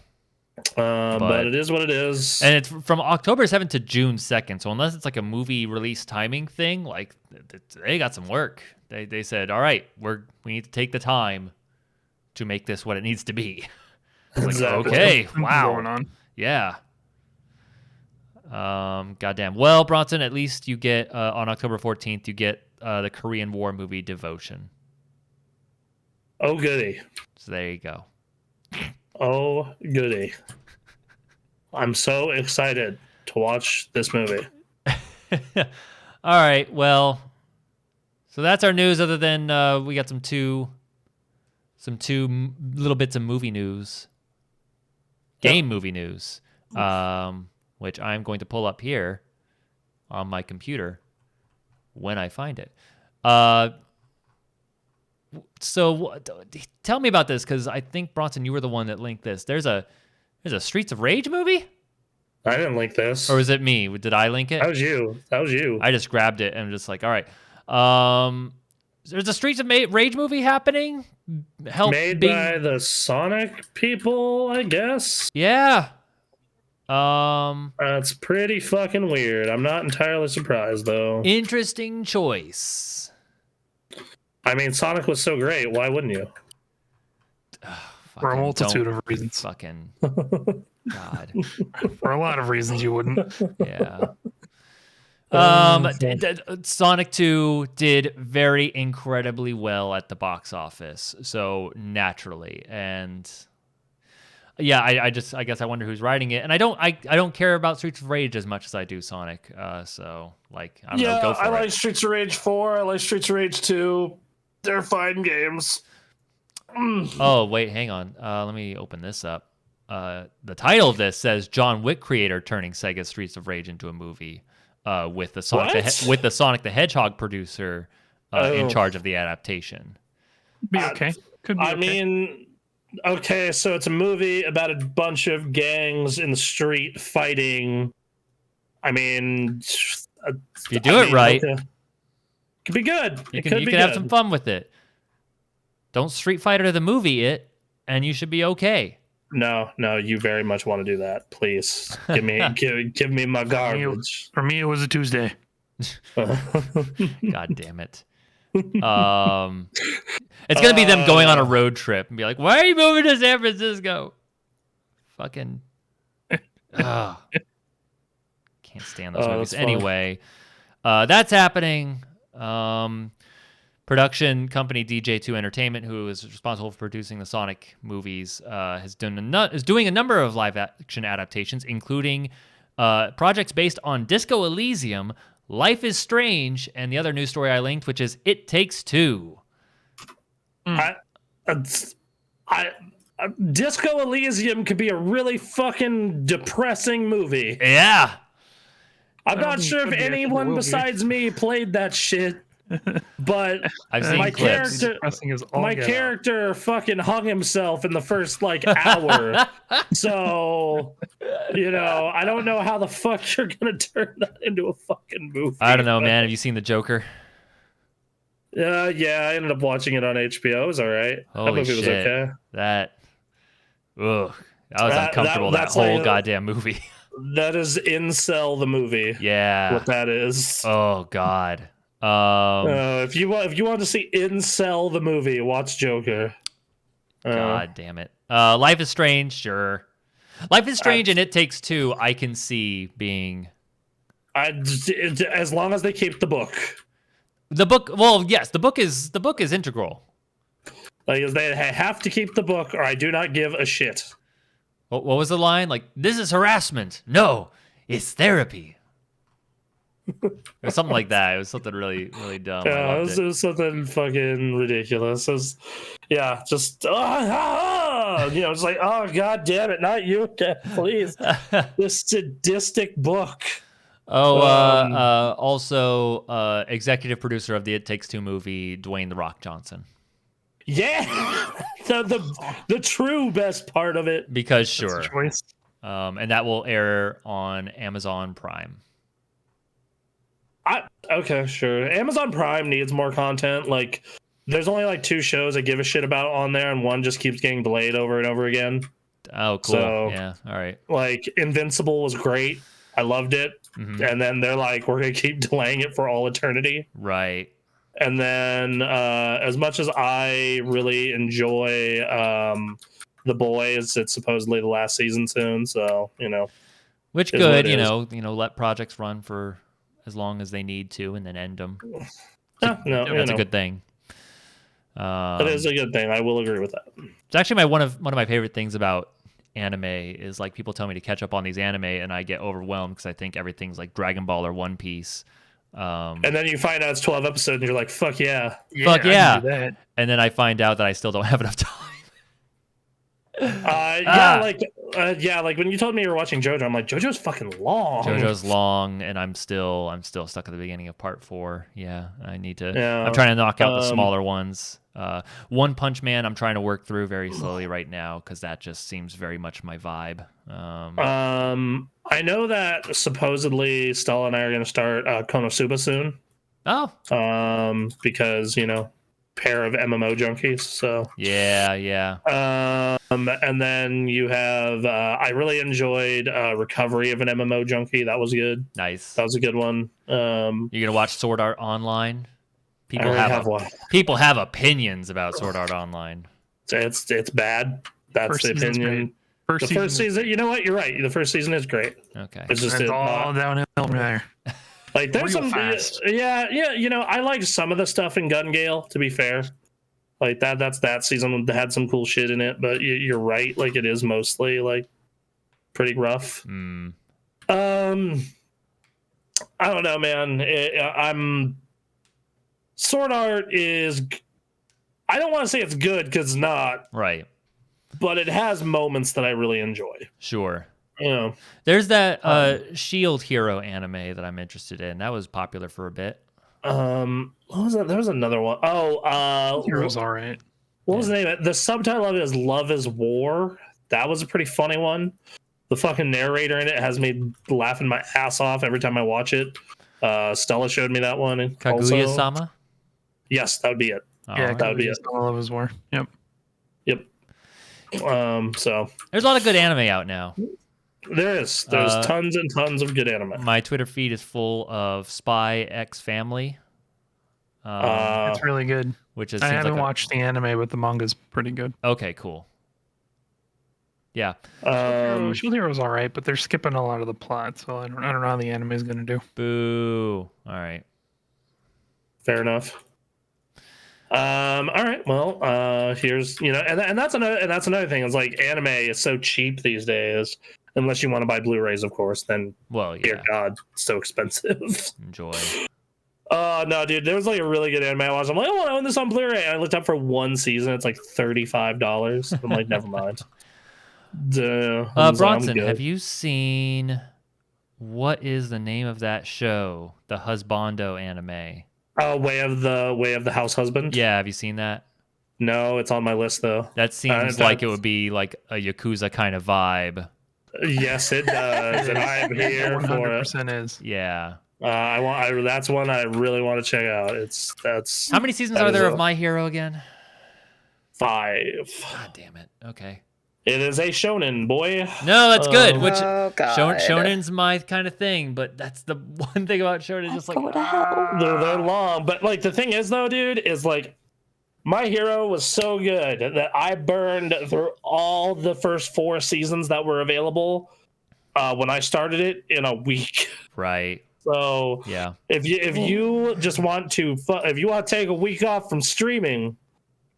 But it is what it is. And it's from October 7th to June 2nd. So unless it's like a movie release timing thing, like they got some work. They said, all right, we need to take the time to make this what it needs to be. Exactly. Like, okay, wow. Going on. Yeah. Goddamn. Well, Bronson, at least you get on October 14th, you get the Korean War movie Devotion. Oh, goody. So there you go. Oh, goody. I'm so excited to watch this movie. All right. Well, so that's our news, other than we got some two little bits of movie news. Game movie news. Which I'm going to pull up here on my computer when I find it. So tell me about this, because I think, Bronson, you were the one that linked this. There's a Streets of Rage movie? I didn't link this. Or is it me? Did I link it? That was you. I just grabbed it and just like, all right. There's a Streets of Rage movie happening. Made by the Sonic people, I guess. Yeah. That's pretty fucking weird. I'm not entirely surprised, though. Interesting choice. I mean, Sonic was so great. Why wouldn't you? For a multitude of reasons. Fucking God. For a lot of reasons you wouldn't. Yeah. Sonic 2 did very incredibly well at the box office, so naturally, and yeah, I guess I wonder who's writing it, and I don't care about Streets of Rage as much as I do Sonic, so like I don't know, go for it. I like Streets of Rage 4. I like Streets of Rage 2. They're fine games. Oh wait, hang on. Let me open this up. The title of this says John Wick creator turning Sega's Streets of Rage into a movie. With the Sonic the Hedgehog producer in charge of the adaptation. Be okay. Could be. I mean, okay, so it's a movie about a bunch of gangs in the street fighting. I mean, if you do it right, okay. Could be good. You can have some fun with it. Don't Street Fighter the movie it, and you should be okay. No, you very much want to do that. Please give me my garbage. For me, it was a Tuesday. God damn it. It's gonna be them going on a road trip and be like, "Why are you moving to San Francisco?" Fucking. Can't stand those movies. Anyway, that's happening. Production company DJ2 Entertainment, who is responsible for producing the Sonic movies, is doing a number of live-action adaptations, including projects based on Disco Elysium, Life is Strange, and the other news story I linked, which is It Takes Two. Disco Elysium could be a really fucking depressing movie. Yeah. I'm not sure if anyone besides me played that shit. But I've seen my clips. character fucking hung himself in the first hour. So, I don't know how the fuck you're gonna turn that into a fucking movie. I don't know, man. Have you seen the Joker? Yeah, I ended up watching it on HBO. It was all right. Holy that movie shit. was okay. That was uncomfortable. That whole goddamn movie. That is Incel the movie. Yeah, what that is. Oh God. If you want to see Incel the movie, watch Joker. God damn it. Life is Strange, sure. Life is Strange and It Takes Two, I can see being. As long as they keep the book. The book. Well, yes, the book is integral. Like they have to keep the book, or I do not give a shit. What was the line? Like, this is harassment. No, it's therapy. It was something like that. It was something really, really dumb. Yeah, it was something fucking ridiculous. It was, yeah, just it's like, oh god damn it, not you, please. This sadistic book. Also, executive producer of the It Takes Two movie, Dwayne "The Rock" Johnson. Yeah, the true best part of it. Because sure, and that will air on Amazon Prime. Okay, sure. Amazon Prime needs more content. Like, there's only like 2 shows I give a shit about on there, and one just keeps getting delayed over and over again. Oh, cool. So, yeah, all right. Like, Invincible was great. I loved it. Mm-hmm. And then they're like, we're going to keep delaying it for all eternity. Right. And then as much as I really enjoy The Boys, it's supposedly the last season soon. So, Which good, let projects run for as long as they need to and then end them. That's a good thing. That is a good thing. I will agree with that. It's actually one of my favorite things about anime is like people tell me to catch up on these anime and I get overwhelmed because I think everything's like Dragon Ball or One Piece. And then you find out it's 12 episodes and you're like, fuck yeah. Fuck yeah. And then I find out that I still don't have enough time. Like when you told me you were watching JoJo, I'm like, JoJo's fucking long. JoJo's long, and I'm still stuck at the beginning of part 4. Yeah, I need to. Yeah. I'm trying to knock out the smaller ones. One Punch Man, I'm trying to work through very slowly right now because that just seems very much my vibe. I know that supposedly Stella and I are going to start Konosuba soon. Oh. Because pair of MMO junkies. So yeah. And then you have I really enjoyed Recovery of an MMO Junkie. That was good. Nice. That was a good one. You're gonna watch Sword Art Online? People have opinions about Sword Art Online. It's bad. That's the opinion. The first season, you know what? You're right. The first season is great. Okay. It's just all downhill from there. Like there's some fast. Yeah. I liked some of the stuff in Gun Gale, to be fair. Like that season had some cool shit in it, but you're right. Like it is mostly like pretty rough. I don't know, man. Sword Art is. I don't want to say it's good because it's not. Right. But it has moments that I really enjoy. Sure. Yeah. There's that Shield Hero anime that I'm interested in. That was popular for a bit. What was that? There was another one. Heroes all right. What was the name of it? The subtitle of it is Love is War. That was a pretty funny one. The fucking narrator in it has me laughing my ass off every time I watch it. Stella showed me that one. Kaguya-sama? Yes, that would be it. Yeah, that would be it. Love is War. Yep. So there's a lot of good anime out now. There's tons and tons of good anime. My Twitter feed is full of Spy X Family. It's really good. I haven't watched the anime, but the manga's pretty good. Okay, cool. Yeah. Shield Hero's all right, but they're skipping a lot of the plot, so I don't know how the anime is gonna do. Boo. All right. Fair enough. All right. Well, here's and that's another thing. It's like anime is so cheap these days. Unless you want to buy Blu-rays, of course. Then, dear God, it's so expensive. Enjoy. No, dude. There was like a really good anime I watched. I'm like, I want to own this on Blu-ray. And I looked up for one season. It's like $35. I'm like, never mind. Bronson, have you seen what is the name of that show? The Husbando anime. Way of the House Husband. Yeah, have you seen that? No, it's on my list though. That seems like it would be like a Yakuza kind of vibe. Yes, it does, and I am here for it. 100% is. Yeah. That's one I really want to check out. How many seasons are there of My Hero again? 5. God damn it. Okay. It is a shonen, boy. No, that's good. Which shonen's my kind of thing, but that's the one thing about shonen. Just like they're long, but like the thing is though, dude, is like My Hero was so good that I burned through all the first 4 seasons that were available when I started it in a week. Right. So yeah, if you just want to take a week off from streaming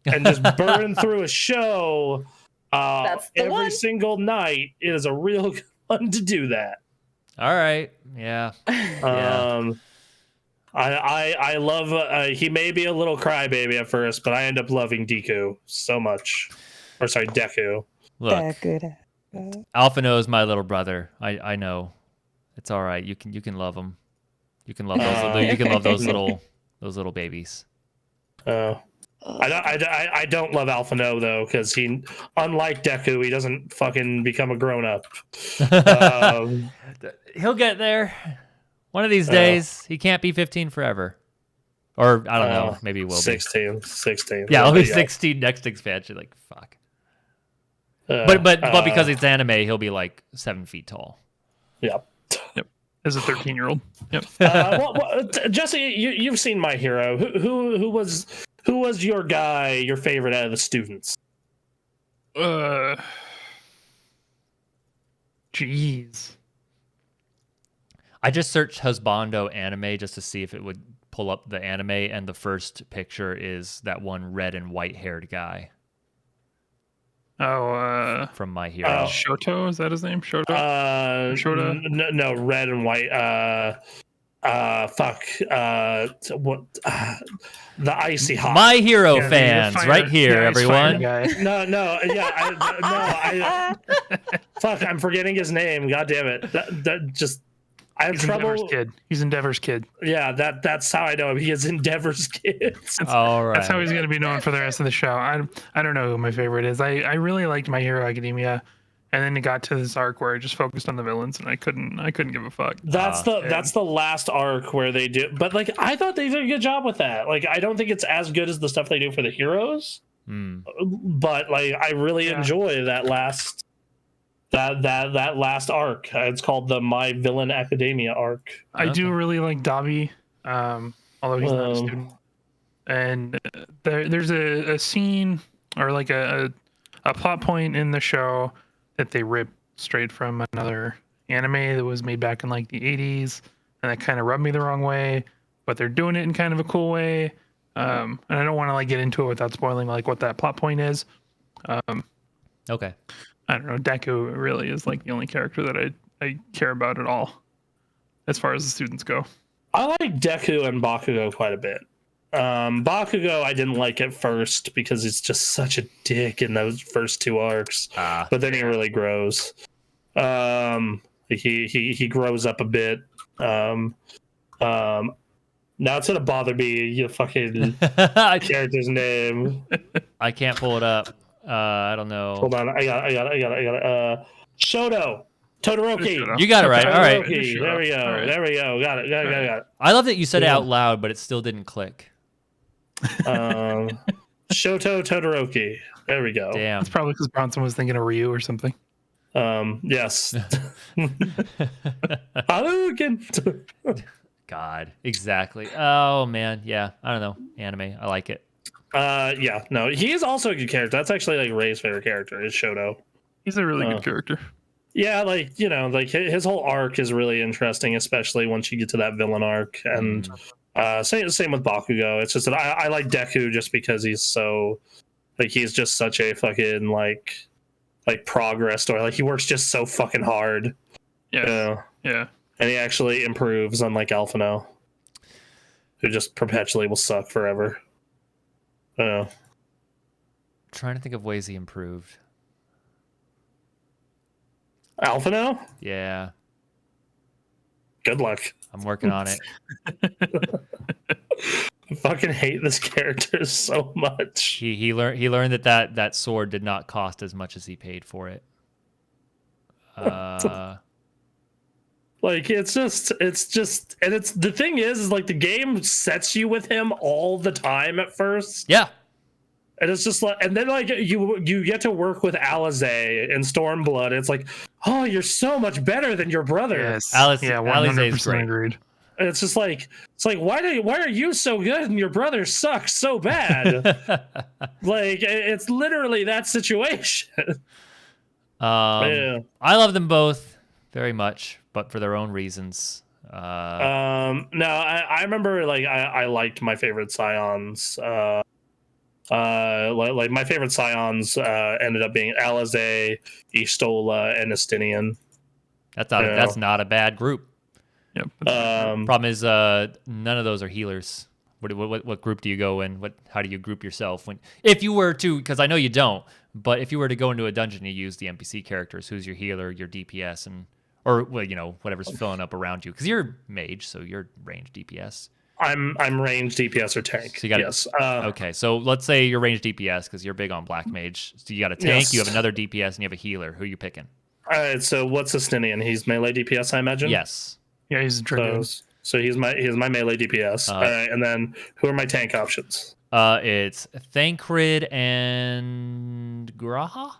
and just burn through a show. That's the every one. single night. It is a real good one to do that. All right. Yeah. I love. He may be a little crybaby at first, but I end up loving Deku so much. Or sorry, Deku. Look, Alphino is my little brother. I know. It's all right. You can love him. You can love those. You can love those little babies. I don't love Alphino though, because he, unlike Deku, he doesn't fucking become a grown up. He'll get there. One of these days, he can't be 15 forever. Or, I don't know, maybe he will 16. Yeah, he'll be 16 next expansion. Like, fuck. But because it's anime, he'll be like 7 feet tall. Yep. As a 13-year-old. Yep. Well, Jesse, you've seen My Hero. Who was your guy, your favorite out of the students? Jeez. I just searched husbando anime just to see if it would pull up the anime, and the first picture is that one red and white haired guy. From My Hero. Shoto, is that his name? Shoto? Shota? No, red and white. What? The icy hot. My Hero fans, right here, everyone. Fuck, I'm forgetting his name. God damn it. That just. I have trouble. Endeavor's kid. He's Endeavor's kid. Yeah, that's how I know him. He is Endeavor's kid. All right. That's how he's going to be known for the rest of the show. I don't know who my favorite is. I really liked My Hero Academia, and then it got to this arc where I just focused on the villains, and I couldn't give a fuck. That's the last arc where they do. But like, I thought they did a good job with that. Like, I don't think it's as good as the stuff they do for the heroes. But like, I really enjoy that last. That last arc. It's called the My Villain Academia arc. I do really like Dabi, although he's not a student. And there's a scene or like a plot point in the show that they ripped straight from another anime that was made back in like the 80s, and that kind of rubbed me the wrong way. But they're doing it in kind of a cool way, and I don't want to like get into it without spoiling like what that plot point is. Okay. I don't know. Deku really is like the only character that I care about at all, as far as the students go. I like Deku and Bakugo quite a bit. Bakugo I didn't like at first because he's just such a dick in those first 2 arcs. But then he really grows. He grows up a bit. Now it's gonna bother me. You fucking character's name. I can't pull it up. I don't know. Hold on, I got it. Shoto. Todoroki. You got it right. All right. There we go. Right. There we go. Got it. I love that you said it out loud, but it still didn't click. Shoto Todoroki. There we go. Damn. It's probably because Bronson was thinking of Ryu or something. Yes. Hadouken. God, exactly. Oh man, yeah. I don't know. Anime. I like it. Yeah, no, he is also a good character. That's actually like Ray's favorite character is Shoto. He's a really good character. Yeah, like, you know, like his whole arc is really interesting, especially once you get to that villain arc. And same with Bakugo. It's just that I like Deku just because he's so like he's just such a fucking like progress story. Like he works just so fucking hard. Yeah. You know? Yeah. And he actually improves, unlike Alphino, who just perpetually will suck forever. Trying to think of ways he improved. Alphino? Yeah. Good luck. I'm working on it. I fucking hate this character so much. He learned that sword did not cost as much as he paid for it. Like it's just and it's the thing is like the game sets you with him all the time at first. Yeah. And it's just like, and then like you get to work with Alize and Stormblood. It's like, oh, you're so much better than your brother. Yes. Alize, yeah, 100% agreed. And it's just like, why are you so good and your brother sucks so bad? Like it's literally that situation. Yeah. I love them both very much, but for their own reasons. No, I remember like I liked my favorite Scions. Like my favorite scions ended up being Alizé, Istola, and Estinian. That's not a bad group. Yep. Problem is, none of those are healers. What group do you go in? How do you group yourself if you were to? Because I know you don't. But if you were to go into a dungeon, you use the NPC characters. Who's your healer, your DPS, or whatever's filling up around you. Because you're mage, so you're range DPS. I'm range DPS or tank. So you got yes. Okay, so let's say you're range DPS because you're big on black mage. So you got a tank, you have another DPS, and you have a healer. Who are you picking? All right. So what's Estinian? He's melee DPS, I imagine. Yes. Yeah, he's a dragon. So he's my melee DPS. All right, and then who are my tank options? It's Thancred and Graha.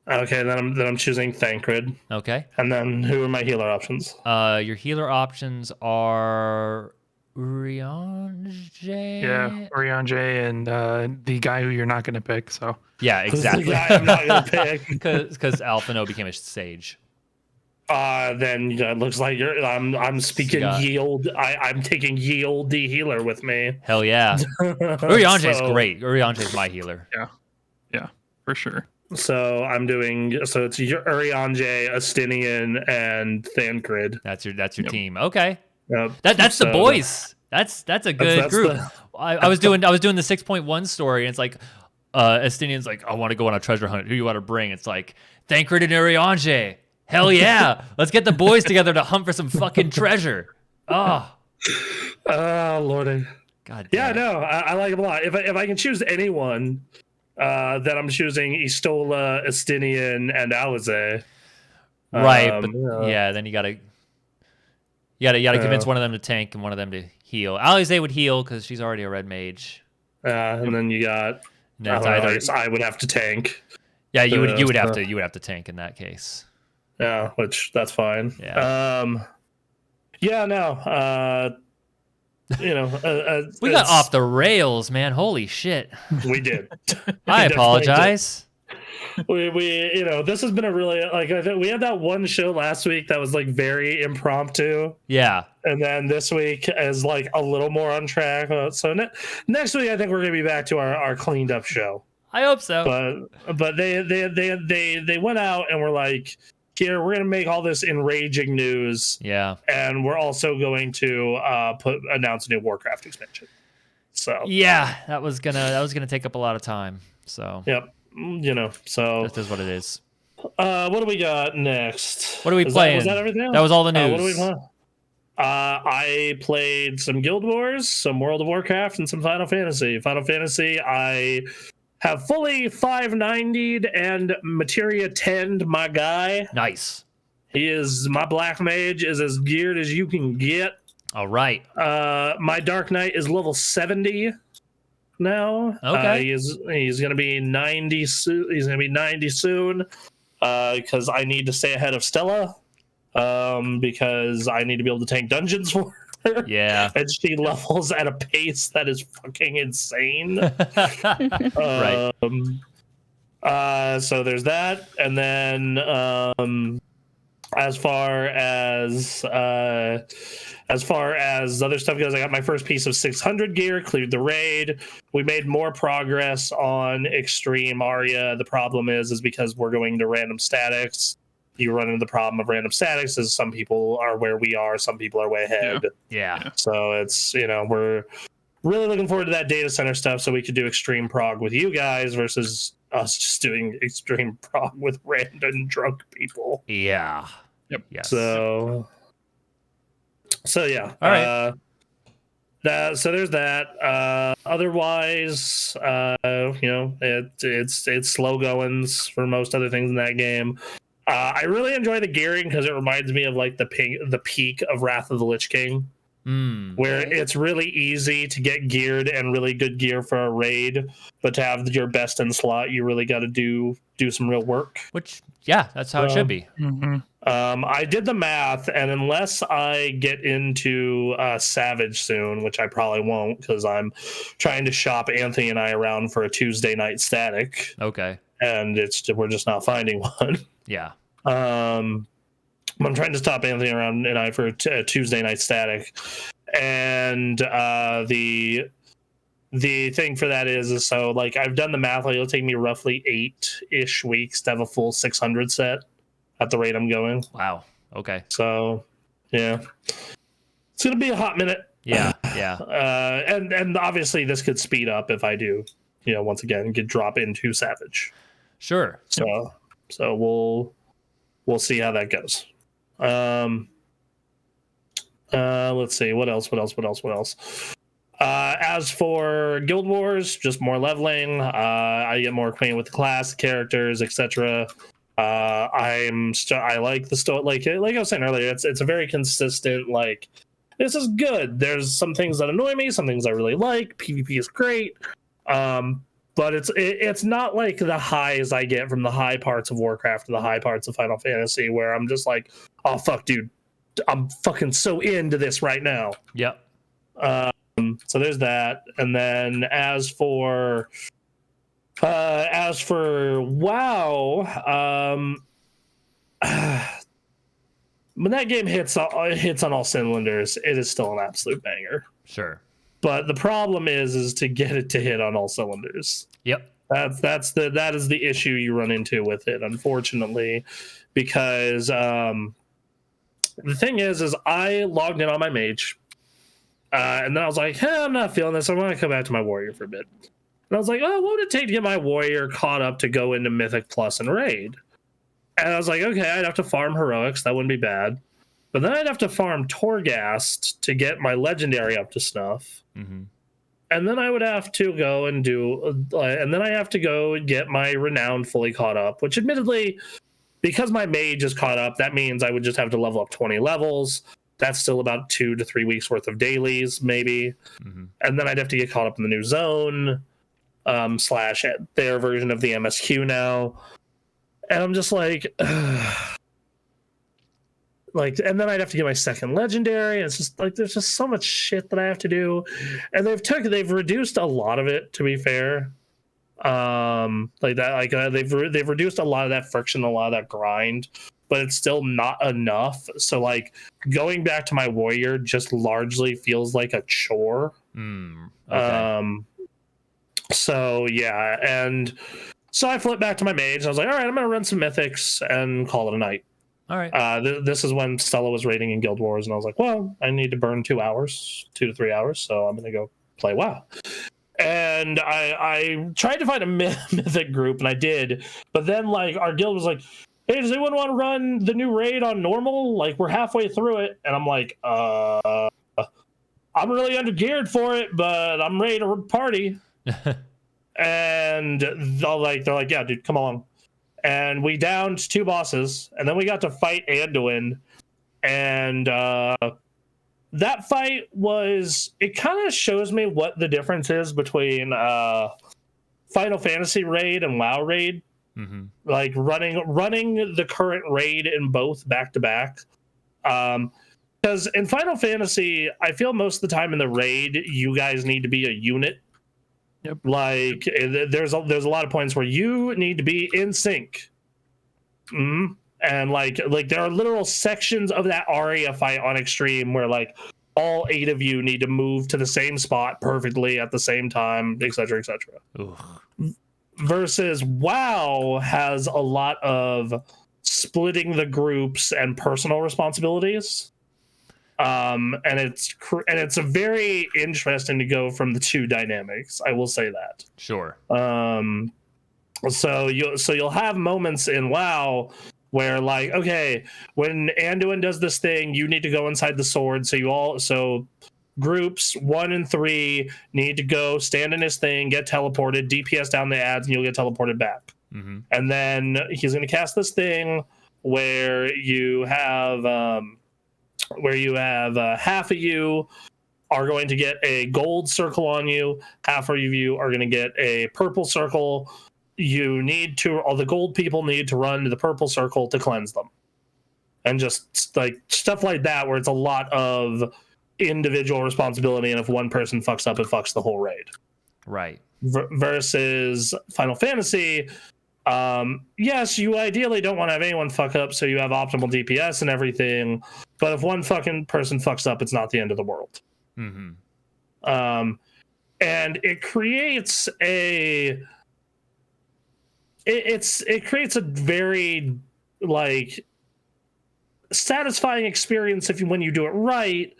Okay, then I'm choosing Thancred. Okay. And then who are my healer options? Your healer options are Urianger. Yeah, Urianger and the guy who you're not going to pick. So yeah, exactly. The guy I'm not gonna pick because Alphino became a sage. Then it looks like I'm speaking Yield. I'm taking Yield the healer with me. Hell yeah. Urianger's great. Urianger's my healer. Yeah, for sure. So it's Urianger, Estinian, and Thancred. That's your team. Okay. Yep. That's the boys. That's a good group. I was doing the 6.1 story, and it's like Estinian's like, I want to go on a treasure hunt. Who you want to bring? It's like Thancred and Urianger. Hell yeah. Let's get the boys together to hunt for some fucking treasure. Oh Lordy. God damn. Yeah, no, I like him a lot. If I can choose anyone, then I'm choosing Istola, Estinian, and Alizé. Right, but yeah, then you gotta convince one of them to tank and one of them to heal. Alizé would heal because she's already a red mage. And then you got I would have to tank. Yeah, you would have to tank in that case. Yeah, which that's fine. Yeah. We got off the rails, man. Holy shit. We did. I apologize. We this has been a really I think we had that one show last week that was like very impromptu. Yeah. And then this week is like a little more on track. So next week I think we're gonna be back to our cleaned up show. I hope so. But they went out and were like, here, we're going to make all this enraging news. Yeah. And we're also going to announce a new Warcraft expansion. So yeah, that was gonna take up a lot of time. So yep, so this is what it is. What do we got next? What are we playing? Was that everything? That was all the news. What do we play? I played some Guild Wars, some World of Warcraft, and some Final Fantasy. Final Fantasy, I have fully 590'd and Materia 10'd my guy. Nice. My Black Mage is as geared as you can get. All right. My Dark Knight is level 70 now. Okay. He's gonna be 90 soon. He's gonna be 90 soon. Because I need to stay ahead of Stella. Because I need to be able to tank dungeons for her. Yeah. And she levels at a pace that is fucking insane. Right. So there's that. And then as far as other stuff goes, I got my first piece of 600 gear, cleared the raid. We made more progress on Extreme Aria. The problem is because we're going to random statics. You run into the problem of random statics as some people are where we are, some people are way ahead. Yeah. So it's, we're really looking forward to that data center stuff so we could do extreme prog with you guys versus us just doing extreme prog with random drunk people. Yeah. Yep. Yes. So yeah. All right. So there's that. Otherwise, it's slow goings for most other things in that game. I really enjoy the gearing because it reminds me of like the peak of Wrath of the Lich King, where it's really easy to get geared and really good gear for a raid, but to have your best in slot, you really got to do some real work. Which, yeah, that's how it should be. Mm-hmm. I did the math, and unless I get into Savage soon, which I probably won't because I'm trying to shop Anthony and I around for a Tuesday night static. Okay. And we're just not finding one. Yeah. I'm trying to stop Anthony around and I for a Tuesday night static, and the the thing for that is so like I've done the math. Like it'll take me roughly 8-ish weeks to have a full 600 set at the rate I'm going. Wow. Okay. So, yeah, it's gonna be a hot minute. Yeah. And obviously this could speed up if I do, once again, get drop into Savage. Sure. So we'll see how that goes. Let's see what else. As for Guild Wars, just more leveling. I get more acquainted with the class, the characters, etc. I like the story. Like I was saying earlier, it's a very consistent. Like this is good. There's some things that annoy me, some things I really like. PvP is great, but it's not like the highs I get from the high parts of Warcraft or the high parts of Final Fantasy, where I'm just like, oh fuck, dude, I'm fucking so into this right now. Yep. So there's that, and then as for WoW, when that game hits on all cylinders, it is still an absolute banger. Sure. But the problem is to get it to hit on all cylinders. Yep. That is the issue you run into with it, unfortunately, because the thing is I logged in on my mage. And then I was like, hey, I'm not feeling this. I want to come back to my warrior for a bit. And I was like, oh, what would it take to get my warrior caught up to go into Mythic Plus and Raid? And I was like, okay, I'd have to farm heroics. That wouldn't be bad. But then I'd have to farm Torghast to get my legendary up to snuff. Mm-hmm. And then I would have to go and I have to go get my renown fully caught up, which admittedly, because my mage is caught up, that means I would just have to level up 20 levels. That's still about 2 to 3 weeks worth of dailies, maybe. Mm-hmm. And then I'd have to get caught up in the new zone, / their version of the MSQ now. And I'm just like, and then I'd have to get my second legendary. And it's just like, there's just so much shit that I have to do. And they've reduced a lot of it, to be fair. They've reduced a lot of that friction, a lot of that grind. But it's still not enough. So, like, going back to my warrior just largely feels like a chore. Okay. So, yeah. And so I flipped back to my mage. And I was like, all right, I'm going to run some mythics and call it a night. All right. This is when Stella was raiding in Guild Wars. And I was like, well, I need to burn 2 to 3 hours. So I'm going to go play WoW. And I tried to find a mythic group, and I did. But then, like, our guild was like, hey, does anyone want to run the new raid on normal? Like, we're halfway through it. And I'm like, I'm really under-geared for it, but I'm ready to party. And they're like, yeah, dude, come along. And we downed 2 bosses, and then we got to fight Anduin. And that fight it kind of shows me what the difference is between Final Fantasy raid and WoW raid. Mm-hmm. Like running the current raid in both back to back, because in Final Fantasy, I feel most of the time in the raid, you guys need to be a unit. Yep. Like there's a lot of points where you need to be in sync. Mm-hmm. And like there are literal sections of that Arya fight on Extreme where like all 8 of you need to move to the same spot perfectly at the same time, etc., etc. Versus WoW has a lot of splitting the groups and personal responsibilities, and it's a very interesting to go from the 2 dynamics. I will say that. Sure. So you'll have moments in WoW where like, okay, when Anduin does this thing, you need to go inside the sword. So groups 1 and 3 need to go stand in his thing, get teleported, DPS down the ads, and you'll get teleported back. Mm-hmm. And then he's going to cast this thing where you have half of you are going to get a gold circle on you, half of you are going to get a purple circle. All the gold people need to run to the purple circle to cleanse them. And just like stuff like that, where it's a lot of individual responsibility, and if one person fucks up, it fucks the whole raid. Right. Versus Final Fantasy, yes, you ideally don't want to have anyone fuck up, so you have optimal DPS and everything, but if one fucking person fucks up, it's not the end of the world. Mm-hmm. and it creates a very like satisfying experience when you do it right,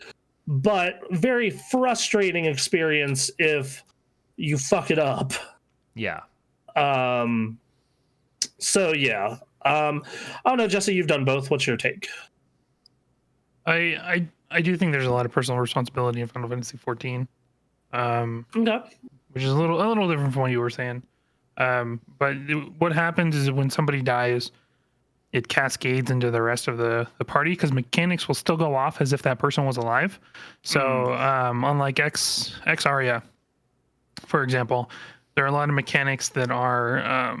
but very frustrating experience if you fuck it up. Yeah. So yeah. I don't know, Jesse, you've done both. What's your take? I do think there's a lot of personal responsibility in Final Fantasy 14. Okay. Which is a little different from what you were saying. But what happens is when somebody dies, it cascades into the rest of the party because mechanics will still go off as if that person was alive. So unlike X Aria, for example, there are a lot of mechanics that are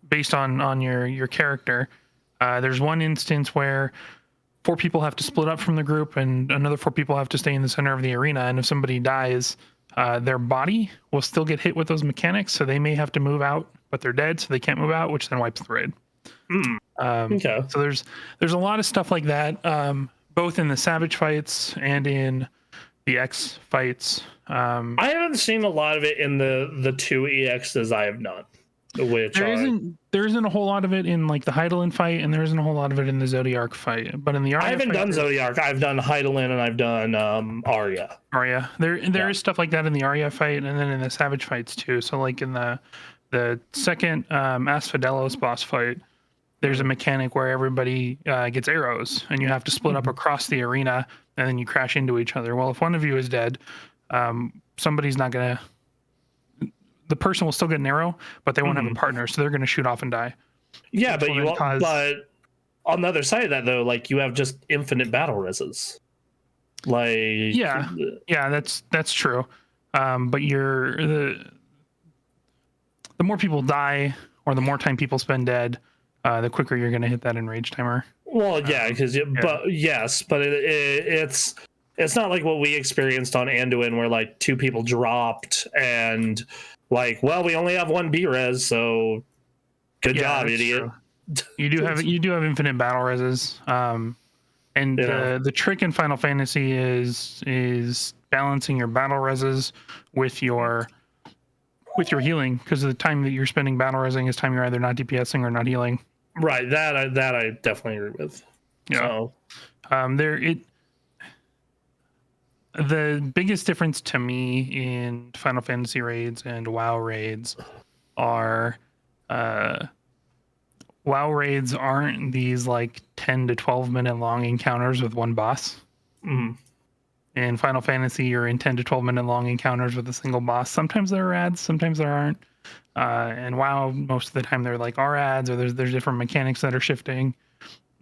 based on your character. There's one instance where 4 people have to split up from the group and another 4 people have to stay in the center of the arena. And if somebody dies, their body will still get hit with those mechanics. So they may have to move out, but they're dead, so they can't move out, which then wipes the raid. Okay. So there's a lot of stuff like that, both in the Savage fights and in the X fights. I haven't seen a lot of it in the 2 EXs I have not. Which there isn't a whole lot of it in like the Heidelin fight, and there isn't a whole lot of it in the Zodiark fight. But in the Arya I haven't fight, done Zodiark. I've done Heidelin and I've done Arya. There is stuff like that in the Arya fight, and then in the Savage fights too. So like in the second Asphodelos boss fight, there's a mechanic where everybody gets arrows, and you have to split up across the arena, and then you crash into each other. Well, if one of you is dead, somebody's not gonna. The person will still get an arrow, but they won't have a partner, so they're going to shoot off and die. Yeah, but but on the other side of that, though, like you have just infinite battle reses. Like yeah, that's true. But the more people die, or the more time people spend dead, the quicker you're going to hit that enrage timer. Well, yeah, because but it's not like what we experienced on Anduin, where like 2 people dropped and. Like, well, we only have 1 B-res, so good job, idiot. You do have infinite battle reses, and the trick in Final Fantasy is balancing your battle reses with your healing, because the time that you're spending battle resing is time you're either not DPSing or not healing. Right. That I definitely agree with. Yeah. So, the biggest difference to me in Final Fantasy raids and WoW raids are WoW raids aren't these like 10 to 12 minute long encounters with one boss. In Final Fantasy, you're in 10 to 12 minute long encounters with a single boss. Sometimes there are ads, sometimes there aren't. And WoW, most of the time there are ads, or there's different mechanics that are shifting.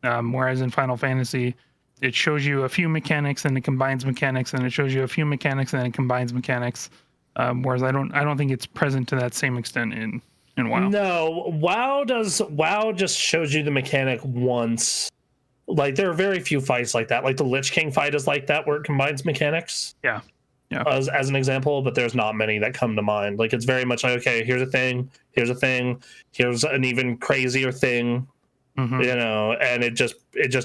Whereas in Final Fantasy, it shows you a few mechanics and it combines mechanics, and it shows you a few mechanics and then it combines mechanics. Whereas I don't think it's present to that same extent in WoW. No, WoW just shows you the mechanic once. Like there are very few fights like that. Like the Lich King fight is like that, where it combines mechanics. Yeah. As an example, but there's not many that come to mind. Like it's very much like, okay, here's a thing, here's an even crazier thing. You know, and it just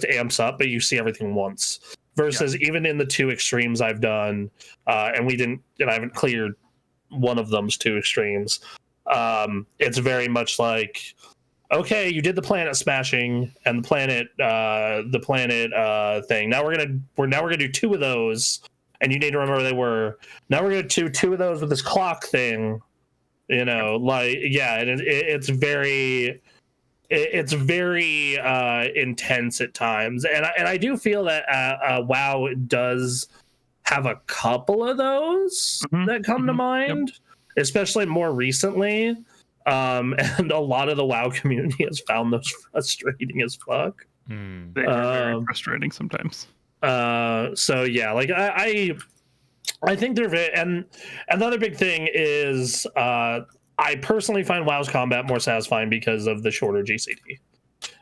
amps up, but you see everything once. Versus even in the 2 extremes I've done, and I haven't cleared one of them's 2 extremes. It's very much like, okay, you did the planet smashing and the planet thing. Now we're gonna do 2 of those, and you need to remember they were. Now we're gonna do 2 of those with this clock thing. You know, like and it's very. It's very intense at times, and I do feel that WoW does have a couple of those that come to mind, especially more recently. And a lot of the WoW community has found those frustrating as fuck. They are very frustrating sometimes. So yeah, like I think they're very, and the other big thing is I personally find WoW's combat more satisfying because of the shorter GCD.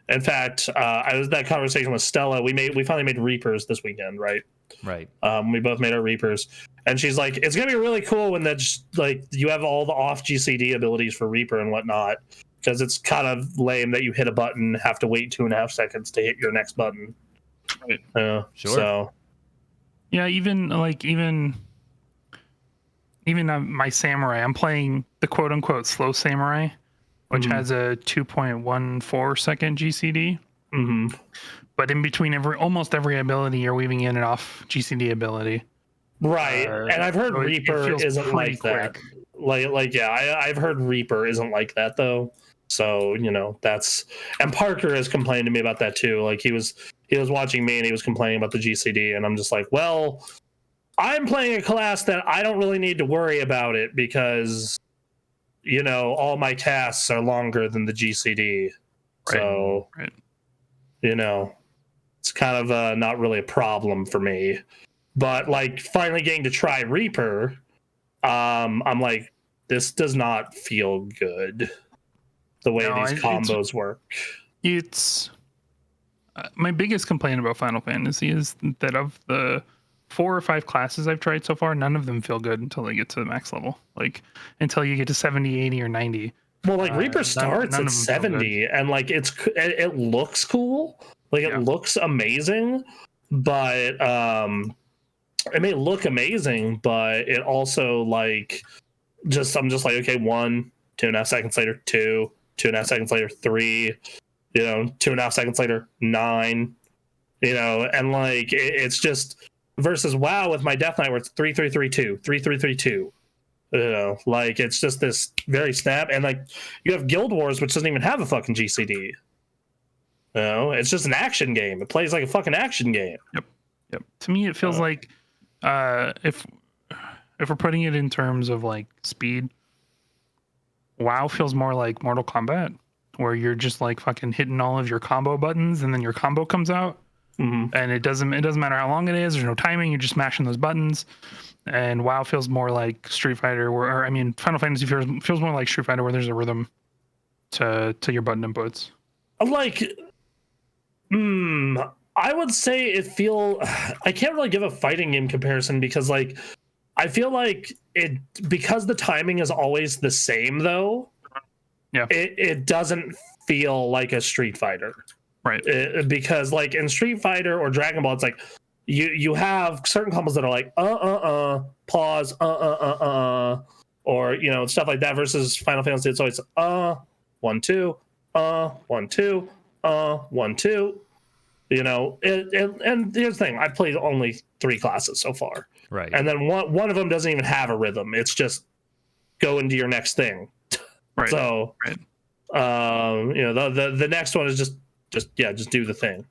In fact, I was that conversation with Stella. We finally made Reapers this weekend, right? Right. We both made our Reapers, and she's like, "It's gonna be really cool when that's like you have all the off GCD abilities for Reaper and whatnot, because it's kind of lame that you hit a button, have to wait 2.5 seconds to hit your next button." Right. Sure. So, yeah, even even my samurai, I'm playing the quote unquote slow samurai, which has a 2.14 second GCD. But in between almost every ability, you're weaving in and off GCD ability. Right, and I've heard Reaper isn't like that. I've heard Reaper isn't like that though. So and Parker has complained to me about that too. Like he was watching me and he was complaining about the GCD, and I'm just like, well, I'm playing a class that I don't really need to worry about it because all my tasks are longer than the GCD. Right. So it's kind of not really a problem for me. But like finally getting to try Reaper, I'm like, this does not feel good. The way these combos work. It's my biggest complaint about Final Fantasy is that of the 4 or 5 classes I've tried so far, none of them feel good until they get to the max level. Like until you get to 70, 80, or 90. Well, like Reaper starts at 70, and like it looks cool. Like it looks amazing, but it may look amazing, but it also like I'm just like, okay, 1, 2.5 seconds later, 2, 2.5 seconds later, 3, 2.5 seconds later, 9, and like it's just versus WoW with my Death Knight where it's 3, 3, 3, 2, 3, 3, 3, 2. Like it's just this very snap, and like you have Guild Wars, which doesn't even have a fucking GCD. It's just an action game. It plays like a fucking action game. Yep. To me, it feels like if we're putting it in terms of like speed, WoW feels more like Mortal Kombat, where you're just like fucking hitting all of your combo buttons, and then your combo comes out, and it doesn't matter how long it is. There's no timing. You're just mashing those buttons. And WoW feels more like Street Fighter, Final Fantasy feels more like Street Fighter, where there's a rhythm to your button inputs. Like, I would say I can't really give a fighting game comparison because like I feel like because the timing is always the same though. Yeah, it doesn't feel like a Street Fighter, right? Because like in Street Fighter or Dragon Ball, it's like you have certain combos that are like pause or stuff like that. Versus Final Fantasy, it's always 1 2 1 2 1 2. And here's the thing: I've played only 3 classes so far, right? And then one of them doesn't even have a rhythm. It's just go into your next thing. Right. So, right. The next one is just do the thing.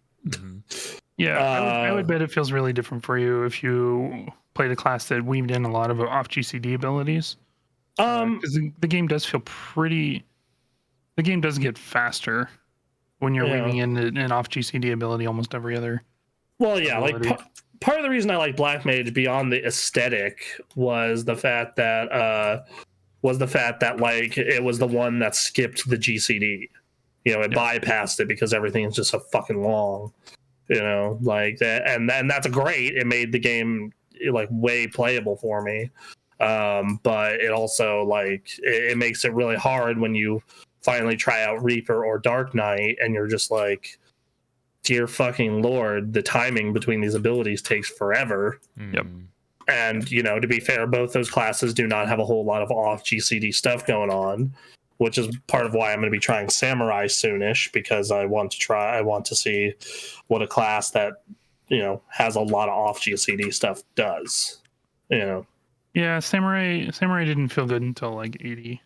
Yeah, I would bet it feels really different for you if you played a class that weaved in a lot of off GCD abilities. Because the game does feel pretty. The game does get faster when you're weaving in an off GCD ability almost every other. Well, yeah, ability. Like part of the reason I like Black Mage beyond the aesthetic was the fact that like it was the one that skipped the GCD. It bypassed it because everything is just so fucking long. Like that, and that's great. It made the game like way playable for me. But it also like it makes it really hard when you finally try out Reaper or Dark Knight and you're just like, dear fucking lord, the timing between these abilities takes forever. Yep. And to be fair, both those classes do not have a whole lot of off GCD stuff going on, which is part of why I'm going to be trying Samurai soonish, because I want to see what a class that has a lot of off GCD stuff does. Yeah, Samurai didn't feel good until like 80.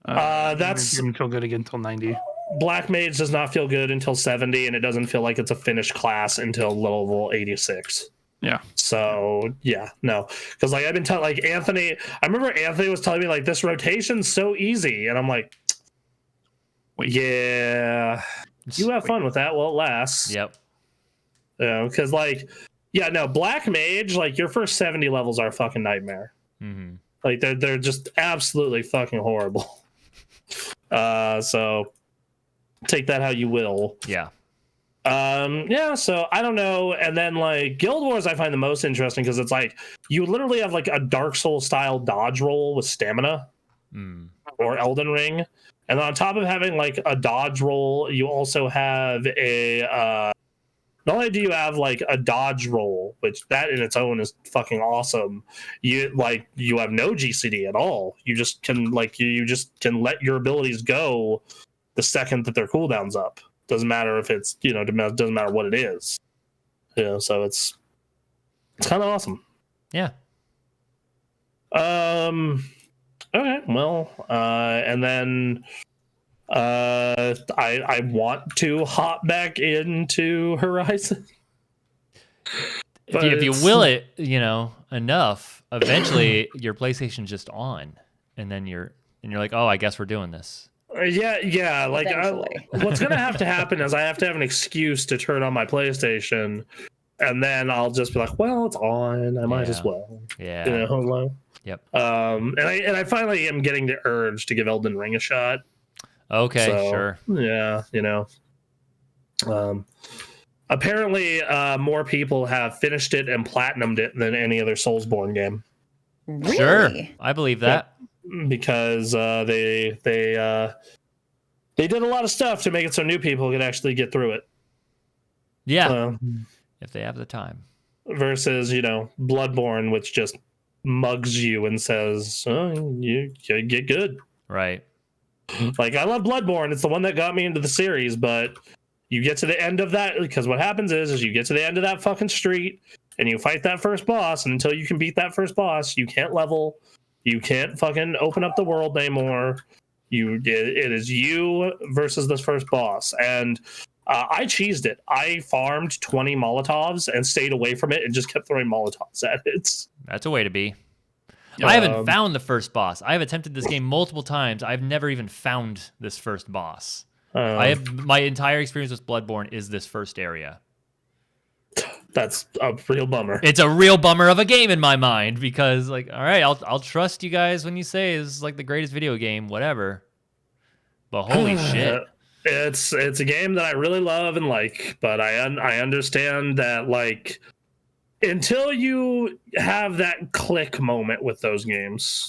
It didn't feel good again until 90. Black Mage does not feel good until 70, and it doesn't feel like it's a finished class until level 86. Yeah. So yeah, no, because like I've been telling like Anthony, I remember Anthony was telling me like this rotation's so easy, and I'm like, yeah, you have fun with that while it lasts. Yep. Because Black Mage, like your first 70 levels are a fucking nightmare. Like they're just absolutely fucking horrible. So take that how you will. Yeah. So I don't know. And then like Guild Wars I find the most interesting because it's like you literally have like a Dark Souls style dodge roll with stamina or Elden Ring, and on top of having like a dodge roll, you also have a not only do you have like a dodge roll, which that in its own is fucking awesome, you have no GCD at all. You just can you just can let your abilities go the second that their cooldown's up. Doesn't matter if it's doesn't matter what it is. So it's kind of awesome. Yeah. Okay. Well, and then I want to hop back into Horizon. If you will it, enough, eventually your PlayStation's just on, and then you're like, oh, I guess we're doing this. Yeah. Like, what's gonna have to happen is I have to have an excuse to turn on my PlayStation, and then I'll just be like, well, it's on. I might as well. Yeah. Yep. And I finally am getting the urge to give Elden Ring a shot. Okay, sure. Yeah, apparently more people have finished it and platinumed it than any other Soulsborne game. Really? Sure, I believe that. Yeah, because they did a lot of stuff to make it so new people could actually get through it. Yeah, if they have the time. Versus, Bloodborne, which just mugs you and says, oh, you get good. Right. Like, I love Bloodborne. It's the one that got me into the series, but you get to the end of that, because what happens is you get to the end of that fucking street and you fight that first boss, and until you can beat that first boss, you can't level. You can't fucking open up the world anymore. It is you versus this first boss. And I cheesed it. I farmed 20 Molotovs and stayed away from it and just kept throwing Molotovs at it. That's a way to be. I haven't found the first boss. I have attempted this game multiple times. I've never even found this first boss. My entire experience with Bloodborne is this first area. That's a real bummer. It's a real bummer of a game in my mind because, like, all right, I'll trust you guys when you say it's like the greatest video game, whatever. But holy shit. It's a game that I really love and like, but I understand that, like, until you have that click moment with those games,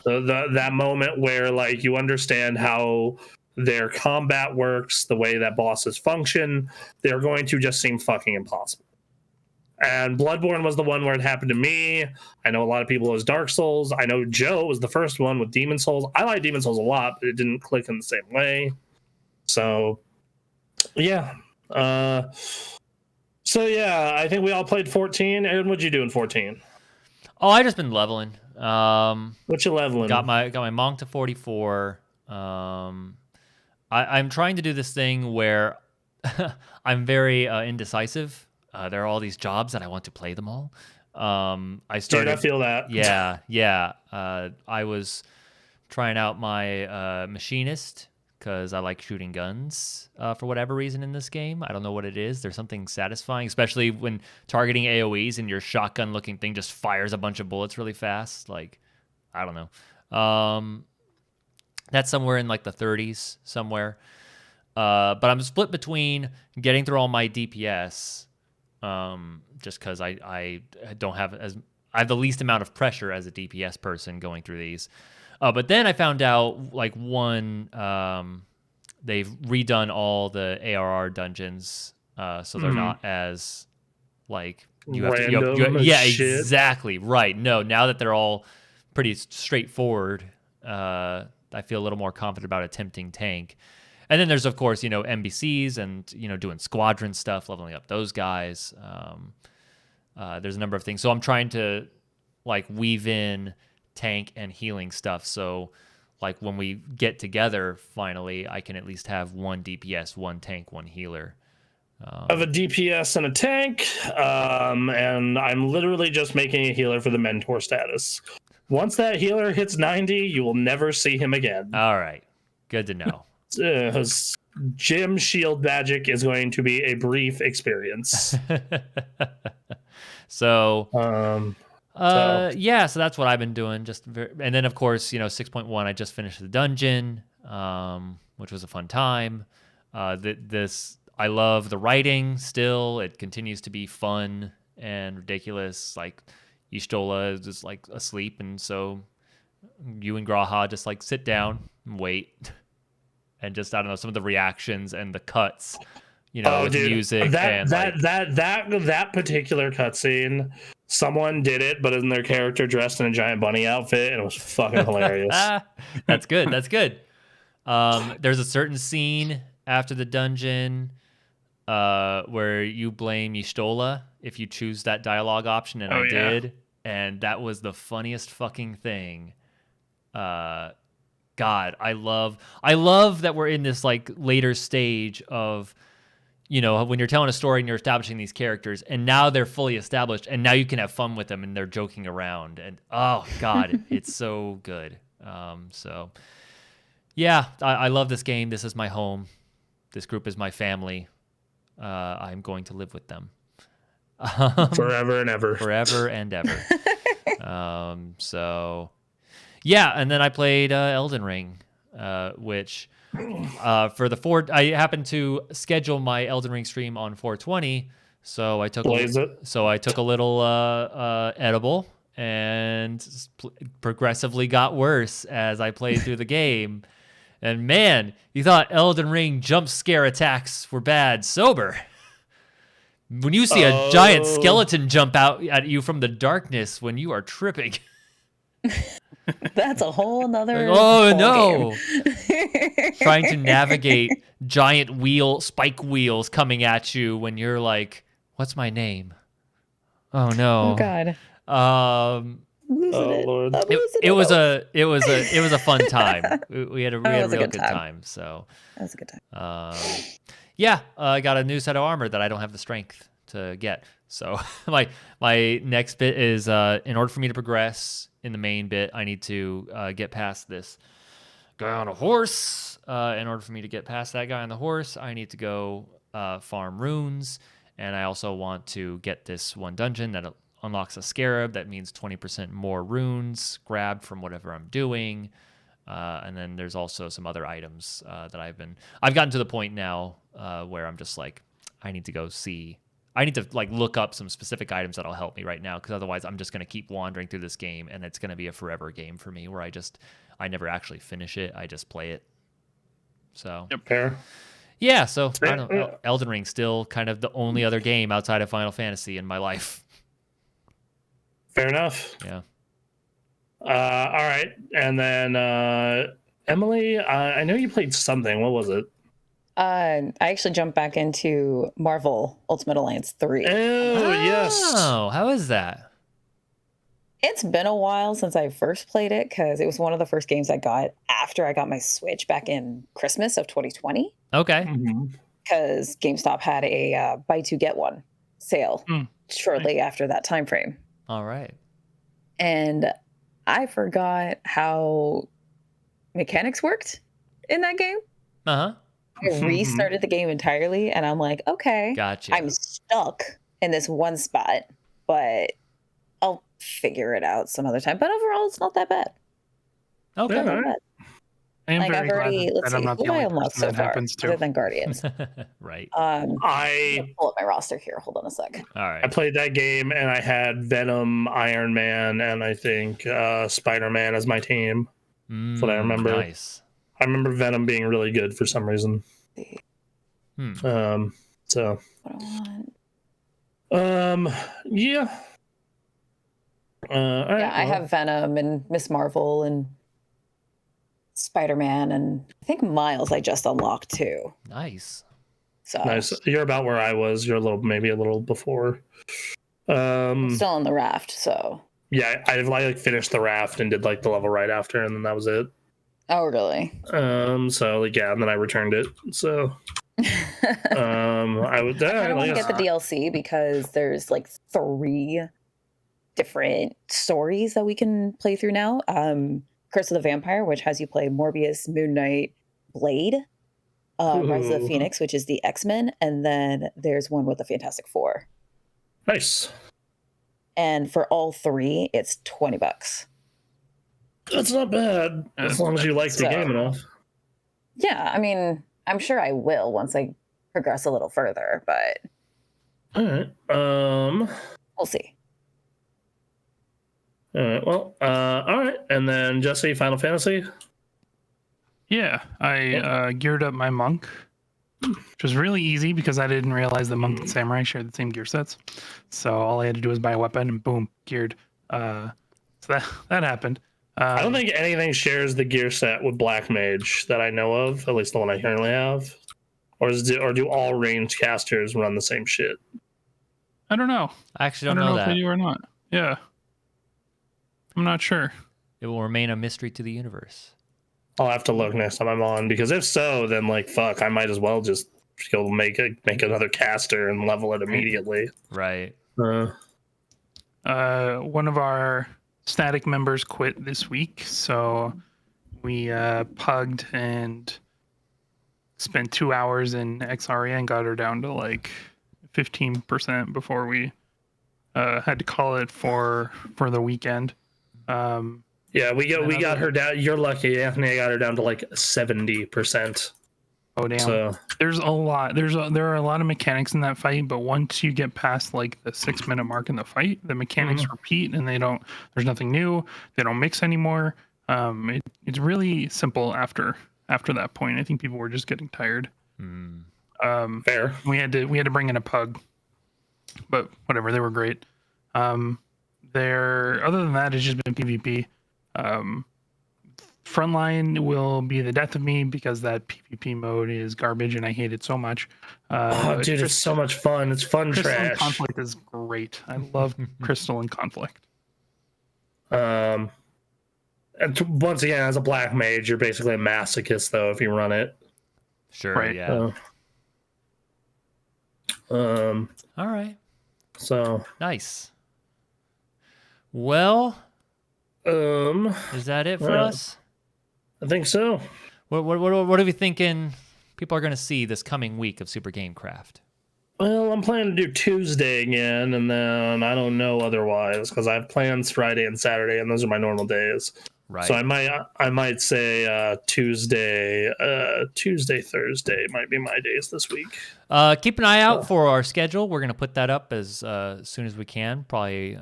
that moment where, like, you understand how their combat works, the way that bosses function, they're going to just seem fucking impossible. And Bloodborne was the one where it happened to me. I know a lot of people as Dark Souls. I know Joe was the first one with Demon Souls. I like Demon Souls a lot, but it didn't click in the same way. So, yeah. I think we all played 14. Aaron, what'd you do in 14? Oh, I just been leveling. What you leveling? Got my monk to 44. I'm trying to do this thing where I'm very indecisive. There are all these jobs and I want to play them all. I feel that. Yeah. I was trying out my machinist because I like shooting guns for whatever reason in this game. I don't know what it is. There's something satisfying, especially when targeting AoEs and your shotgun-looking thing just fires a bunch of bullets really fast. Like, I don't know. That's somewhere in like the 30s somewhere. But I'm split between getting through all my DPS, just because I don't have I have the least amount of pressure as a DPS person going through these. But then I found out, like, they've redone all the ARR dungeons, so they're not as, like, exactly right. No, now that they're all pretty straightforward, I feel a little more confident about attempting tank. And then there's, of course, NPCs and, doing squadron stuff, leveling up those guys. There's a number of things. So I'm trying to, like, weave in tank and healing stuff. So, like, when we get together, finally, I can at least have one DPS, one tank, one healer. I have a DPS and a tank, and I'm literally just making a healer for the mentor status. Once that healer hits 90, you will never see him again. All right. Good to know. Gym shield magic is going to be a brief experience. So that's what I've been doing. And then, of course, 6.1, I just finished the dungeon, which was a fun time. I love the writing still. It continues to be fun and ridiculous. Like, Y'shtola is just, like, asleep, and so you and Graha just, like, sit down and wait. And just, I don't know, some of the reactions and the cuts, with music that particular cutscene. Someone did it, but in their character dressed in a giant bunny outfit, and it was fucking hilarious. That's good. That's good. There's a certain scene after the dungeon where you blame Y'shtola if you choose that dialogue option, and I did, and that was the funniest fucking thing. God, I love that we're in this like later stage of, when you're telling a story and you're establishing these characters, and now they're fully established, and now you can have fun with them, and they're joking around, and oh God, it's so good. So yeah, I love this game. This is my home. This group is my family. I'm going to live with them forever and ever. Forever and ever. So yeah, and then I played Elden Ring, which. For the I happened to schedule my Elden Ring stream on 420, so I took a little edible and progressively got worse as I played through the game. And man, you thought Elden Ring jump scare attacks were bad sober. When you see a giant skeleton jump out at you from the darkness when you are tripping. That's a whole nother. Oh no! Trying to navigate giant spike wheels coming at you when you're like, "What's my name?" Oh no! Oh God! Lord! It was a fun time. We had a real good time. So that was a good time. Yeah, I got a new set of armor that I don't have the strength to get. So my next bit is in order for me to progress in the main bit, I need to get past this guy on a horse. In order for me to get past that guy on the horse, I need to go farm runes, and I also want to get this one dungeon that unlocks a scarab. That means 20% more runes grabbed from whatever I'm doing. And then there's also some other items that I've gotten to the point now where I'm just like, I need to like look up some specific items that'll help me right now, because otherwise I'm just going to keep wandering through this game, and it's going to be a forever game for me where I never actually finish it. I just play it. So fair. Yeah, so I don't know. Elden Ring still kind of the only other game outside of Final Fantasy in my life. Fair enough. Yeah. All right, and then Emily, I know you played something. What was it? I actually jumped back into Marvel Ultimate Alliance 3. Oh, yes. Oh, how is that? It's been a while since I first played it, because it was one of the first games I got after I got my Switch back in Christmas of 2020. Okay. Because GameStop had a buy two get one sale shortly after that time frame. All right. And I forgot how mechanics worked in that game. Uh-huh. I restarted the game entirely, and I'm like, okay, gotcha. I'm stuck in this one spot, but I'll figure it out some other time. But overall, it's not that bad. Okay. Not that bad. I am very glad that I'm not the only person that happens to. Other than Guardians. Right. I pull up my roster here. Hold on a sec. All right. I played that game, and I had Venom, Iron Man, and I think Spider-Man as my team. That's what I remember. Nice. I remember Venom being really good for some reason. So. Yeah. I have Venom and Miss Marvel and Spider-Man, and I think Miles I just unlocked too. Nice. So nice. You're about where I was. You're maybe a little before. I'm still on the raft, so. Yeah, I like finished the raft and did like the level right after, and then that was it. Oh, really? So like yeah, and then I returned it. So I would. I want to get the DLC because there's like 3 different stories that we can play through now. Curse of the Vampire, which has you play Morbius, Moon Knight, Blade, Rise of the Phoenix, which is the X-Men, and then there's one with the Fantastic Four. Nice. And for all 3, it's $20. That's not bad, as long as you like the game enough. Yeah, I mean, I'm sure I will once I progress a little further, but all right. We'll see. All right. Well, all right. And then Jesse, Final Fantasy. Yeah, I geared up my monk. which was really easy because I didn't realize that Monk and Samurai shared the same gear sets. So all I had to do was buy a weapon and boom, geared. So that happened. I don't think anything shares the gear set with Black Mage that I know of, at least the one I currently have. Or do all ranged casters run the same shit? I don't know. I actually don't know if they that. do or not. Yeah. I'm not sure. It will remain a mystery to the universe. I'll have to look next time I'm on, because if so, then like fuck, I might as well just go make another caster and level it immediately. Right. One of our static members quit this week, so we pugged and spent 2 hours in XRE and got her down to like 15% before we had to call it for the weekend. Yeah, we got her down. You're lucky, Anthony. I got her down to like 70%. Oh damn! So there's a lot. There are a lot of mechanics in that fight, but once you get past like the 6-minute mark in the fight, the mechanics repeat, and there's nothing new. They don't mix anymore. It's really simple after that point. I think people were just getting tired. Fair. We had to bring in a pug, but whatever. They were great. Other than that, it's just been PvP. Frontline will be the death of me because that PvP mode is garbage and I hate it so much. Dude, it's so much fun. It's fun Crystal trash. and Conflict is great. I love Crystal and Conflict. And once again, as a Black Mage, you're basically a masochist, though, if you run it. Sure. Right. Yeah. All right. So nice. Well, is that it for us? I think so. What are we thinking people are going to see this coming week of Super Gamecraft? Well, I'm planning to do Tuesday again, and then I don't know otherwise because I have plans Friday and Saturday, and those are my normal days. Right. So I might say Tuesday, Thursday might be my days this week. Keep an eye out for our schedule. We're going to put that up as soon as we can. Probably.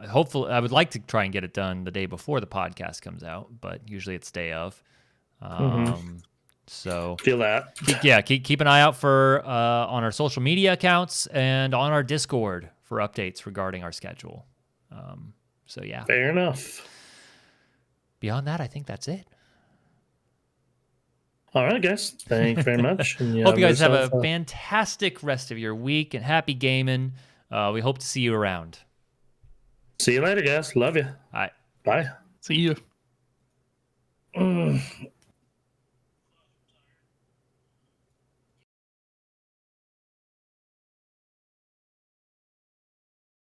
Hopefully, I would like to try and get it done the day before the podcast comes out, but usually it's day of. So feel that. Keep an eye out for on our social media accounts and on our Discord for updates regarding our schedule. So yeah. Fair enough. Beyond that, I think that's it. All right, guys. Thank you very much. Hope you guys have a fantastic rest of your week and happy gaming. We hope to see you around. See you later, guys. Love you. All right. Bye. See you.